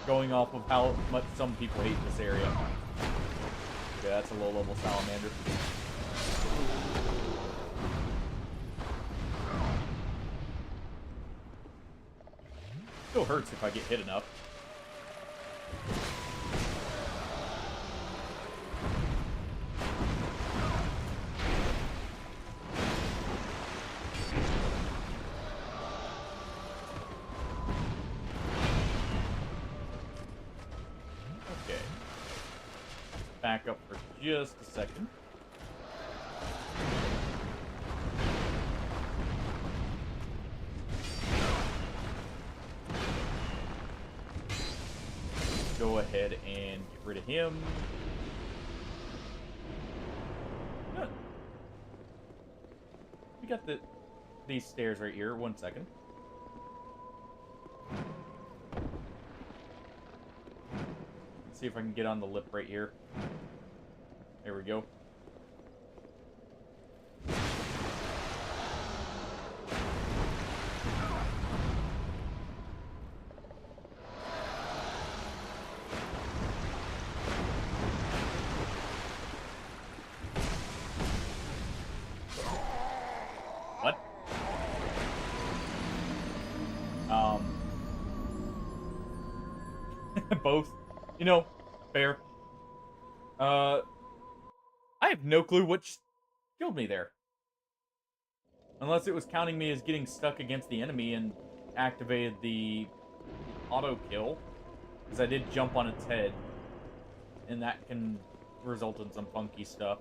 Going off of how much some people hate this area. Yeah, that's a low-level salamander. Still hurts if I get hit enough. Okay. Back up for just a second. Go ahead and get rid of him. Good. We got these stairs right here. 1 second. Let's see if I can get on the lip right here. There we go. What? Both. You know, fair. I have no clue what killed me there. Unless it was counting me as getting stuck against the enemy and activated the auto kill. Because I did jump on its head. And that can result in some funky stuff.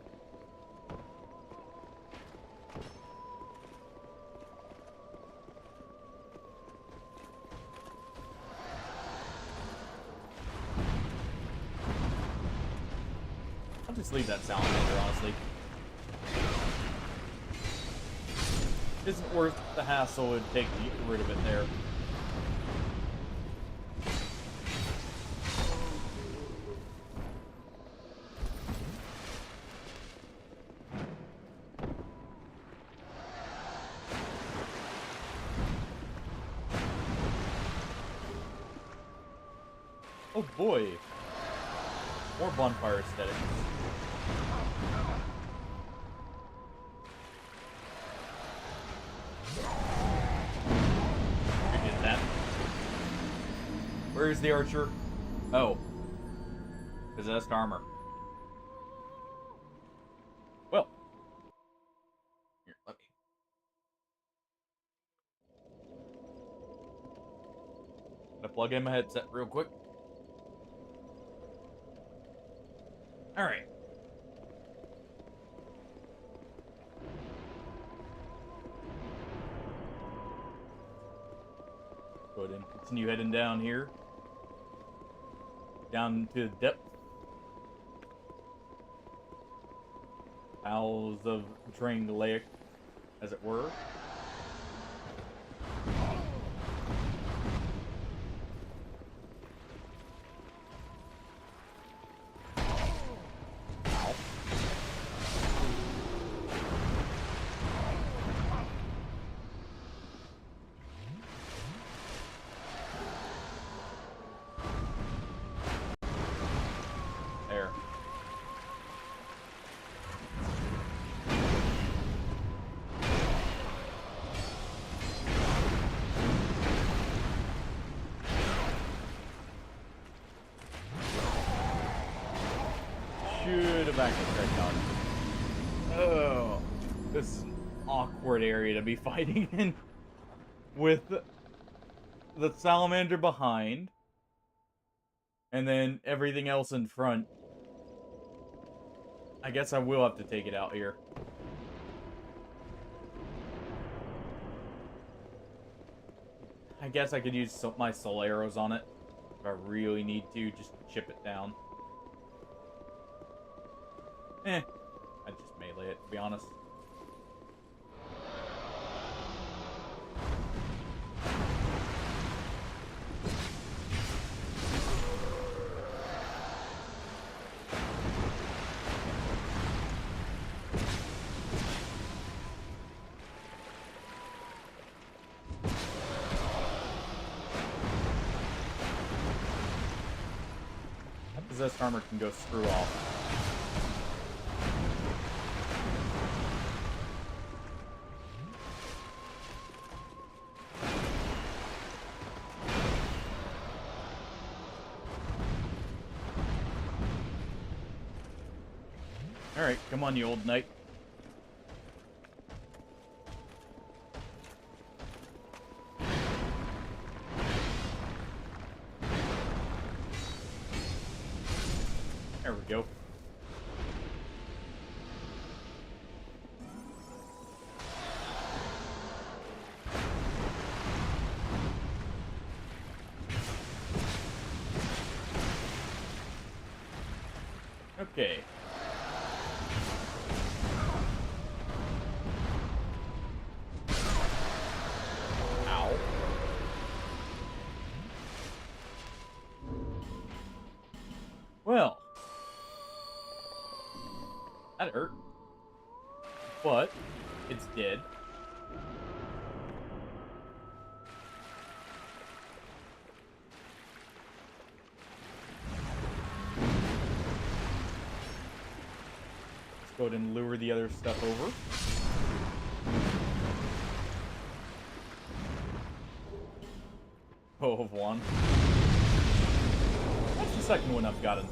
I'll just leave that salamander, honestly. Isn't worth the hassle it would take to get rid of it there. Oh boy. More bonfire aesthetics. Forget that. Where is the archer? Oh. Possessed armor. Well. Here, let me. Gonna plug in my headset real quick. Alright. Go ahead and continue heading down here. Down to the depth. Bowels of drained lake, as it were. There. it back and start talking. Oh, this is an awkward area to be fighting in. With the salamander behind. And then everything else in front. I guess I will have to take it out here. I guess I could use my soul arrows on it. If I really need to, just chip it down. I'd just melee it, to be honest. Possessed armor can go screw off. Alright, come on, you old knight. There we go. Okay. Ow. Well. That hurt. But, it's dead. Let's go ahead and lure the other stuff over. Oh, of one. That's the second one I've gotten.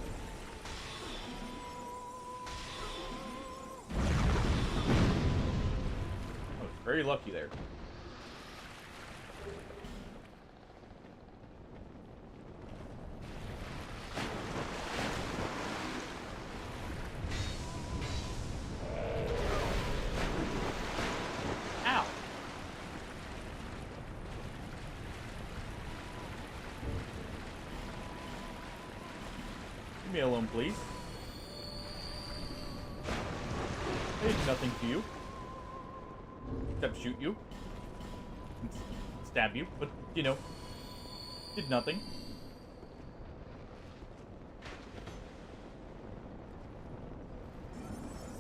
Very lucky there. Ow. Leave me alone, please. I did nothing to you. Except shoot you. Stab you, but, you know, did nothing.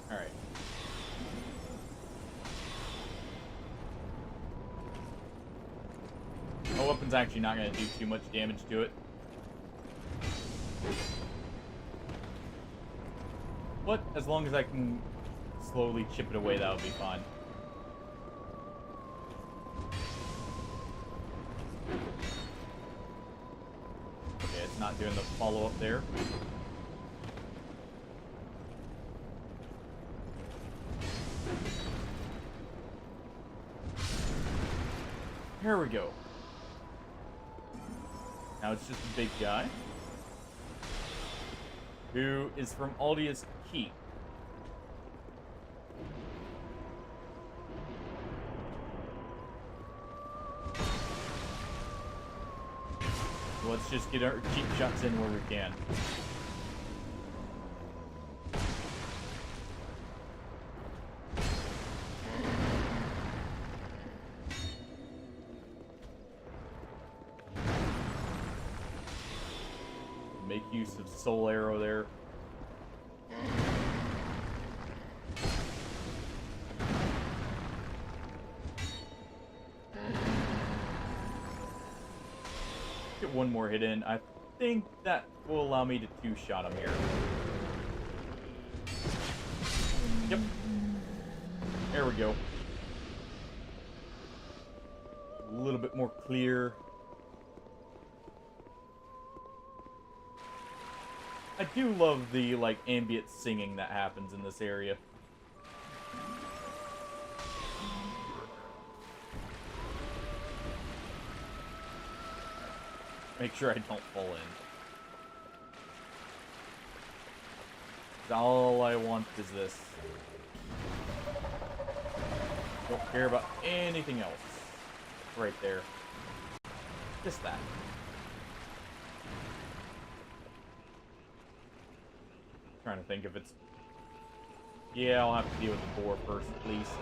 Alright. My weapon's actually not going to do too much damage to it. But, as long as I can slowly chip it away, that'll be fine. Not doing the follow-up there. Here we go. Now it's just a big guy. Who is from Aldia's Keep. Let's just get our cheap shots in where we can. Make use of Soul Arrow there. Get one more hit in. I think that will allow me to two-shot him here. Yep. There we go. A little bit more clear. I do love the, like, ambient singing that happens in this area. Make sure I don't fall in. All I want is this. Don't care about anything else. Right there. Just that. Trying to think if it's... Yeah, I'll have to deal with the boar first, at least.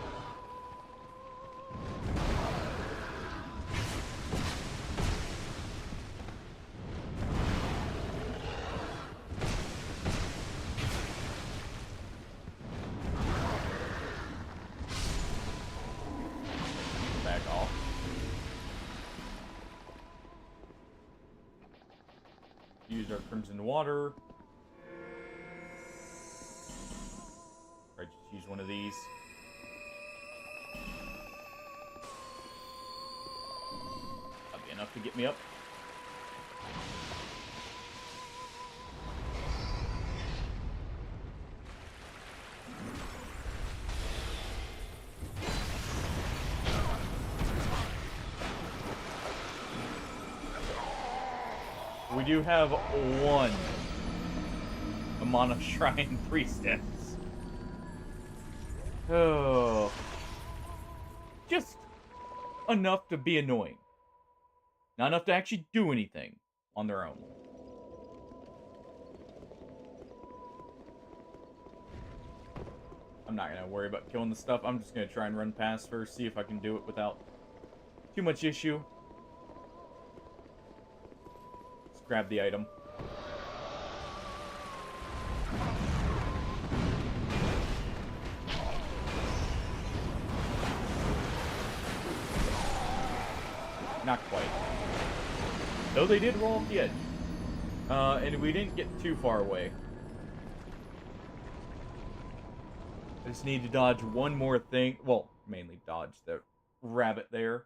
Back off. Use our crimson water. Or just use one of these. That'll be enough to get me up. We do have one Amana Shrine Priestess. Oh. Just enough to be annoying. Not enough to actually do anything on their own. I'm not going to worry about killing the stuff. I'm just going to try and run past first, see if I can do it without too much issue. Let's grab the item. Not quite. Though they did roll off the edge. And we didn't get too far away. I just need to dodge one more thing. Well, mainly dodge the rabbit there.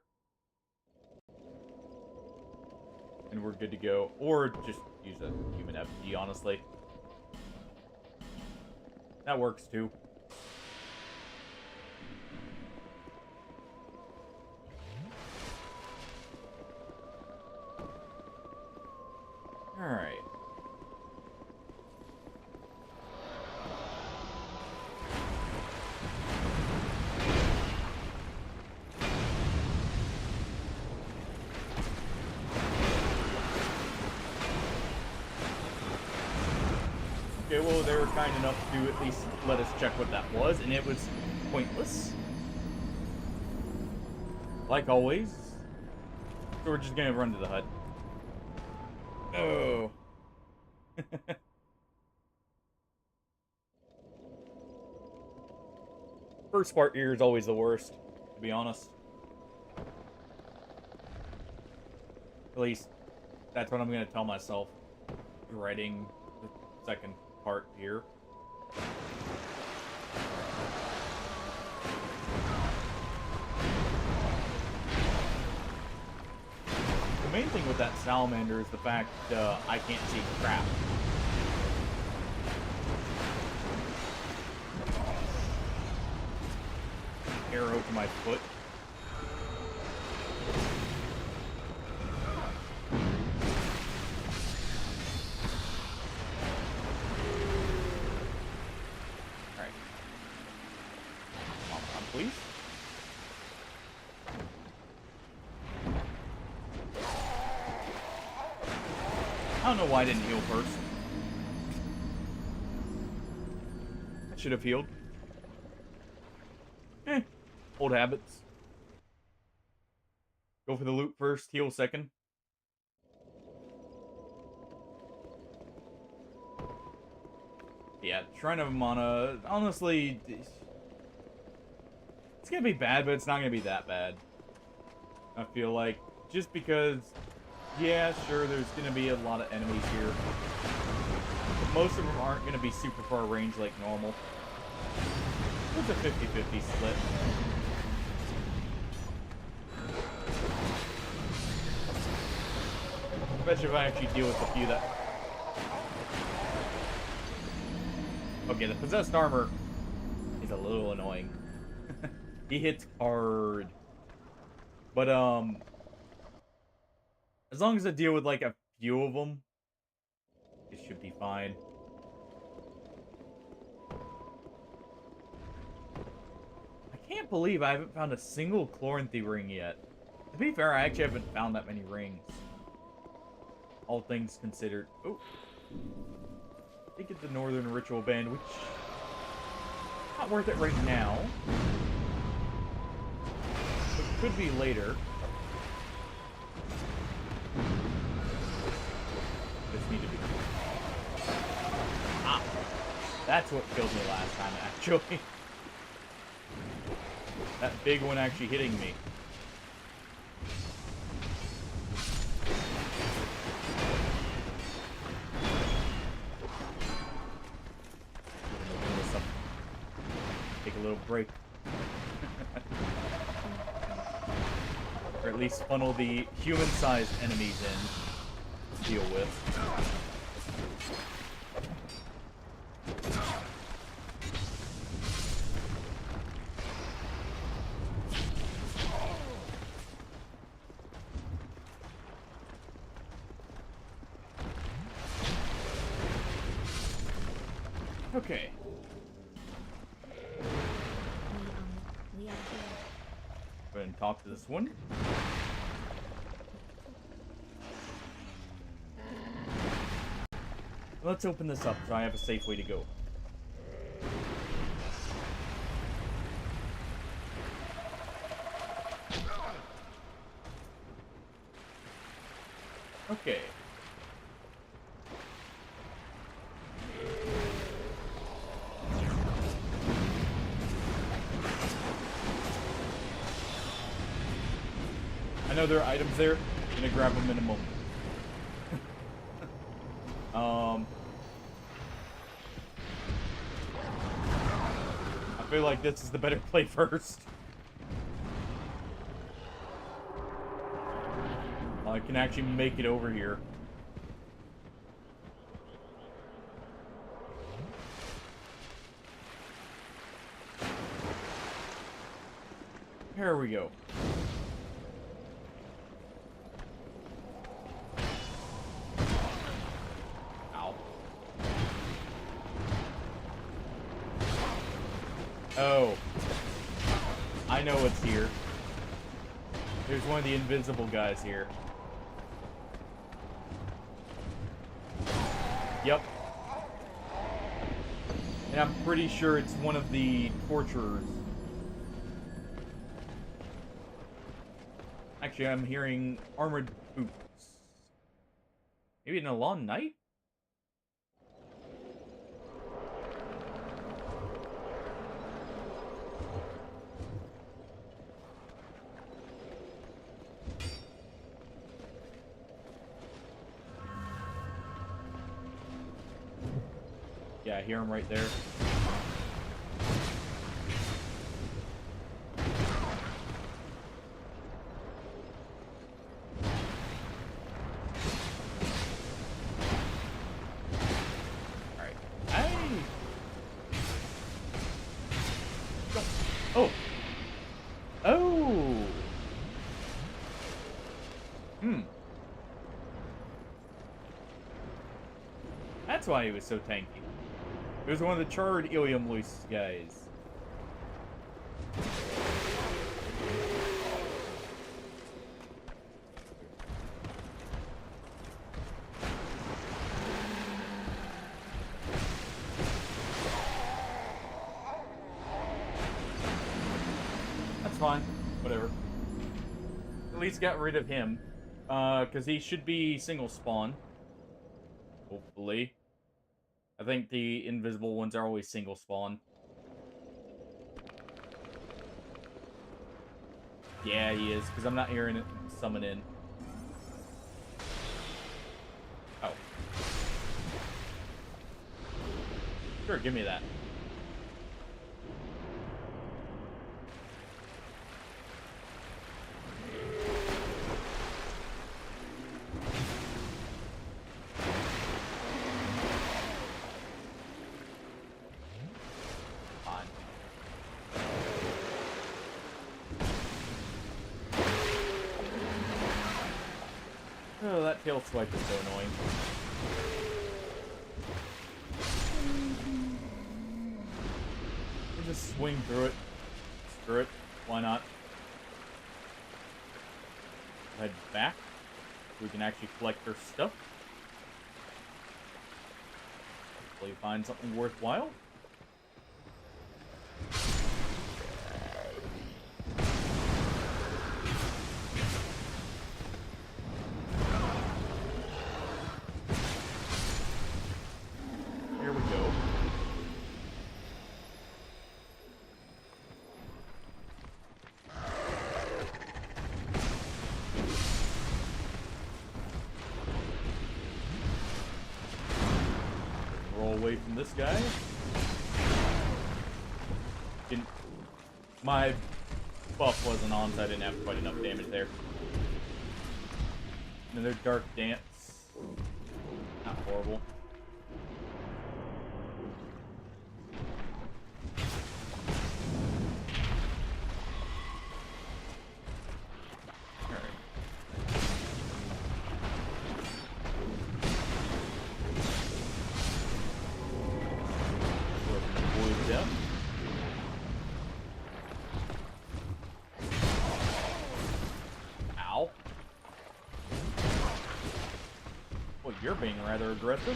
And we're good to go. Or just use a human FG, honestly. That works too. Alright. Okay, well, they were kind enough to at least let us check what that was, and it was pointless. Like always. So we're just gonna run to the hut. Oh. First part here is always the worst, to be honest. At least, that's what I'm going to tell myself. Dreading the second part here. The main thing with that salamander is the fact I can't see crap. Arrow to my foot. Alright. Come on, please. I don't know why I didn't heal first. I should have healed. Old habits. Go for the loot first, heal second. Yeah, Shrine of Mana, honestly, it's gonna be bad, but it's not gonna be that bad. I feel like, just because, yeah, sure, there's gonna be a lot of enemies here. But most of them aren't gonna be super far range like normal. It's a 50-50 split. Especially if I actually deal with a few that... Yeah, the possessed armor is a little annoying. He hits hard. But, as long as I deal with, like, a few of them, it should be fine. I can't believe I haven't found a single Chloranthy ring yet. To be fair, I actually haven't found that many rings. All things considered. Oh. I think it's the Northern Ritual Band, which... not worth it right now. But could be later. Just need to be... ah! That's what killed me last time, actually. That big one actually hitting me. Take a little break. Or at least funnel the human-sized enemies in to deal with. Okay. We are here. Go ahead and talk to this one. Let's open this up so I have a safe way to go. Okay. I know there are items there. I'm gonna grab them in a moment. I feel like this is the better play first. I can actually make it over here. Here we go. Ow. Oh. I know what's here. There's one of the invisible guys here. Yep. And I'm pretty sure it's one of the torturers. Actually, I'm hearing armored boots. Maybe an Alon Knight? Yeah, I hear him right there. Alright. Hey! Go. Oh! Oh! That's why he was so tanky. It was one of the charred Ilium Loose guys. That's fine. Whatever. At least got rid of him. Because he should be single spawn. Hopefully. I think the invisible ones are always single spawn. Yeah, he is, because I'm not hearing it summon in. Oh. Sure, give me that. That tail swipe is so annoying. We'll just swing through it. Screw it. Why not? Head back. We can actually collect her stuff. Hopefully find something worthwhile. Here we go. Roll away from this guy. My buff wasn't on, so I didn't have quite enough damage there. Another dark dance. Not horrible. Ow. Well, you're being rather aggressive.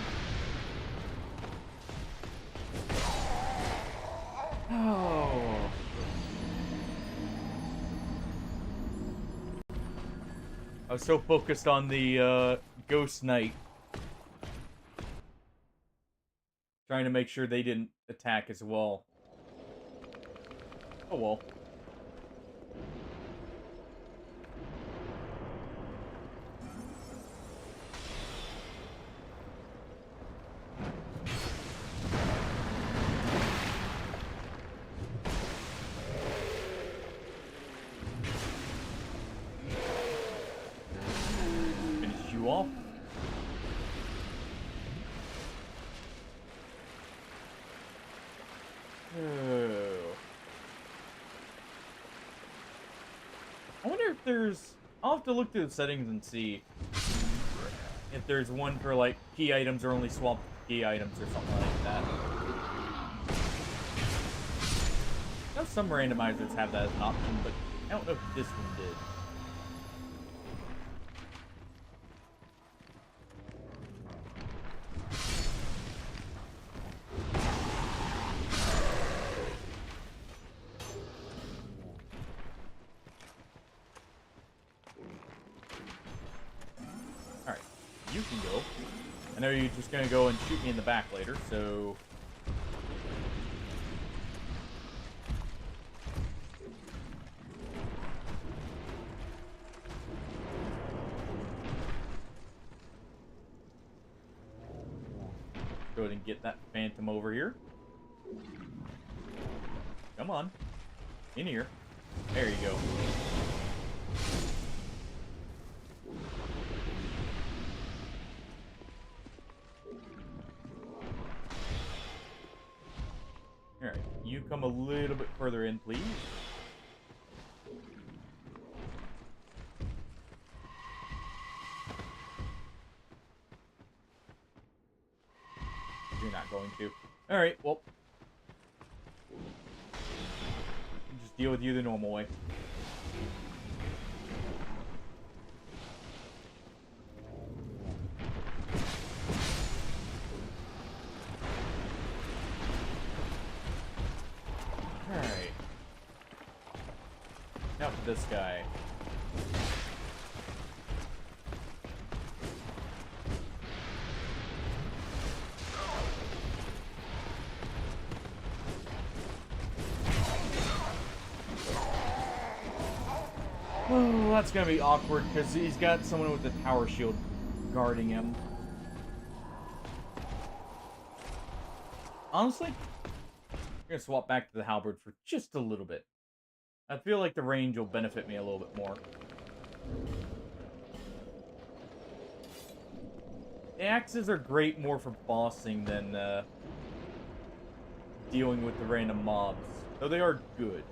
Oh. I was so focused on the Ghost Knight. Trying to make sure they didn't attack as well. Oh well. Finish you off. I wonder if there's... I'll have to look through the settings and see if there's one for, like, key items or only swap key items or something like that. I know some randomizers have that as an option, but I don't know if this one did. Alright, you can go. I know you're just gonna go and shoot me in the back later, so... Go ahead and get that phantom over here. Come on. In here. There you go. Alright, you come a little bit further in, please. You're not going to. Alright, well. Just deal with you the normal way. Alright. Now for this guy. Oh, that's gonna be awkward because he's got someone with a tower shield guarding him. Honestly, I'm gonna swap back to the halberd for just a little bit. I feel like the range will benefit me a little bit more. The axes are great more for bossing than dealing with the random mobs, though they are good.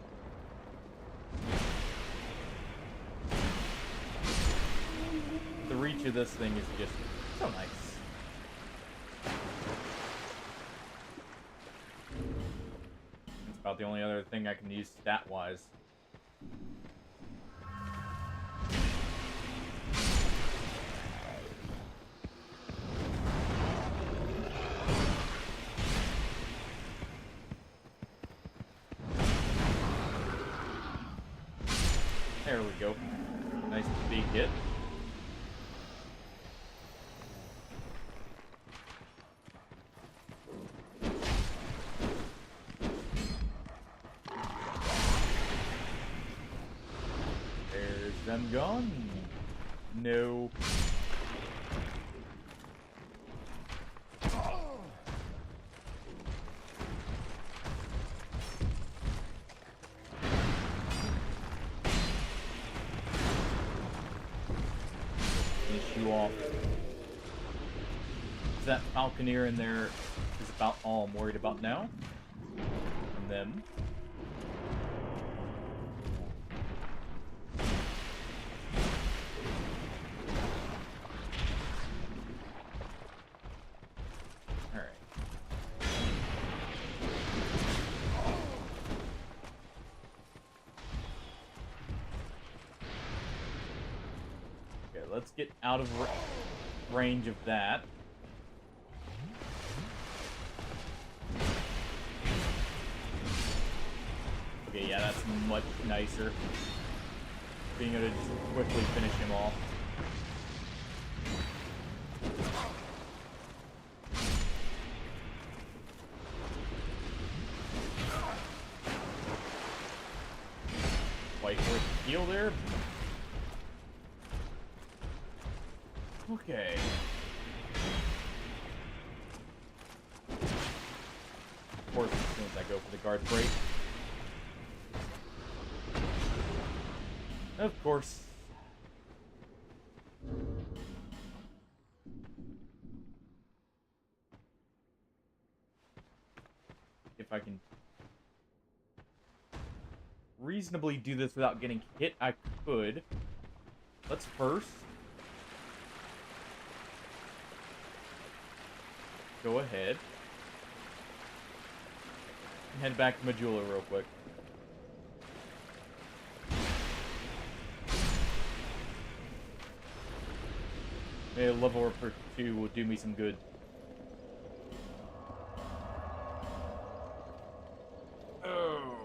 The reach to this thing is just so nice. It's about the only other thing I can use stat-wise. There we go. Nice big hit. There's them gone. No. You off. That Falconeer in there is about all I'm worried about now. And them. Alright. Okay, let's get out of range of that. Okay, yeah, that's much nicer. Being able to just quickly finish him off. Quite worth the heal there. Okay. Of course, as soon as I go for the guard break. Of course. If I can reasonably do this without getting hit, I could. Let's first go ahead and head back to Majula real quick. Maybe a level up or two will do me some good. Oh.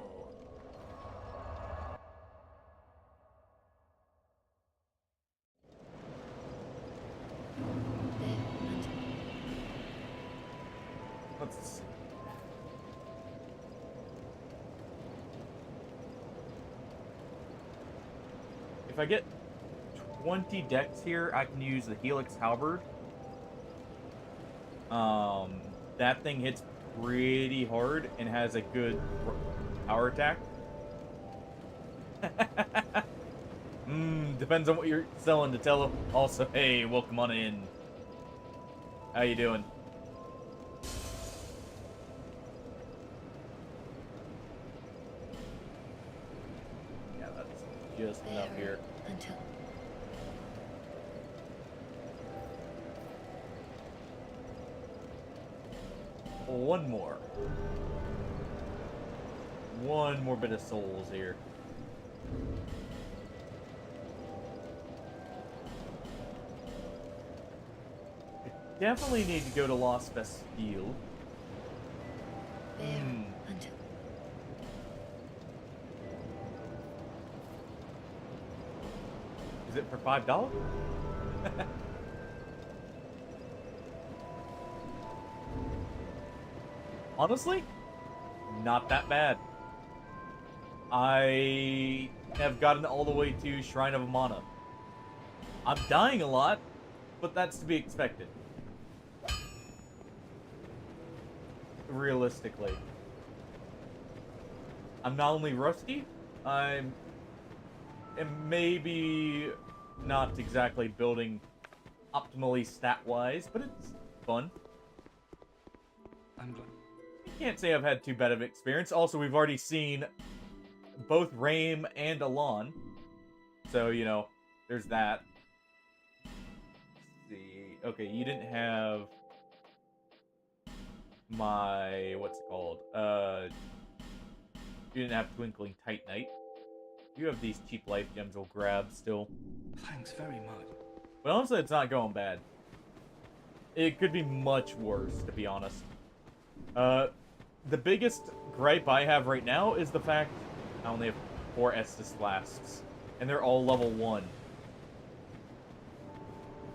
Let's see. If I get 20 decks here, I can use the Helix Halberd. That thing hits pretty hard and has a good power attack. Depends on what you're selling to tell them. Also, hey, welcome on in. How you doing? Yeah, that's just enough here. Until One more. One more bit of souls here. I definitely need to go to Lost Bastille. there until Is it for $5? Honestly, not that bad. I have gotten all the way to Shrine of Amana. I'm dying a lot, but that's to be expected. Realistically. I'm not only rusty, I'm maybe not exactly building optimally stat-wise, but it's fun. I'm glad. Can't say I've had too bad of an experience. Also, we've already seen both Raim and Alon. So, you know, there's that. Okay, you didn't have my what's it called? You didn't have Twinkling Titanite. You have these cheap life gems we'll grab still. Thanks very much. But honestly, it's not going bad. It could be much worse, to be honest. The biggest gripe I have right now is the fact I only have 4 Estus Flasks, and they're all level 1.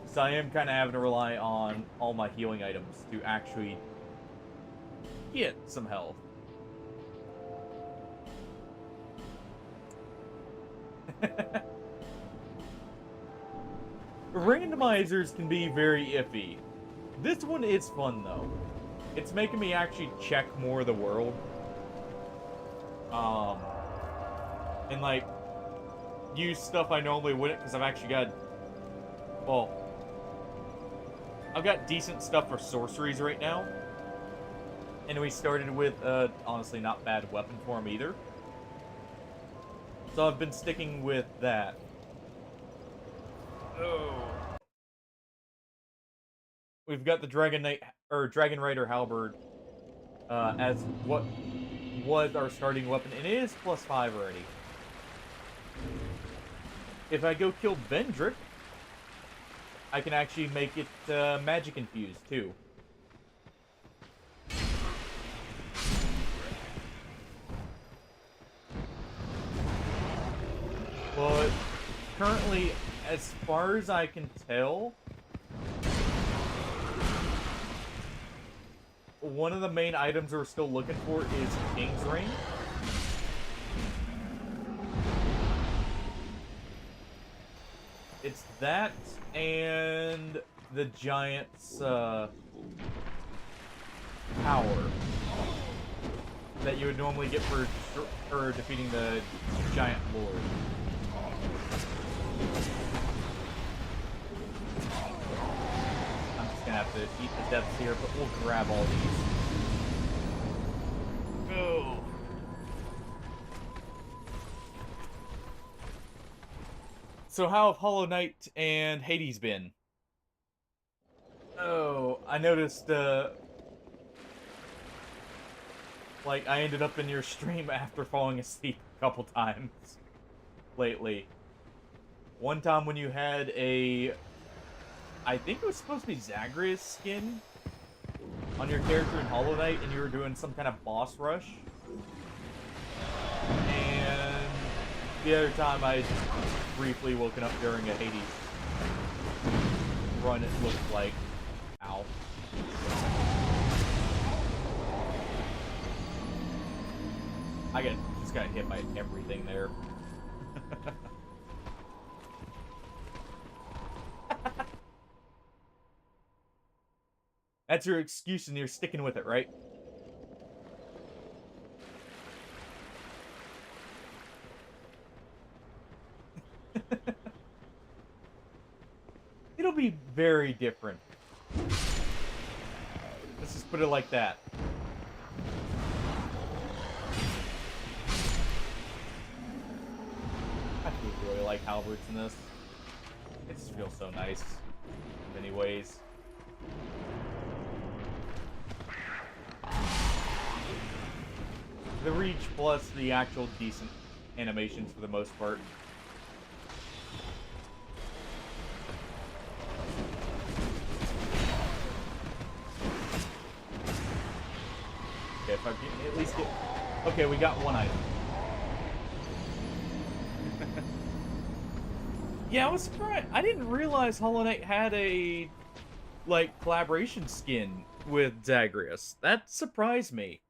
So I am kind of having to rely on all my healing items to actually get some health. Randomizers can be very iffy. This one is fun, though. It's making me actually check more of the world. And, like, use stuff I normally wouldn't, because I've actually got... Well, I've got decent stuff for sorceries right now. And we started with, honestly, not bad weapon form either. So I've been sticking with that. Oh. We've got the Dragon Rider Halberd as what was our starting weapon, and it is +5 already. If I go kill Vendrick, I can actually make it magic infused too. But currently, as far as I can tell, one of the main items we're still looking for is King's Ring. It's that and the Giant's power that you would normally get for defeating the Giant Lord. I'm just gonna have to eat the depths here, but we'll grab all these. Go! So how have Hollow Knight and Hades been? Oh, I noticed, like, I ended up in your stream after falling asleep a couple times lately. One time when you had a... I think it was supposed to be Zagreus skin on your character in Hollow Knight, and you were doing some kind of boss rush. And the other time I briefly woken up during a Hades run, it looked like. Ow. Just got hit by everything there. That's your excuse and you're sticking with it, right? It'll be very different. Let's just put it like that. I do really like halberds in this. It just feels so nice in many ways. The reach plus the actual decent animations for the most part. Okay, if I can at least get... Okay, we got one item. Yeah, I was surprised. I didn't realize Hollow Knight had a, like, collaboration skin with Zagreus. That surprised me.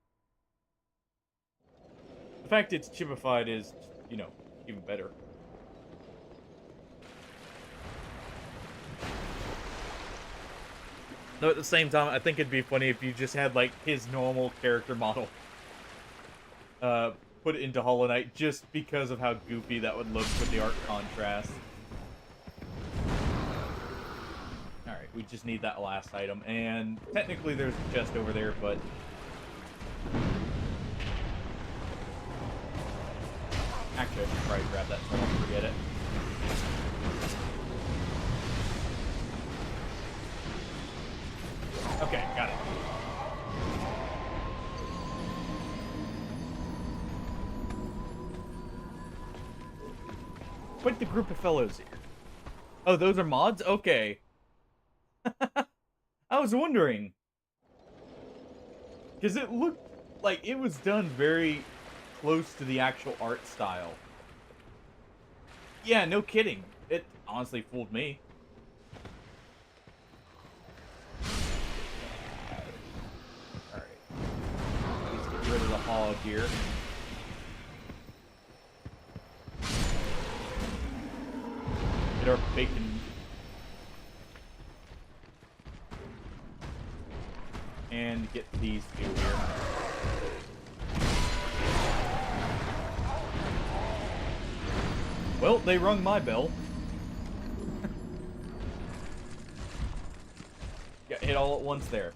The fact it's chipified is, you know, even better. Though at the same time, I think it'd be funny if you just had, like, his normal character model put it into Hollow Knight just because of how goofy that would look with the art contrast. Alright, we just need that last item. And technically there's a chest over there, but... Actually, I should probably grab that so I don't forget it. quite the group of fellows here. Oh, those are mods? Okay. I was wondering. Because it looked like it was done very close to the actual art style. Yeah, no kidding. It honestly fooled me. Alright. Let's get rid of the hog here. Get our bacon. And get these two here. Well, they rung my bell. Got hit all at once there.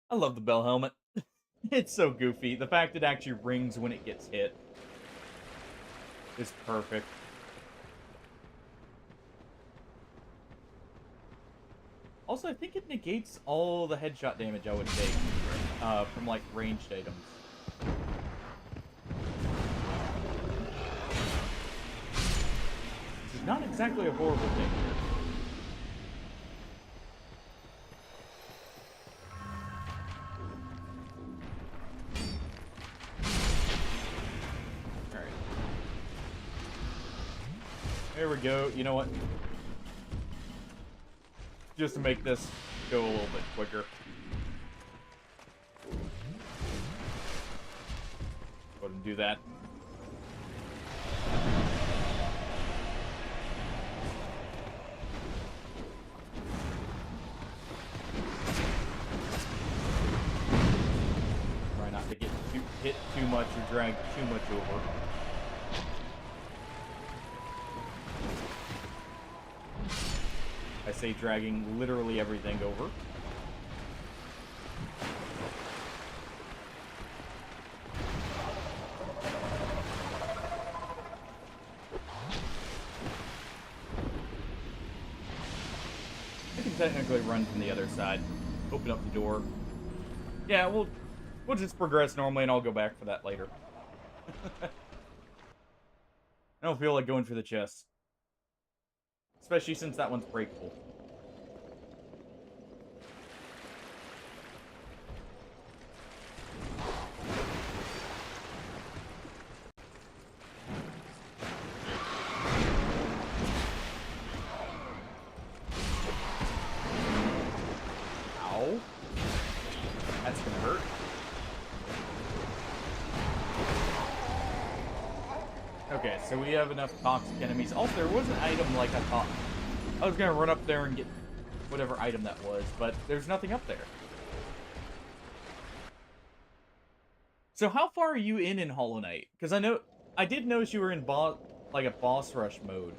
I love the bell helmet. It's so goofy. The fact it actually rings when it gets hit is perfect. Also, I think it negates all the headshot damage I would take from, like, ranged items. Which is not exactly a horrible thing here. Alright. There we go. You know what? Just to make this go a little bit quicker. Go ahead and do that. Try not to get hit too much or drag too much over. I say dragging literally everything over. I can technically run from the other side. Open up the door. Yeah, we'll just progress normally and I'll go back for that later. I don't feel like going for the chest. Especially since that one's breakable. Ow. That's gonna hurt. Okay, so we have enough toxic enemies. Also, there was an item like I thought. I was gonna run up there and get whatever item that was, but there's nothing up there. So how far are you in Hollow Knight? Because I did notice you were in a boss rush mode.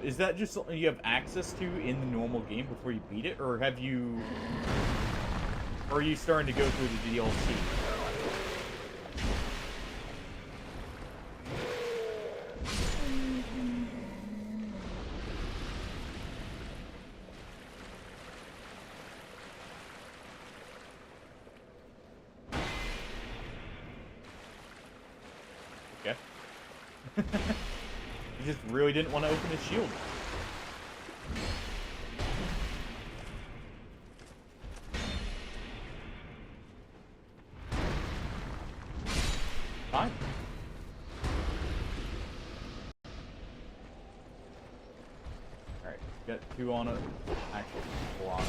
Is that just something you have access to in the normal game before you beat it, or are you starting to go through the DLC? Okay. He just really didn't want to open his shield. Fine. Alright, got two on it. Actually, four on it.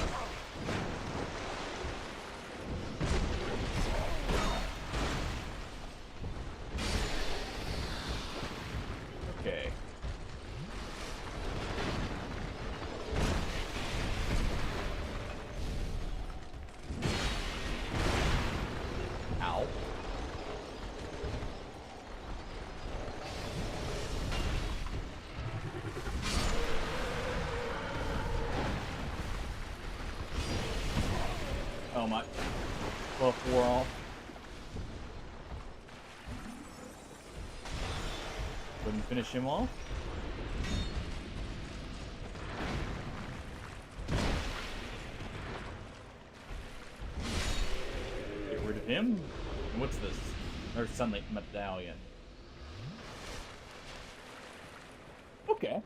Okay. Ow. Oh my. Buff wore off. Couldn't finish him off. Get rid of him. And what's this? Or Sunlight Medallion. Okay.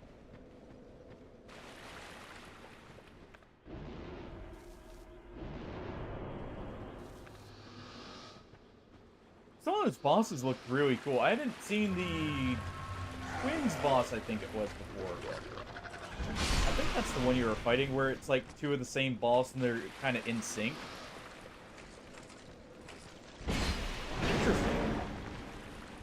Some of those bosses look really cool. I hadn't seen the Twins boss, I think it was, before. I think that's the one you were fighting, where it's like two of the same boss and they're kind of in sync. Interesting.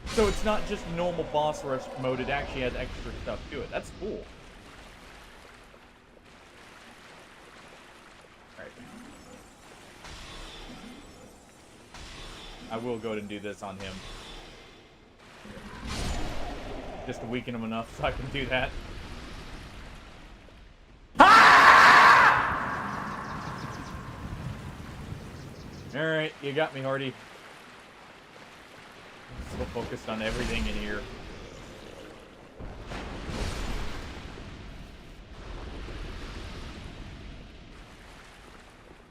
So it's not just normal boss rush mode, it actually has extra stuff to it. That's cool. Alright. I will go ahead and do this on him. Just to weaken him enough so I can do that. Alright, you got me, Hardy. I'm so focused on everything in here.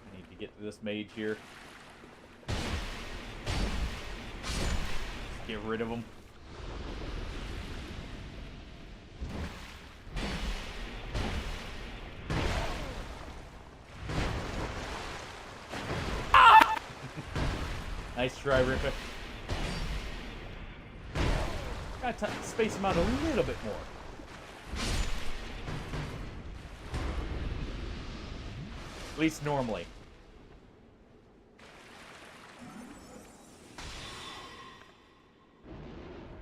I need to get to this mage here. Get rid of him. Nice try, Ripper. Gotta space him out a little bit more. At least normally.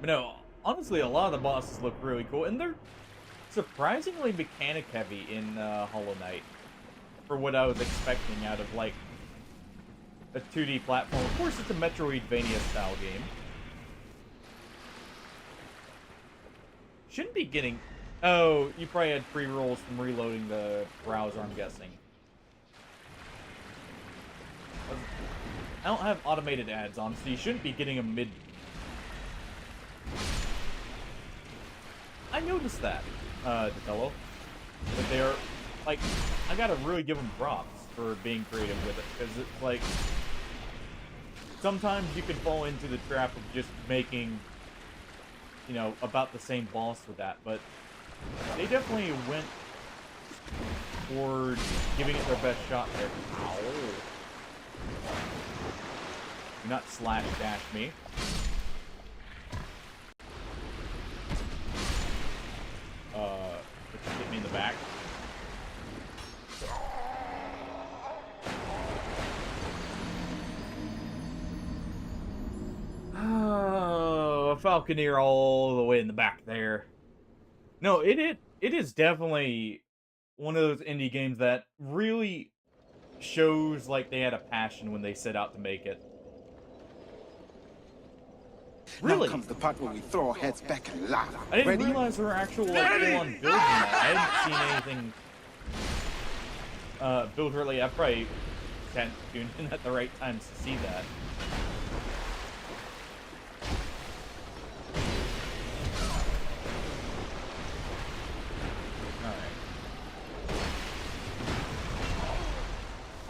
But no, honestly, a lot of the bosses look really cool, and they're surprisingly mechanic heavy in Hollow Knight. For what I was expecting out of, like, a 2D platform. Of course, it's a Metroidvania style game. Shouldn't be getting... Oh, you probably had pre-rolls from reloading the browser, I'm guessing. I don't have automated ads on, so you shouldn't be getting a mid... I noticed that, DeFellow. But they're... Like, I gotta really give them props for being creative with it, because it's like... Sometimes you can fall into the trap of just making, you know, about the same boss with that, but they definitely went toward giving it their best shot there. Ow. Do not slash dash me. Hit me in the back. Oh, a Falconeer all the way in the back there. No, it is definitely one of those indie games that really shows like they had a passion when they set out to make it. Really? Now comes the part where we throw our heads back and laugh. I didn't Ready? realize there were actual like full-on builds in that. I hadn't seen anything build really. I probably hadn't tuned in at the right times to see that.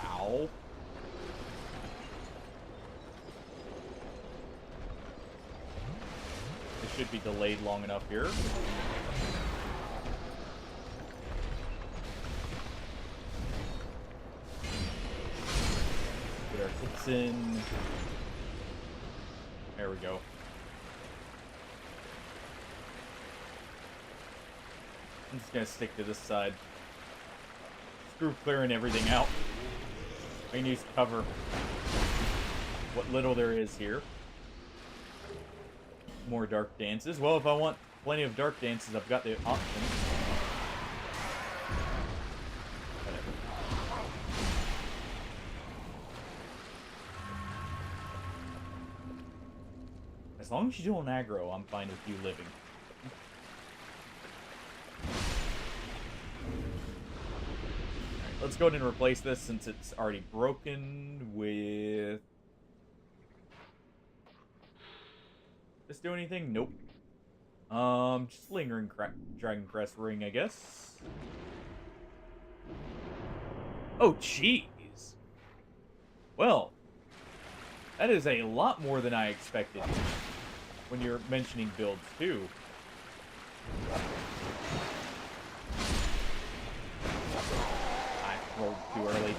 Ow. This should be delayed long enough here. Get our hits in. There we go. I'm just gonna stick to this side. Screw clearing everything out. I can use cover. What little there is here. More dark dances. Well, if I want plenty of dark dances, I've got the option. As long as you don't aggro, I'm fine with you living. Let's go ahead and replace this since it's already broken with... Does this do anything? Nope. Just lingering Dragon Crest ring, I guess. Oh, jeez. Well, That is a lot more than I expected when you're mentioning builds, too. I rolled too early.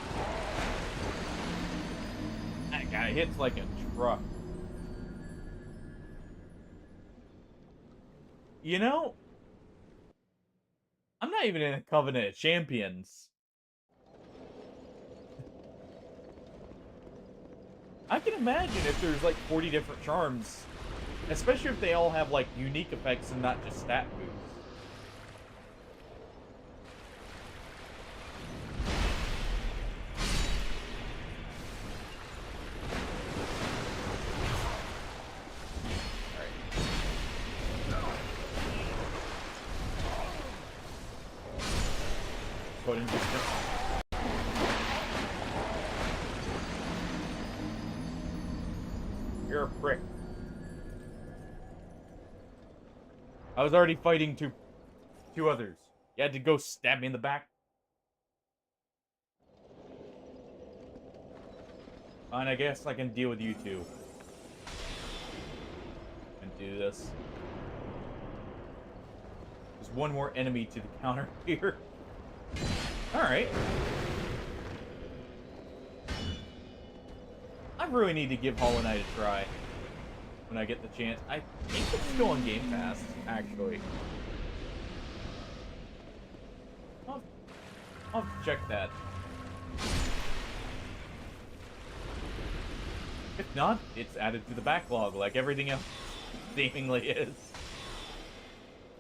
That guy hits like a truck. You know, I'm not even in a Covenant of Champions. I can imagine if there's like 40 different charms, especially if they all have like unique effects and not just stat boosts. Put in distance. You're a prick. I was already fighting two others. You had to go stab me in the back. Fine, I guess I can deal with you two. And do this. There's one more enemy to the counter here. Alright. I really need to give Hollow Knight a try when I get the chance. I think it's still on Game Pass, actually. I'll have to check that. If not, it's added to the backlog like everything else seemingly is.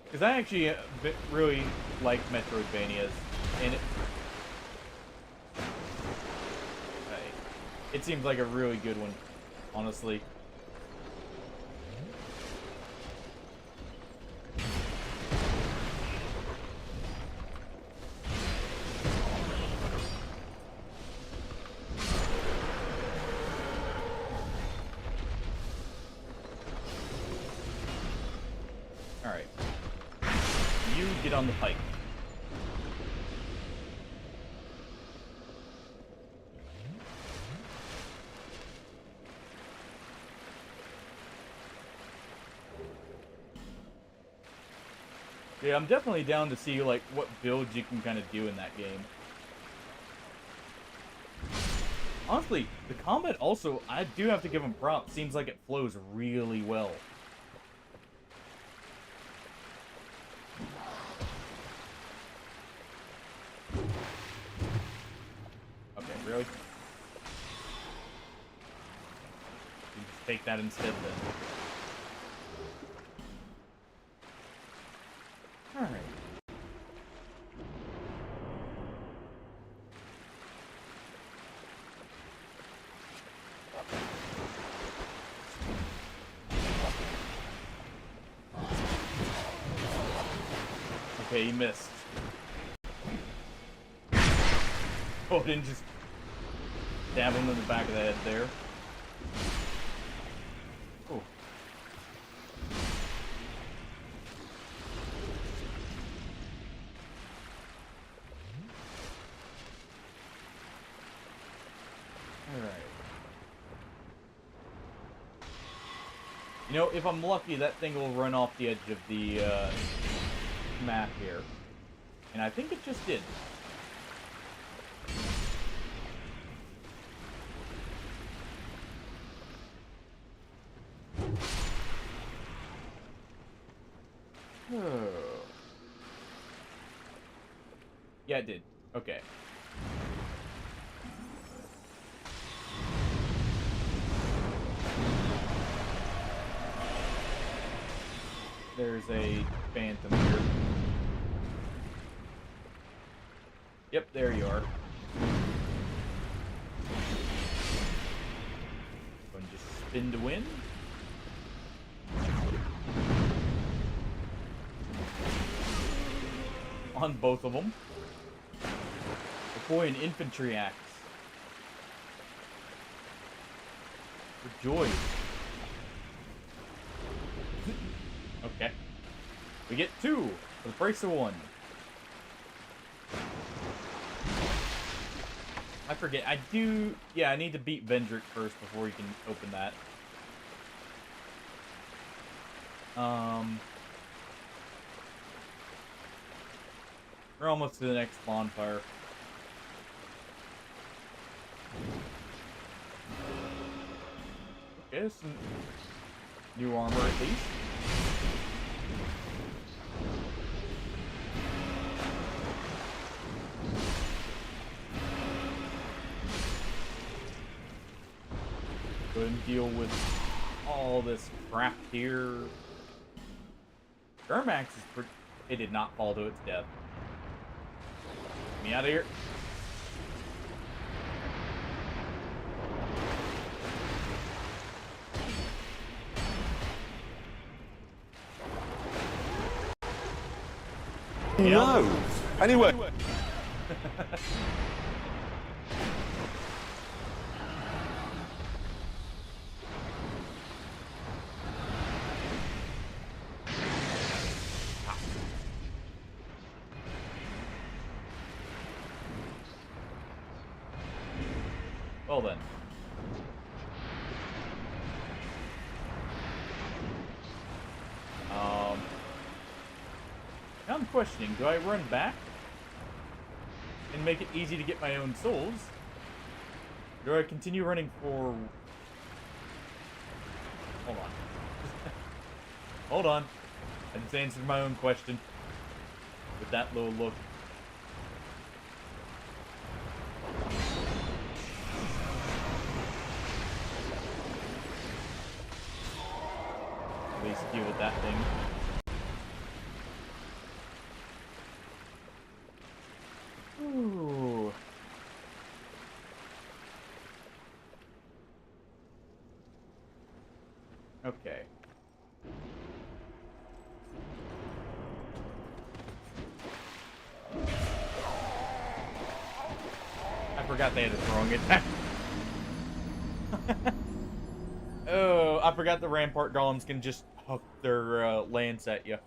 Because I actually really like Metroidvanias, and it seems like a really good one, honestly. Alright. You get on the pike. Yeah, I'm definitely down to see, like, what builds you can kind of do in that game. Honestly, the combat also, I do have to give them props. Seems like it flows really well. Okay, really? You just take that instead, then. Alright. Okay, he missed. Oh, didn't just stab him in the back of the head there. Oh. Alright. You know, if I'm lucky, that thing will run off the edge of the map here. And I think it just did. Yeah, it did. Okay. There's a phantom here. Yep, there you are. Go and just spin to win. On both of them. Deploy an infantry axe. For joy. Okay. We get 2 for the price of 1. I forget. I do... Yeah, I need to beat Vendrick first before you can open that. We're almost to the next bonfire. Okay, some new armor at least. Go ahead and deal with all this crap here. Duramax is pretty... It did not fall to its death. Get me out of here. No. Anyway. Well then. Now I'm questioning, do I run back and make it easy to get my own souls? Or do I continue running for... Hold on. Hold on. I just answered my own question with that little look. At least deal with that thing. Ooh. Okay. I forgot they had a throwing attack. Oh, I forgot the Rampart golems can just hook their lance at you.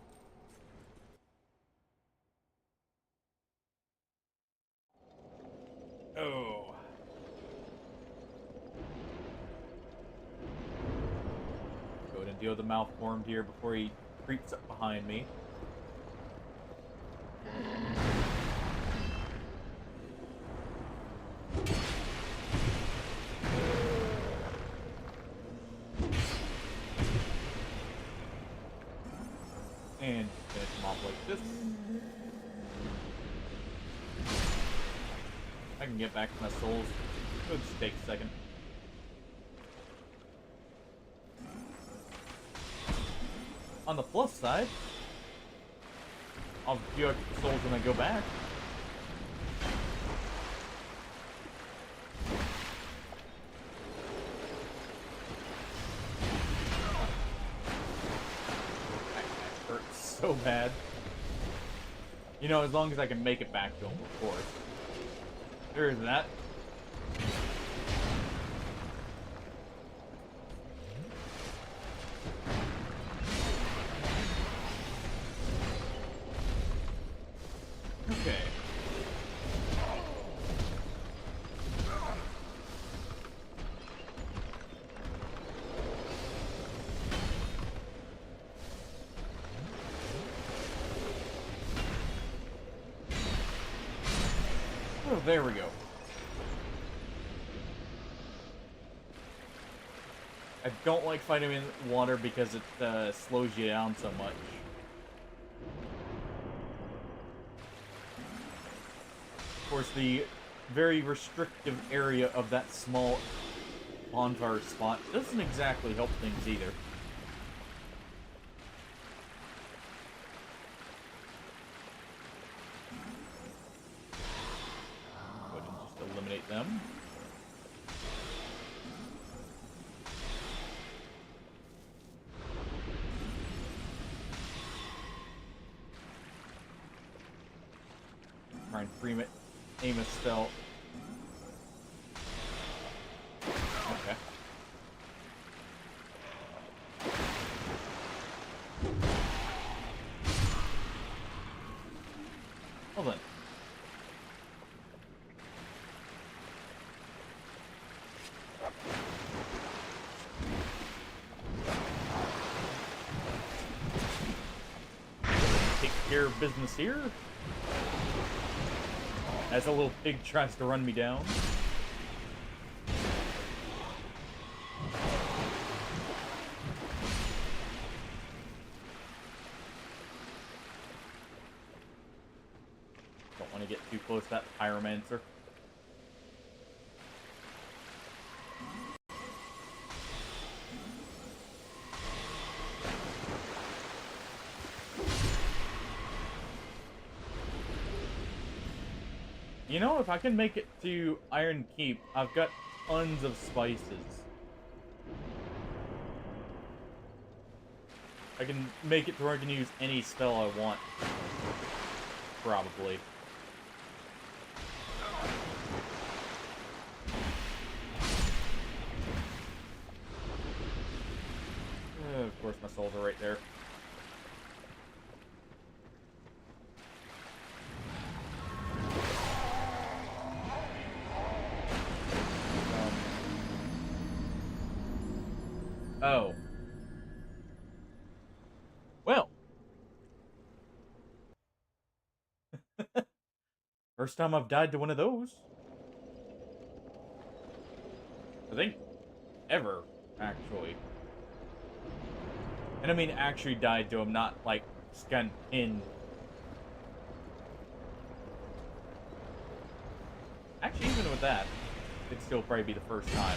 Oh. Go ahead and deal with the malformed here before he creeps up behind me. And finish him off like this. I can get back to my souls. It'll just take a second. On the plus side, I'll do souls when I go back. That hurts so bad. You know, as long as I can make it back to him, of course. There is that. Okay. Oh, there we go. I don't like fighting in water because it slows you down so much. Of course, the very restrictive area of that small bonfire spot doesn't exactly help things either. Go ahead and just eliminate them. Try and aim a spell. Okay. Well then. care of business here. As a little pig tries to run me down. Don't want to get too close to that pyromancer. You know, if I can make it to Iron Keep, I've got tons of spices. I can make it to where I can use any spell I want. Probably. Of course, my souls are right there. Oh. Well. First time I've died to one of those. I think ever, actually. And I mean actually died to him, not like just got pinned. Actually, even with that, it'd still probably be the first time.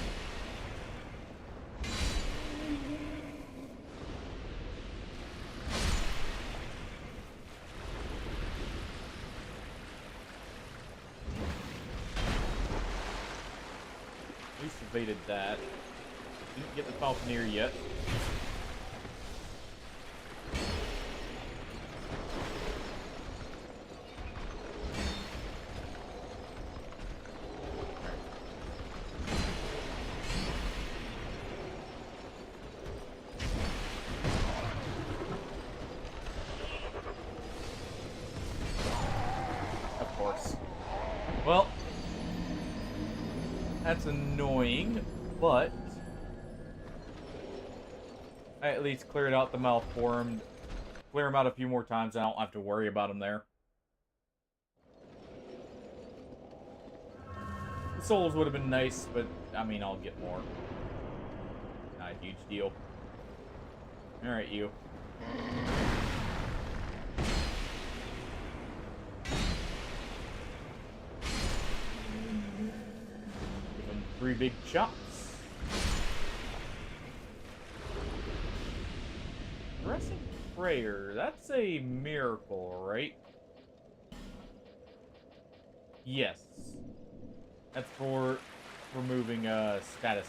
At least evaded that. Didn't get the Falconeer yet. Of course. Well, that's annoying, but I at least cleared out the malformed. Clear them out a few more times, and I don't have to worry about them there. The souls would have been nice, but I mean, I'll get more. Not a huge deal. Alright, you. Give them 3 big chops. Pressing prayer, that's a miracle, right? Yes. That's for removing statuses.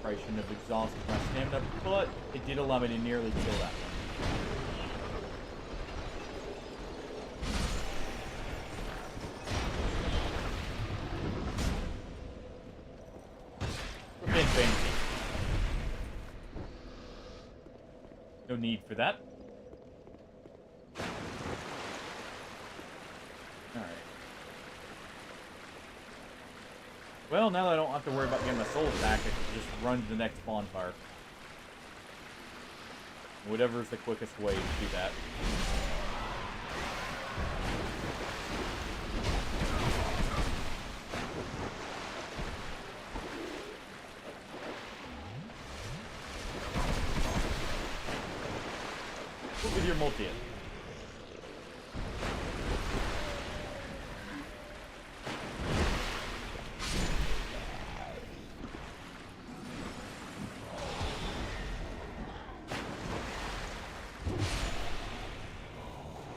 I shouldn't have exhausted my stamina, but it did allow me to nearly kill that one. Been fancy. No need for that. Alright. Well, now that I don't have to worry about getting my soul back, I can just run to the next bonfire. Whatever's the quickest way to do that. With your multi-in.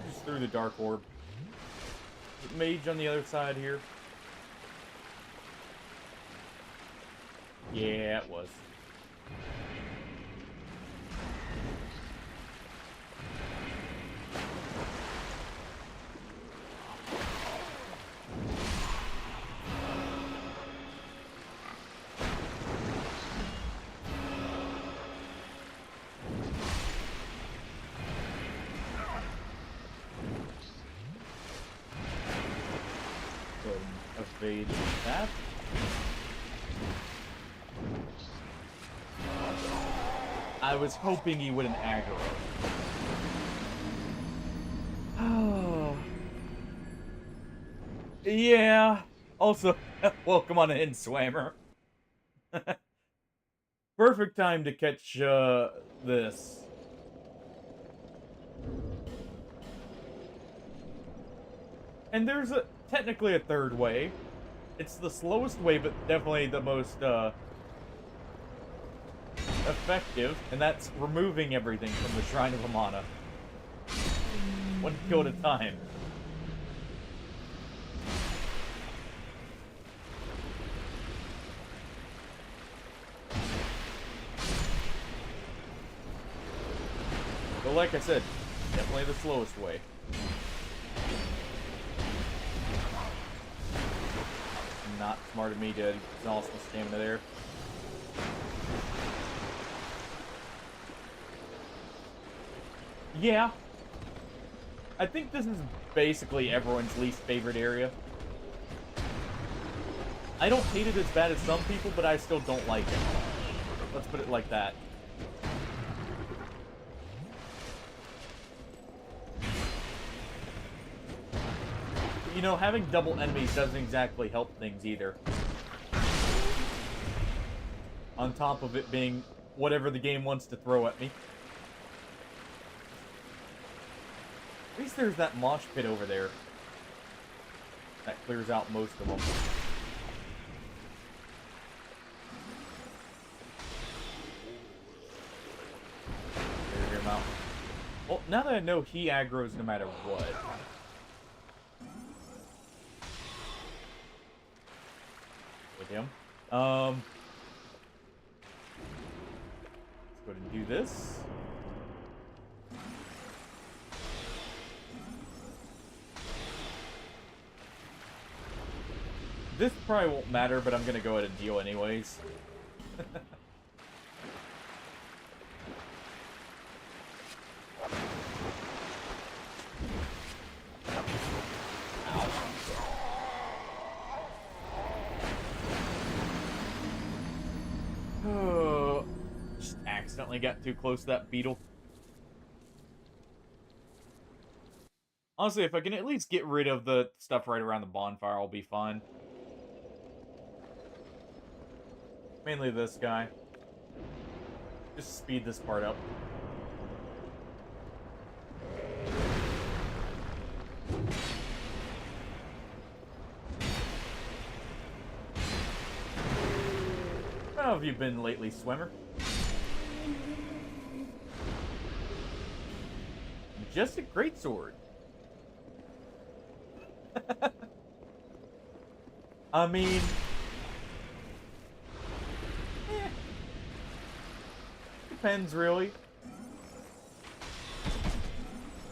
Just through the dark orb. Mage on the other side here. Yeah, it was. Evade that. I was hoping he wouldn't aggro. Oh. Yeah. Also, welcome on in, Swammer. Perfect time to catch this. And there's technically a third way. It's the slowest way, but definitely the most effective, and that's removing everything from the Shrine of Amana. One kill at a time. But like I said, definitely the slowest way. Not smart of me to exhaust my stamina there. Yeah. I think this is basically everyone's least favorite area. I don't hate it as bad as some people, but I still don't like it. Let's put it like that. You know, having double enemies doesn't exactly help things either. On top of it being whatever the game wants to throw at me. At least there's that mosh pit over there. That clears out most of them. Hear him out. Well, now that I know he aggroes no matter what. With him. Let's go ahead and do this. This probably won't matter, but I'm gonna go ahead and deal anyways. Oh, just accidentally got too close to that beetle. Honestly, if I can at least get rid of the stuff right around the bonfire, I'll be fine. Mainly this guy. Just speed this part up. How have you been lately, Swimmer? Just a greatsword. I mean... depends, really.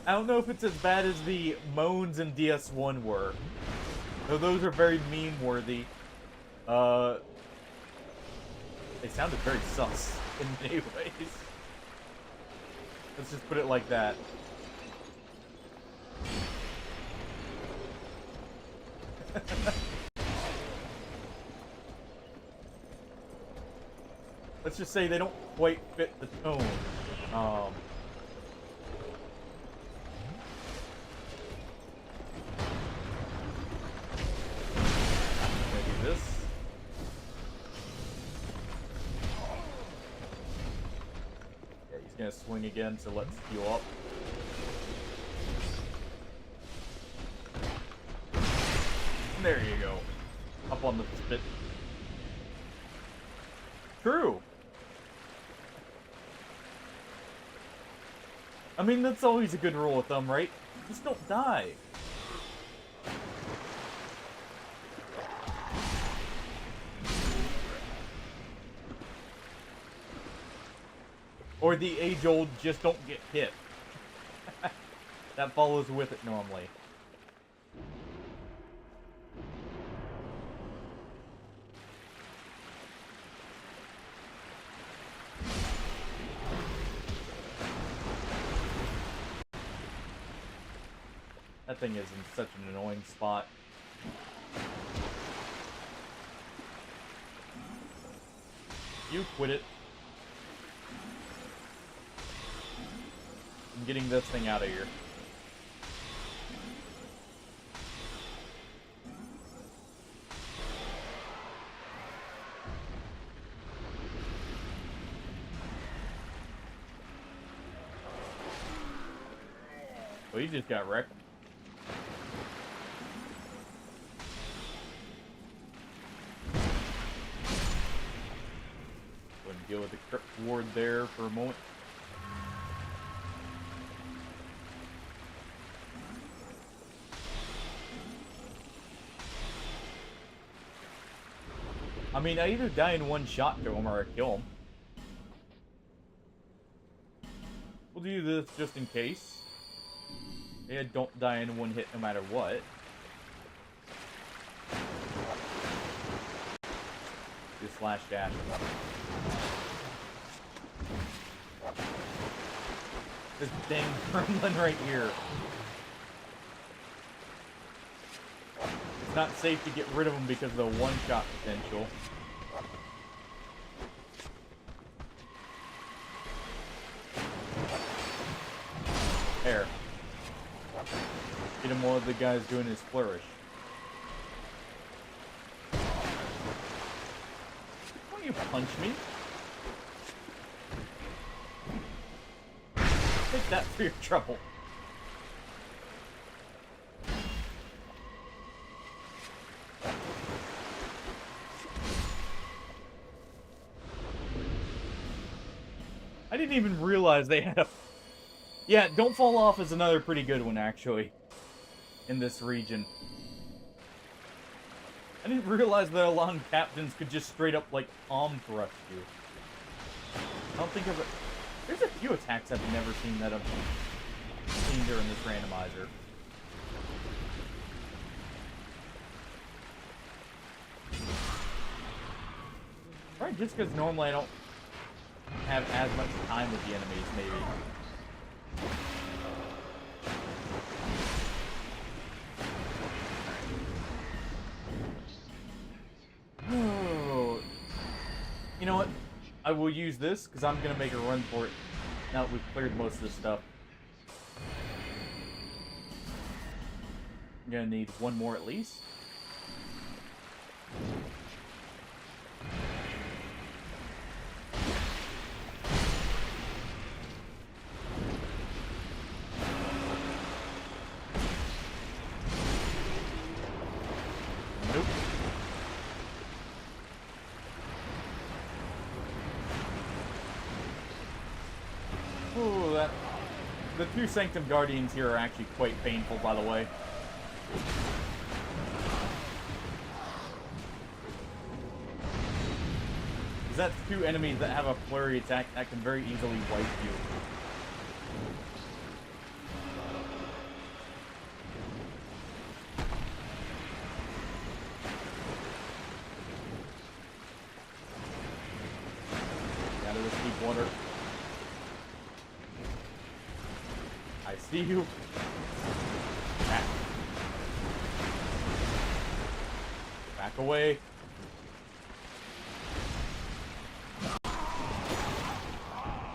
I don't know if it's as bad as the moans in DS1 were. Though those are very meme-worthy. They sounded very sus in many ways. Let's just put it like that. Let's just say they don't quite fit the tone. Maybe this. Yeah, he's gonna swing again, so let's heal up. And there you go. Up on the spit. True. I mean, that's always a good rule of thumb, right? Just don't die. Or the age-old, just don't get hit. That follows with it normally. That thing is in such an annoying spot. You quit it. I'm getting this thing out of here. Well, you just got wrecked. Go ahead and deal with the crypt ward there for a moment. I mean, I either die in one shot to him or I kill him. We'll do this just in case. Yeah, don't die in one hit no matter what. Just slash dash. This dang gremlin right here. It's not safe to get rid of him because of the one-shot potential. There. Get him while the guy's doing his flourish. Why don't you punch me? Take that for your trouble. I didn't even realize they had a... Yeah, Don't Fall Off is another pretty good one, actually, in this region. I didn't realize that Alon captains could just straight up, like, palm thrust you. I don't think of it... There's a few attacks I've never seen that I've seen during this randomizer. Right, just because normally I don't have as much time with the enemies, maybe. Oh. You know what? I will use this, because I'm going to make a run for it now that we've cleared most of this stuff. I'm going to need one more at least. Nope. Ooh, the two Sanctum Guardians here are actually quite painful, by the way. Because that's two enemies that have a flurry attack that can very easily wipe you. Gotta just keep water. I see you. Back. Back away.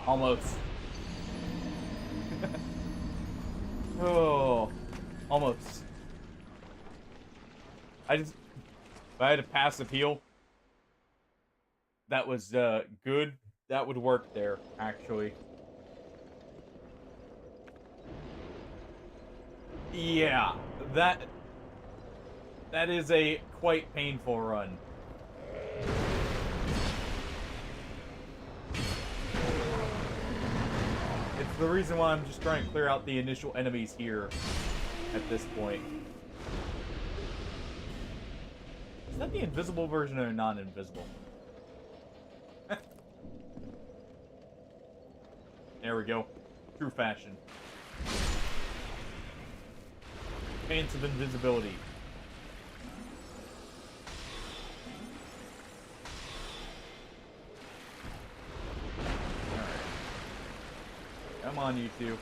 Almost. Oh, almost. If I had a passive heal, that was good. That would work there, actually. Yeah, that is a quite painful run. It's the reason why I'm just trying to clear out the initial enemies here at this point. Is that the invisible version or non-invisible? There we go. True fashion. Pants of invisibility. Alright. Come on, you two.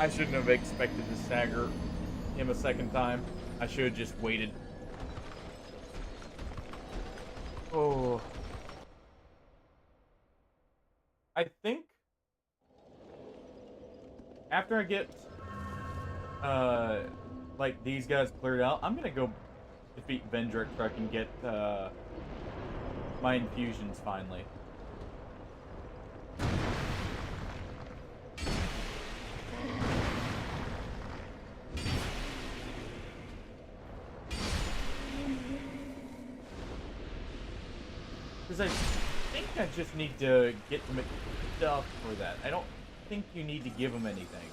I shouldn't have expected to stagger him a second time. I should have just waited. Oh. I think after I get like these guys cleared out, I'm gonna go defeat Vendrick so I can get my infusions finally. Because I think I just need to get them stuff for that. I don't think you need to give them anything,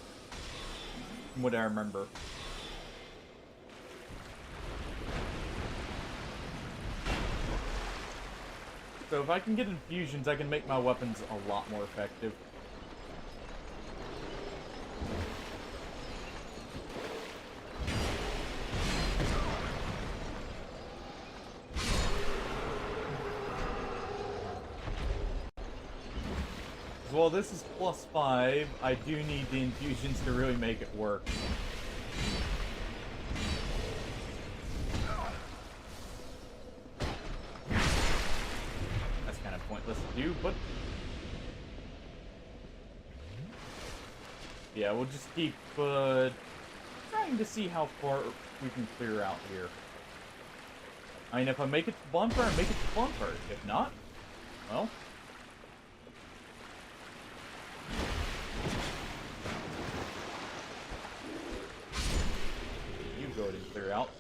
from what I remember. So if I can get infusions, I can make my weapons a lot more effective. While this is +5, I do need the infusions to really make it work. That's kind of pointless to do, but... yeah, we'll just keep trying to see how far we can clear out here. I mean, if I make it to bonfire, I make it to bonfire. If not, well... go ahead and clear out.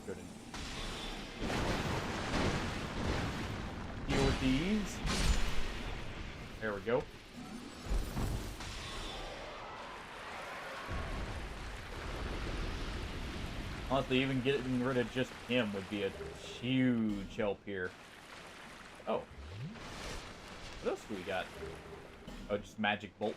Go ahead and deal with these. There we go. Honestly, even getting rid of just him would be a huge help here. Oh. What else do we got? Oh, just magic bolt.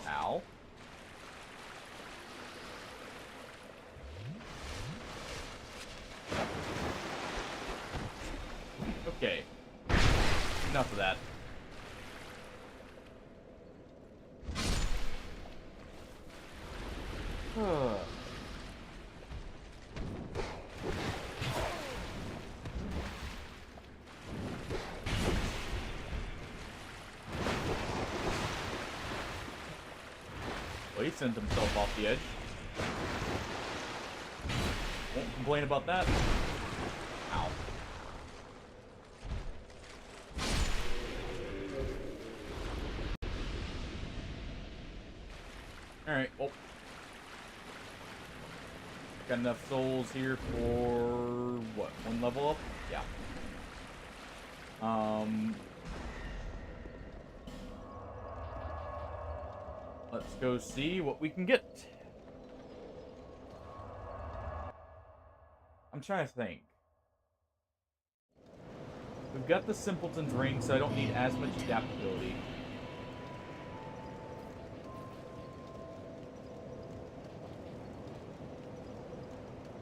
Ow. Okay. Enough of that. Well, he sent himself off the edge. Won't complain about that. Ow. Alright, well. Got enough souls here for, what, 1 level up? Yeah. Let's go see what we can get. I'm trying to think. We've got the Simpleton's Ring, so I don't need as much adaptability.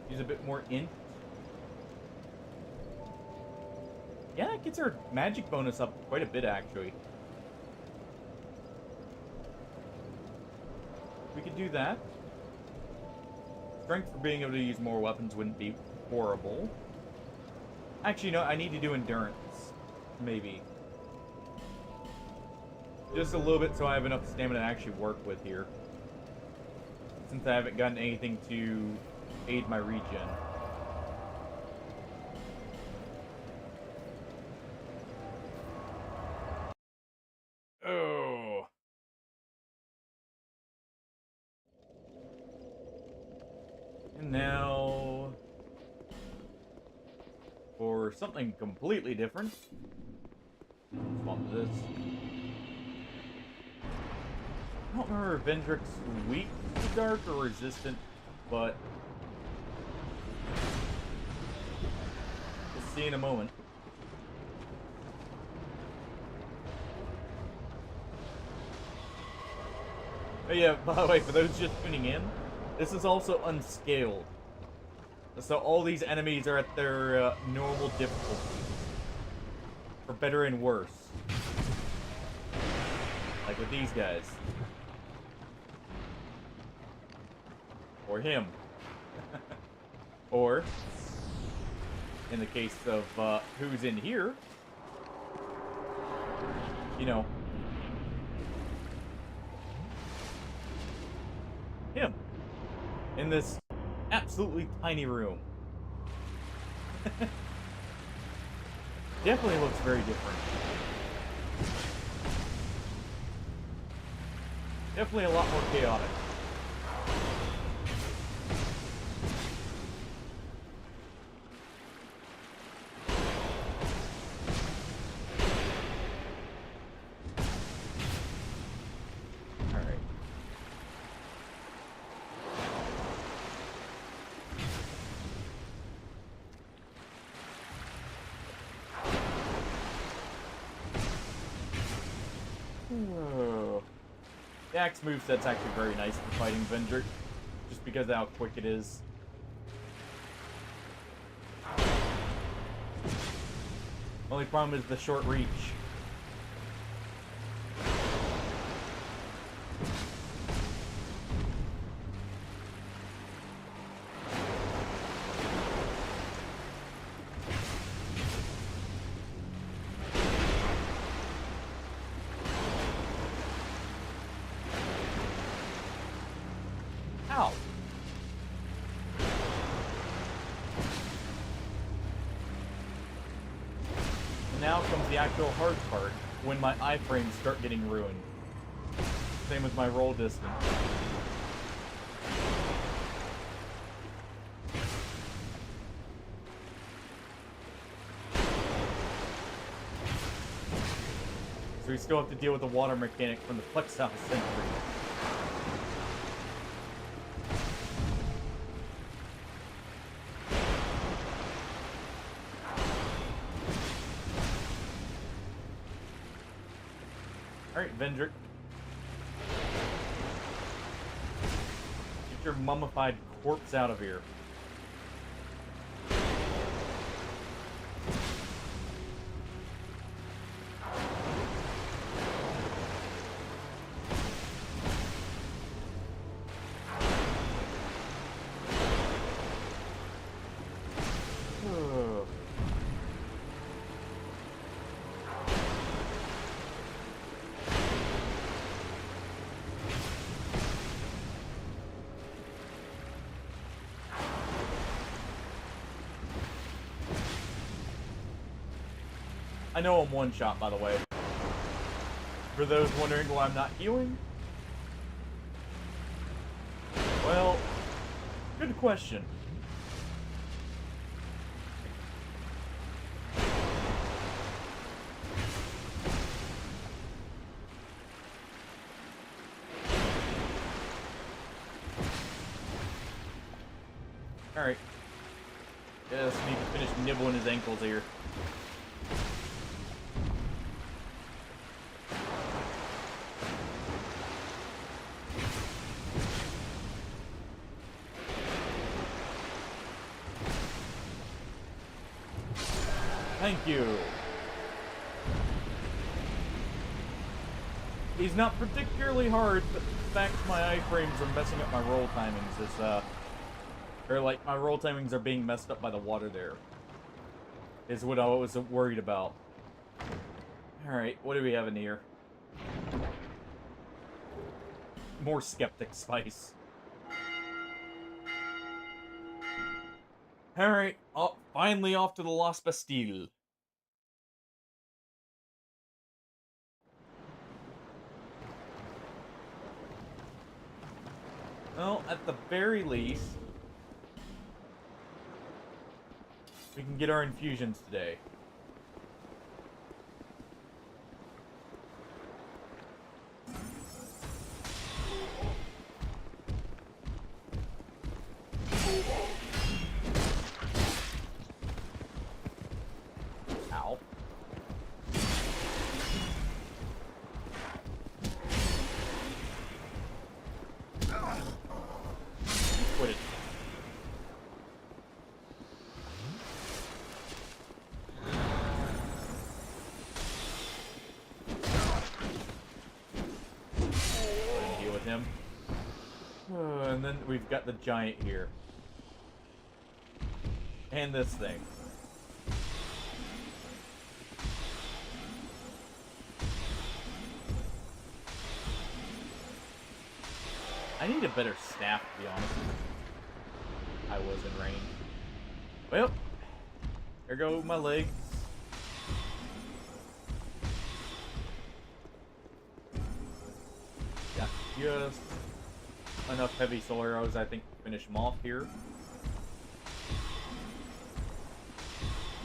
Use a bit more int. Yeah, that gets our magic bonus up quite a bit, actually. We could do that. Strength for being able to use more weapons wouldn't be horrible. Actually, no, I need to do endurance. Maybe. Just a little bit so I have enough stamina to actually work with here. Since I haven't gotten anything to aid my regen. Oh. And now for something completely different. Swap this. I don't remember if Vendrick's weak to dark or resistant, but we'll see in a moment. But yeah, by the way, for those just tuning in, this is also unscaled. So all these enemies are at their normal difficulty. For better and worse. Like with these guys. Or him. Or, in the case of who's in here, you know, him. In this absolutely tiny room. Definitely looks very different. Definitely a lot more chaotic. Alright. Whoa. The axe moveset's actually very nice for fighting Vendrick, just because of how quick it is. Only problem is the short reach. Ow. And now comes the actual hard part, when my iframes start getting ruined. Same with my roll distance. So we still have to deal with the water mechanic from the Flexile Sentry. Alright, Vendrick. Get your mummified corpse out of here. I know I'm one shot, by the way. For those wondering why I'm not healing? Well, good question. Alright. Just need to finish nibbling his ankles here. Thank you. He's not particularly hard, but the fact my iframes are messing up my roll timings is, or like my roll timings are being messed up by the water there, is what I was worried about. Alright, what do we have in here? More skeptic spice. Alright, finally off to the Lost Bastille. Well, at the very least, we can get our infusions today. him. And then we've got the giant here. And this thing. I need a better staff, to be honest. I was in range. Well, there go my legs. Got just enough heavy soul arrows, I think, to finish him off here.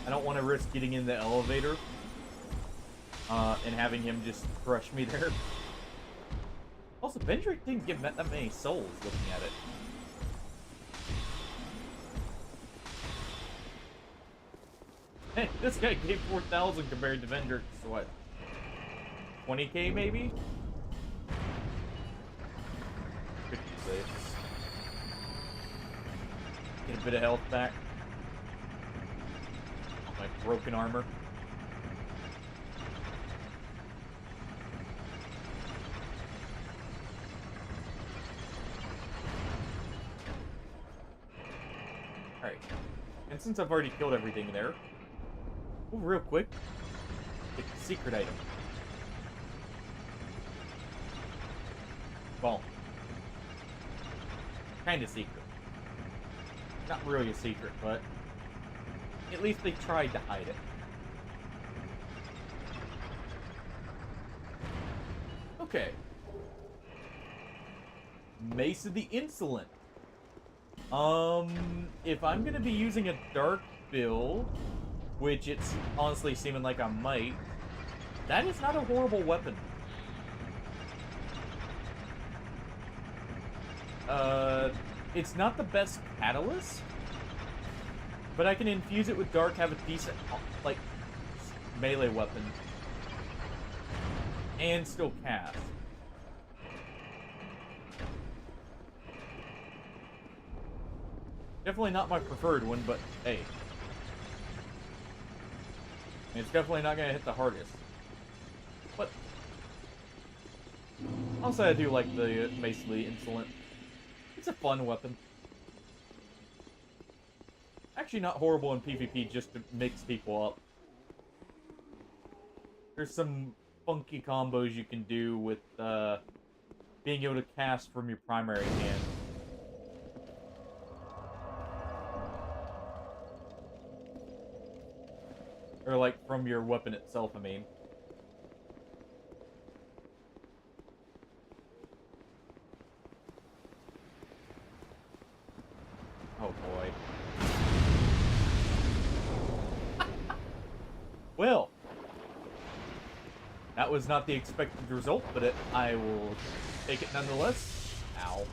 I don't want to risk getting in the elevator and having him just crush me there. Also, Vendrick didn't give that many souls looking at it. Hey, this guy gave 4,000 compared to Vendrick's, what? 20k maybe? 56. Get a bit of health back. My broken armor. Alright. And since I've already killed everything there, real quick, get the secret item. Well, kind of secret. Not really a secret, but at least they tried to hide it. Okay. Mace of the Insolent. If I'm gonna be using a dark build, which it's honestly seeming like I might, that is not a horrible weapon. It's not the best catalyst, but I can infuse it with dark, have a decent, like, melee weapon, and still cast. Definitely not my preferred one, but hey. It's definitely not gonna hit the hardest. But I'll say I do like the Mace of the Insolent. It's a fun weapon. Actually not horrible in PvP just to mix people up. There's some funky combos you can do with being able to cast from your primary hand. Or, like, from your weapon itself, I mean. Oh, boy. Well. That was not the expected result, but I will take it nonetheless. Ow.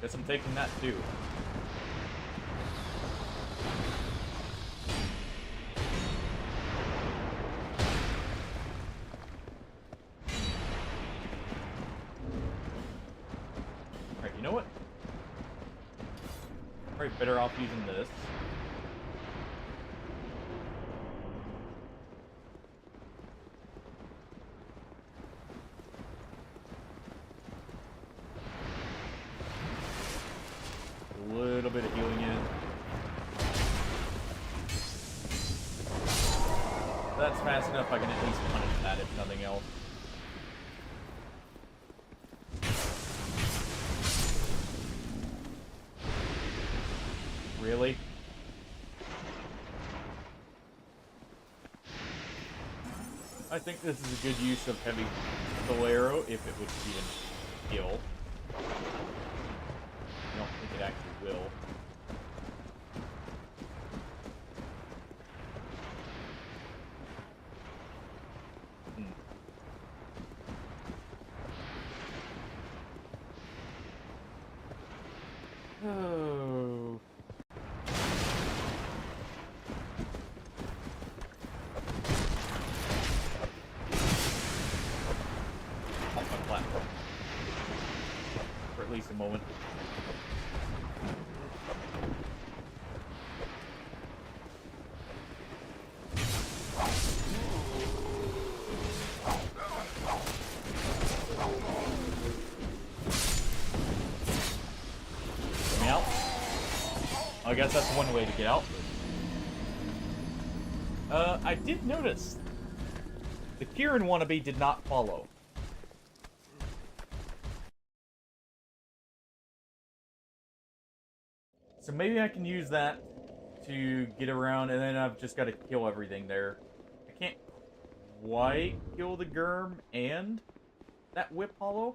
Guess I'm taking that, too. You know what? Probably better off using this. A little bit of healing in. That's fast enough, I can at least punish that if nothing else. Really? I think this is a good use of heavy soul arrow, if it would even kill. I don't think it actually will. Oh. Off my platform. For at least a moment. I guess that's one way to get out. I did notice the Kieran wannabe did not follow. So maybe I can use that to get around, and then I've just got to kill everything there. I can't quite kill the Germ and that Whip Hollow.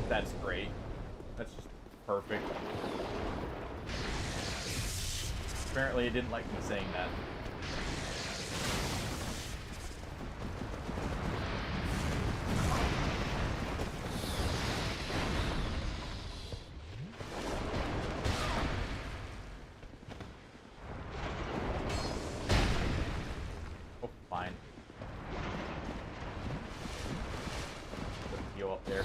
That's great. That's just perfect. Apparently it didn't like me saying that. Oh, fine. Put the heal up there.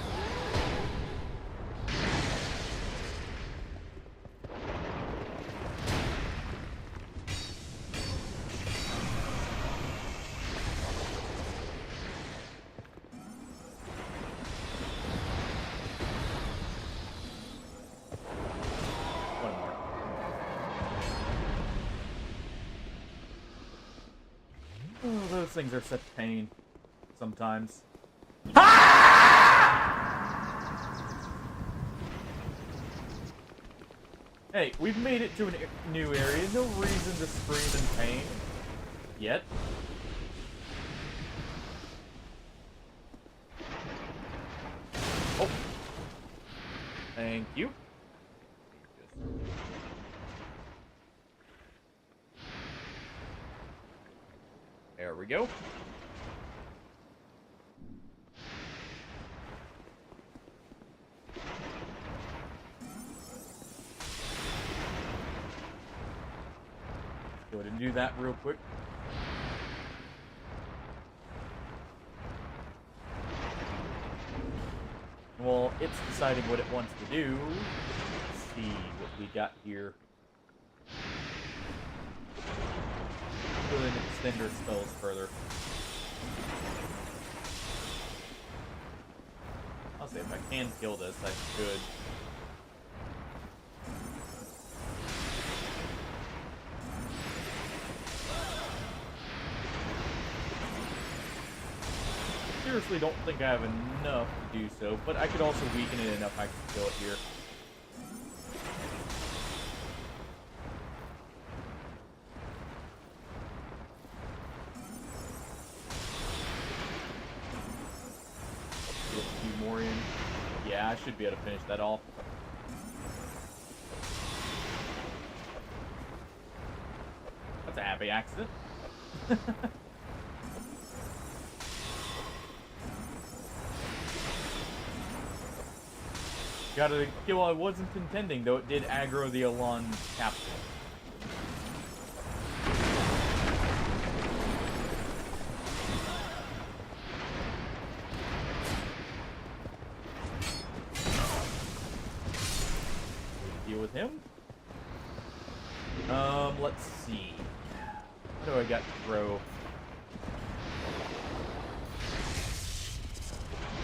Oh, those things are such pain sometimes. Hey, we've made it to a new area. No reason to scream in pain. Yet. Oh. Thank you. There we go. Go ahead and do that real quick. Well, it's deciding what it wants to do. Let's see what we got here. Go ahead and extend our spells further. I'll say if I can kill this, I should. Seriously don't think I have enough to do so, but I could also weaken it enough I can kill it here. Get a few more in. Yeah, I should be able to finish that off. That's a happy accident. Got a kill I wasn't intending, though it did aggro the Elan captain. Deal with him. Let's see. What do I got to throw?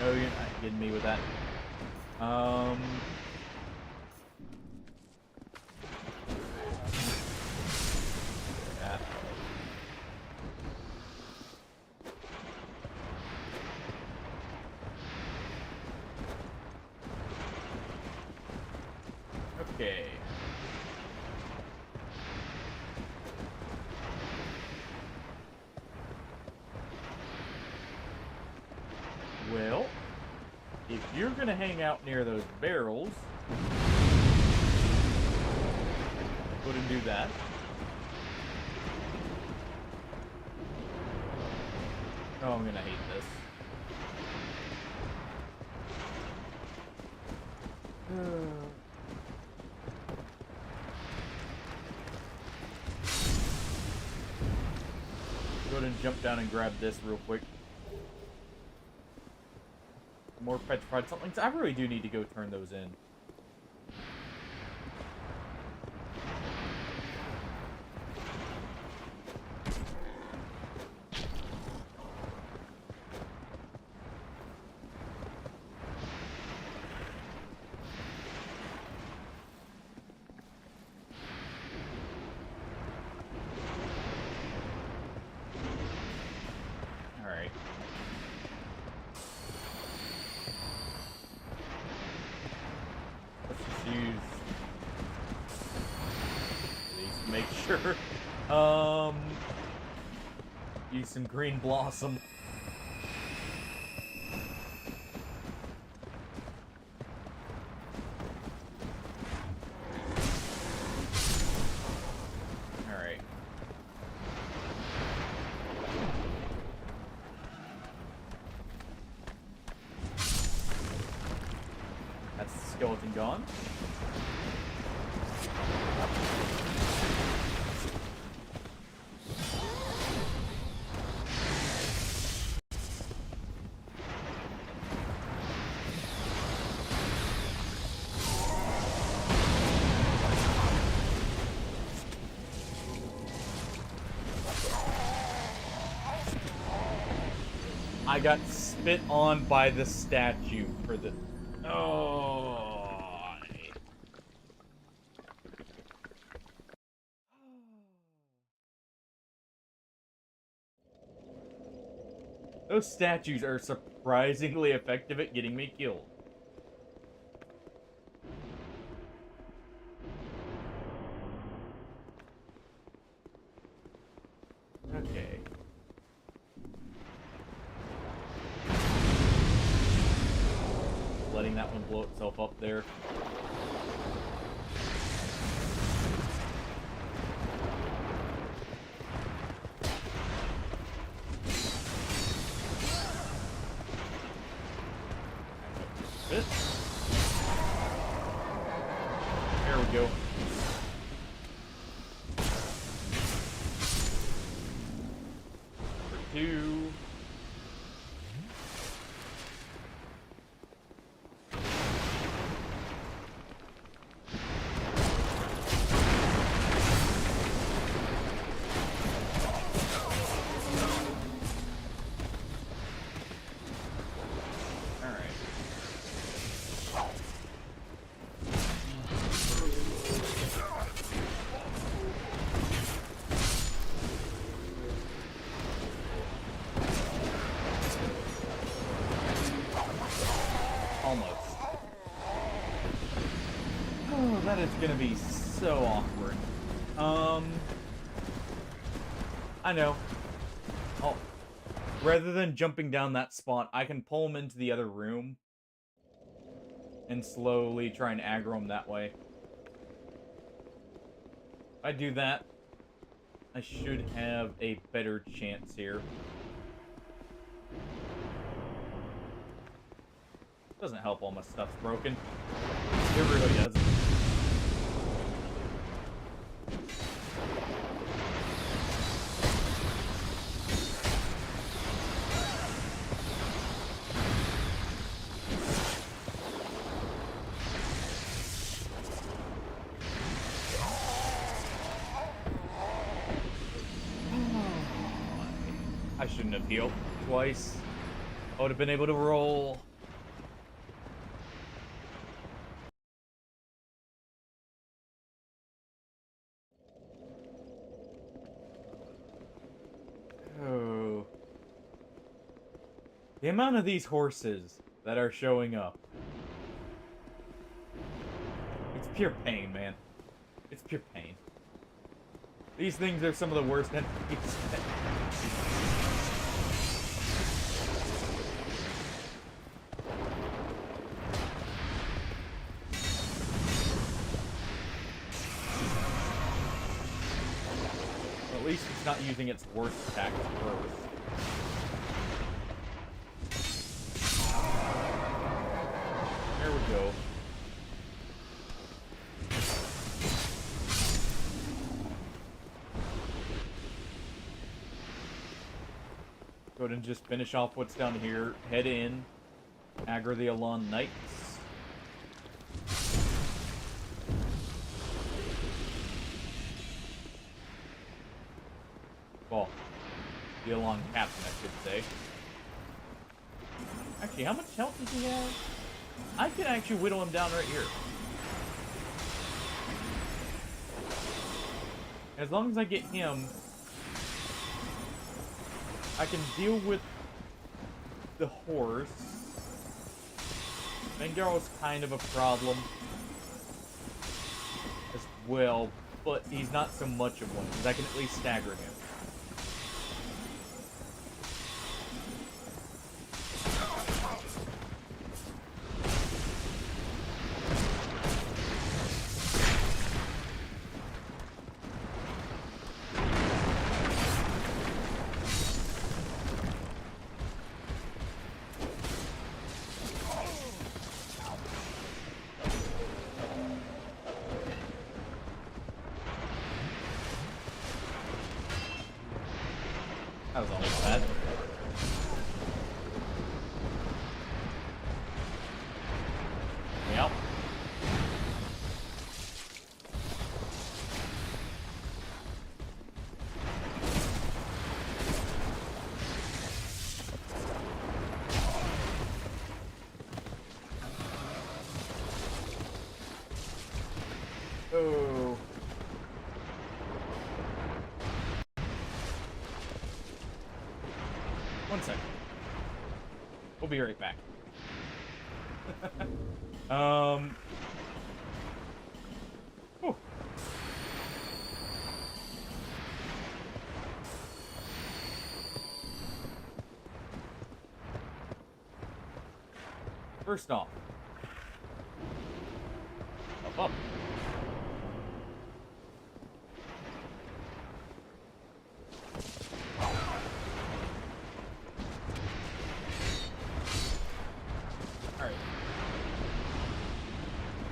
No, you're not getting me with that. Yeah. Okay. Well, if you're gonna hang out near those barrels, go ahead and do that. Oh, I'm gonna hate this. Go ahead and jump down and grab this real quick. More petrified somethings. I really do need to go turn those in. make sure. Use some green blossom. Alright. That's the skeleton gone. I got spit on by the statue for the... Oh. Those statues are surprisingly effective at getting me killed. Okay. Letting that one blow itself up there. There we go. Number 2. Almost. Oh, that is gonna be so awkward. I know. Oh, rather than jumping down that spot, I can pull him into the other room and slowly try and aggro him that way. If I do that, I should have a better chance here. Doesn't help all my stuff's broken. It really doesn't. I shouldn't have healed twice. I would have been able to roll. Oh. The amount of these horses that are showing up. It's pure pain, man. It's pure pain. These things are some of the worst enemies. At least it's not using its worst attack first. There we go. Go ahead and just finish off what's down here. Head in. Aggro the Elan Knights. Well, the Elan Captain, I should say. Actually, how much health does he have? I can actually whittle him down right here. As long as I get him, I can deal with the horse. Vengaro's kind of a problem as well, but he's not so much of one, because I can at least stagger him. That was almost bad. Yep. Oh. One second. We'll be right back. Whew. First off. Up. Alright.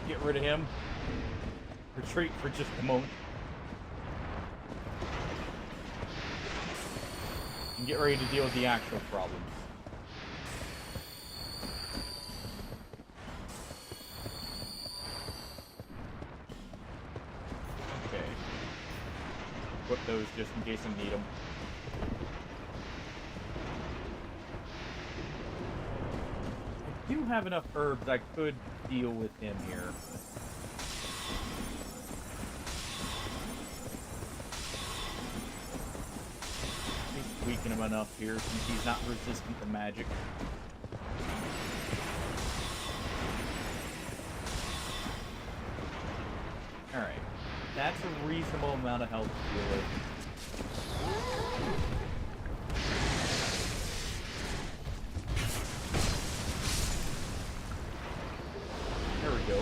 Get rid of him. Retreat for just a moment. And get ready to deal with the actual problems. Okay. Put those just in case I need them. I do have enough herbs I could deal with him here. At least weaken him enough here since he's not resistant to magic. Alright. That's a reasonable amount of health to deal with. There we go.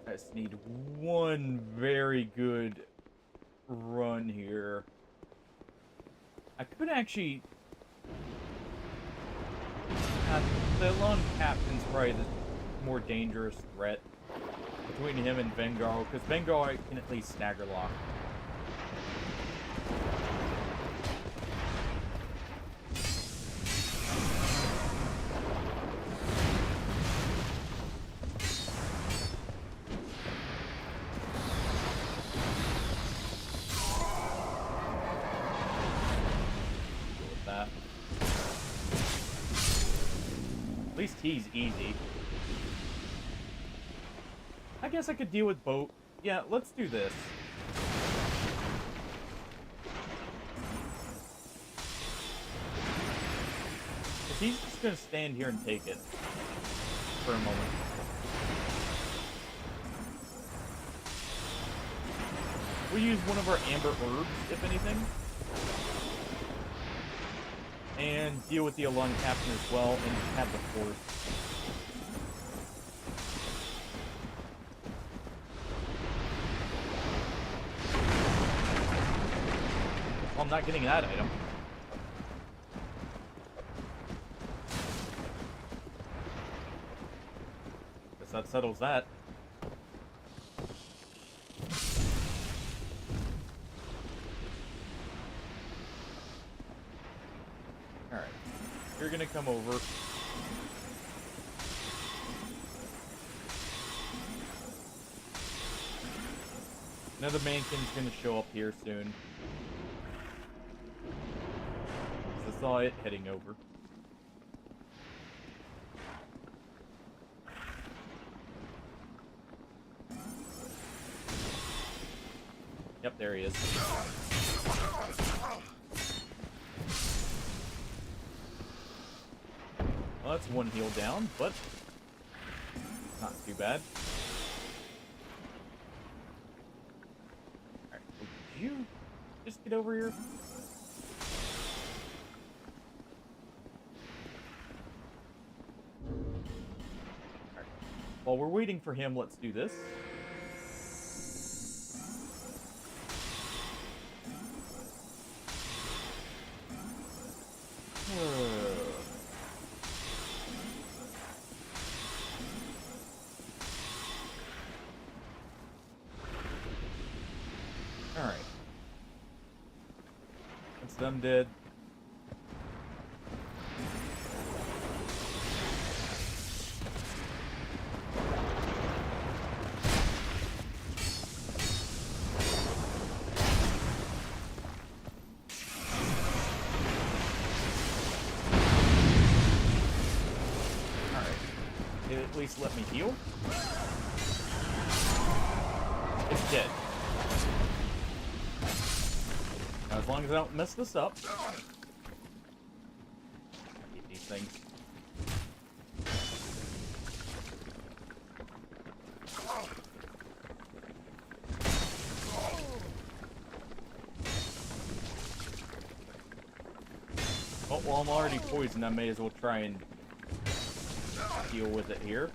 I just need one very good run here. I could actually... the lone captain's probably the more dangerous threat between him and Vengar, because Vengar can at least stagger lock. At least he's easy. I guess I could deal with boat. Yeah, let's do this. If he's just gonna stand here and take it for a moment. We'll use one of our amber herbs, if anything. And deal with the Alon Captain as well, and have the force. Well, I'm not getting that item. Guess that settles that. You're gonna come over. Another mankin's gonna show up here soon. I saw it heading over. Yep, there he is. Well, that's one heal down, but not too bad. Alright, did you just get over here? Alright. While we're waiting for him, let's do this. Alright. That's them dead. At least let me heal. It's dead. Now, as long as I don't mess this up. I hate these things. Oh, well, I'm already poisoned. I may as well try and deal with it here.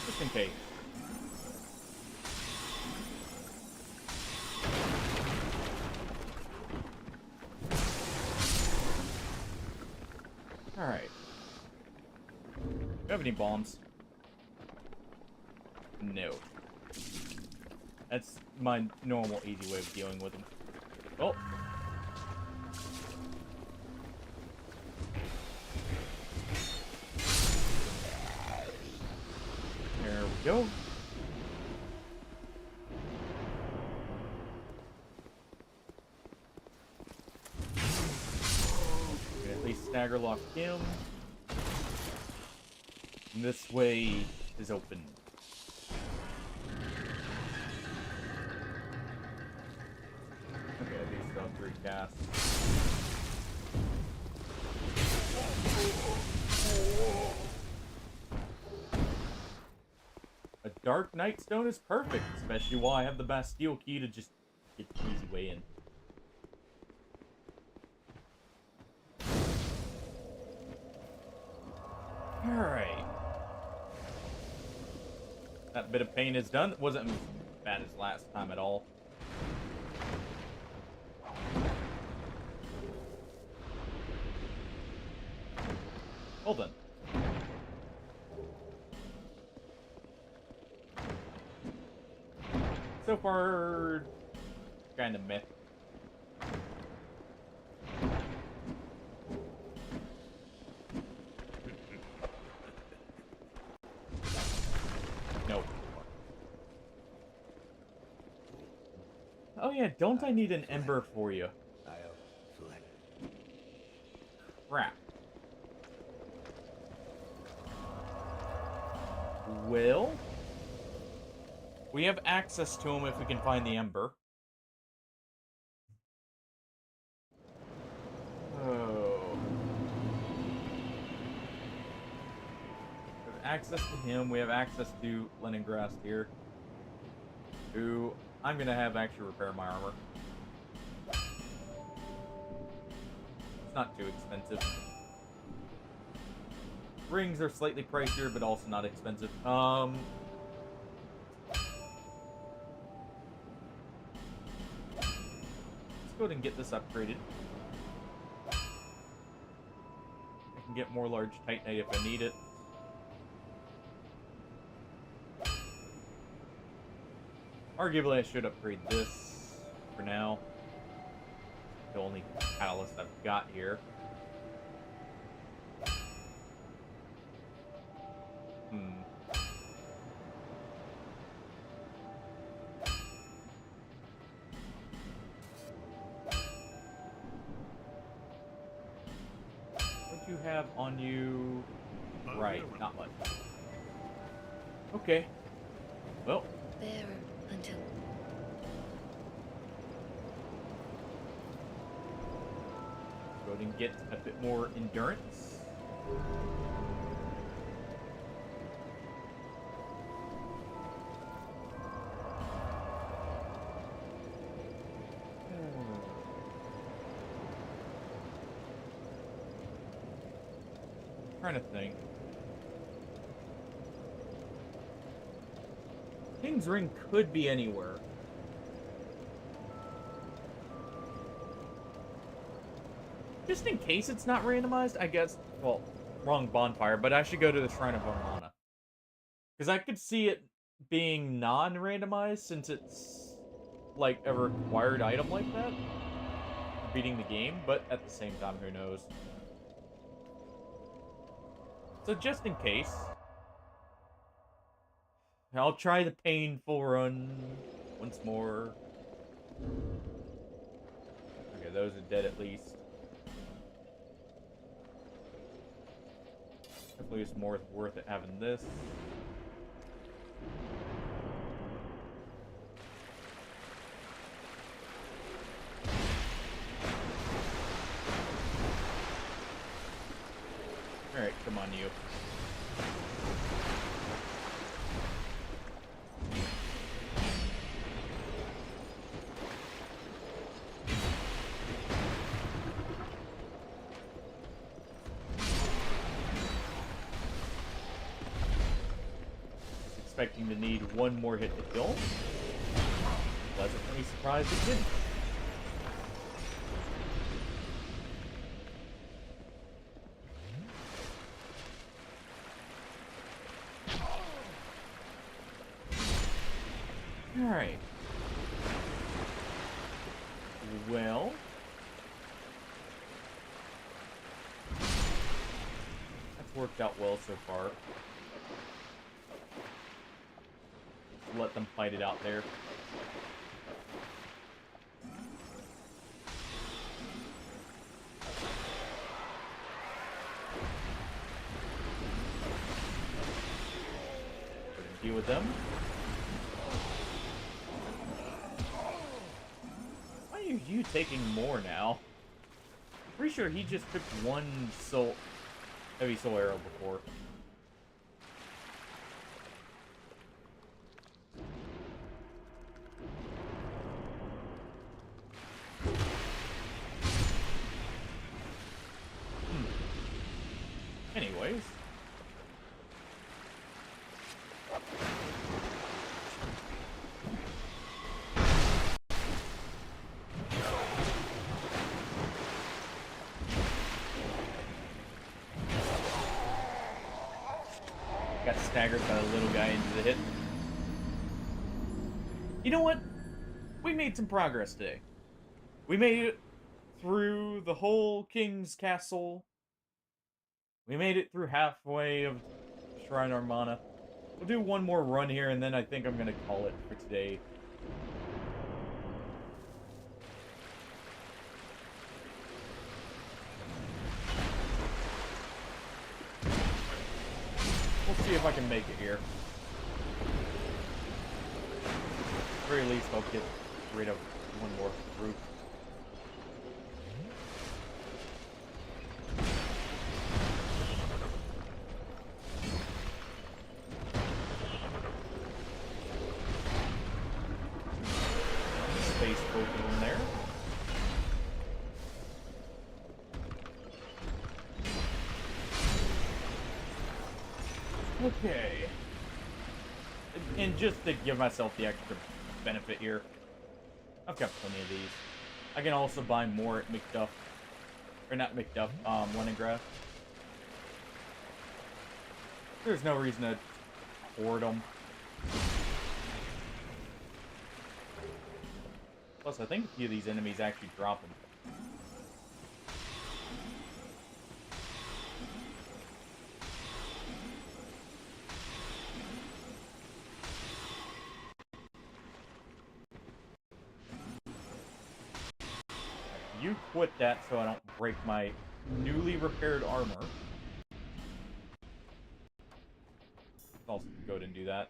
Just in case. Alright. Do you have any bombs? No. That's my normal, easy way of dealing with them. Oh. There we go. Okay, at least stagger lock him. And this way is open. Gas. A Dark Knight Stone is perfect, especially while I have the Bastille key to just get the easy way in. Alright. That bit of pain is done. It wasn't as bad as last time at all. Well then. So far, kind of meh. Nope. Oh yeah, don't I need an ember for you? Crap. Well, we have access to him if we can find the ember. Oh. We have access to him. We have access to Leningrad here. Who I'm gonna have actually repair my armor. It's not too expensive. Rings are slightly pricier, but also not expensive. Let's go ahead and get this upgraded. I can get more large titanite if I need it. Arguably, I should upgrade this for now. only catalyst I've got here. What do you have on you? Right, not much. Okay. Well. Bearer until. Go ahead and get a bit more endurance. Trying to think. King's Ring could be anywhere. Just in case it's not randomized, I guess. Well, wrong bonfire, but I should go to the Shrine of Armana. Because I could see it being non-randomized since it's like a required item like that. Beating the game, but at the same time, who knows? So just in case, I'll try the painful run once more. Okay, those are dead at least. Hopefully it's more worth it having this. Alright, come on you. Expecting to need one more hit to kill. Pleasantly surprised it didn't. Alright. Well. That's worked out well so far. Let them fight it out there. Deal with them. Why are you taking more now? Pretty sure he just took one heavy soul arrow before. Anyways. Got staggered by the little guy into the hit. You know what? We made some progress today. We made it through the whole King's Castle. We made it through halfway of Shrine Armana. We'll do one more run here, and then I think I'm going to call it for today. We'll see if I can make it here. At the very least, I'll get rid of one more group. Space both of them there. Okay. And just to give myself the extra benefit here, I've got plenty of these. I can also buy more at McDuff. Or not McDuff, Leningrad. There's no reason to hoard them. Plus, I think a few of these enemies actually drop them. You quit that so I don't break my newly repaired armor. I'll go ahead and do that.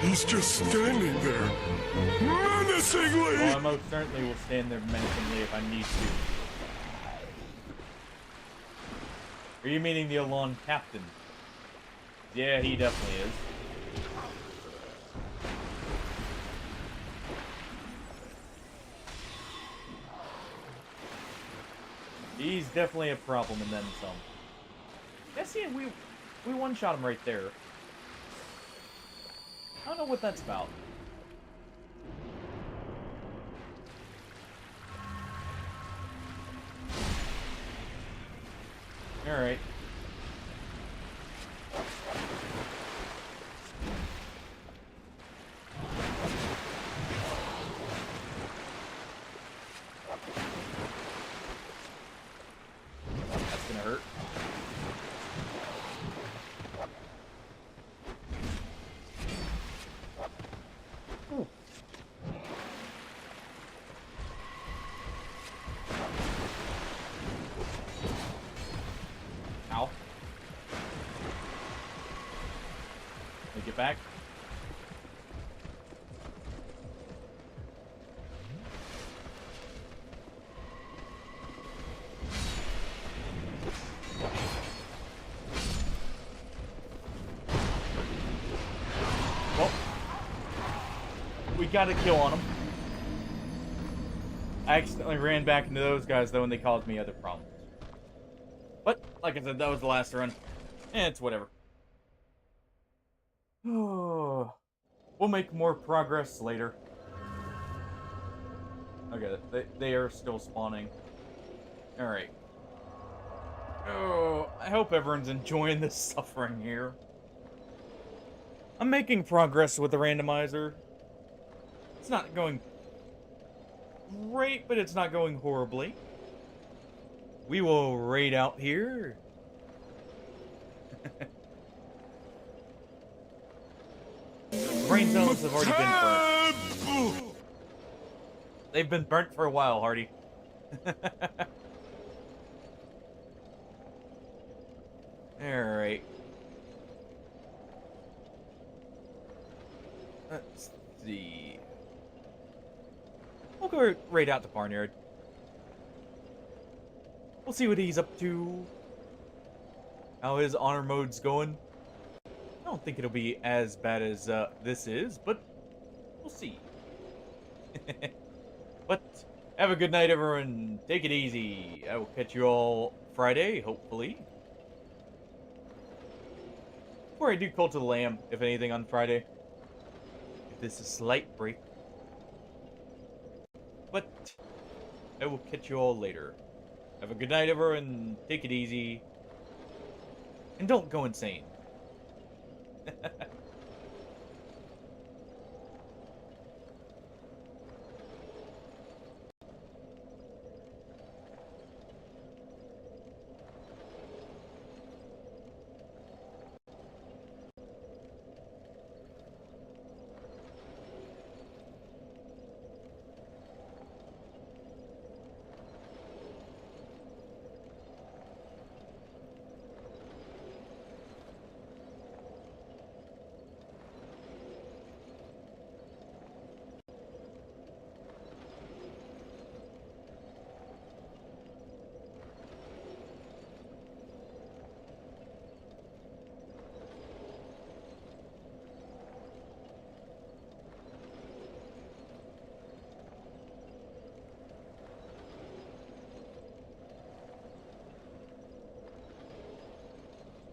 He's just standing there, menacingly! Well, I most certainly will stand there menacingly if I need to. Are you meaning the Alon captain? Yeah, he definitely is. He's definitely a problem and then some. Yeah, see, we one-shot him right there. I don't know what that's about. Alright. That's gonna hurt. Ooh. Ow. Let me get back. Well, we got a kill on him. I accidentally ran back into those guys, though, and they caused me other problems. But, like I said, that was the last run. It's whatever. We'll make more progress later. Okay, they are still spawning. Alright. Oh, I hope everyone's enjoying this suffering here. I'm making progress with the randomizer. It's not going great, but it's not going horribly. We will raid out here. Brain cells have already been burnt. They've been burnt for a while, Hardy. Alright. Let's see. We'll go raid out the barnyard. We'll see what he's up to. How his honor mode's going. I don't think it'll be as bad as this is, but we'll see. But have a good night, everyone. Take it easy. I will catch you all Friday, hopefully. Or I do Cult of the Lamb, if anything, on Friday. If this is a slight break. But I will catch you all later. Have a good night, everyone. Take it easy. And don't go insane.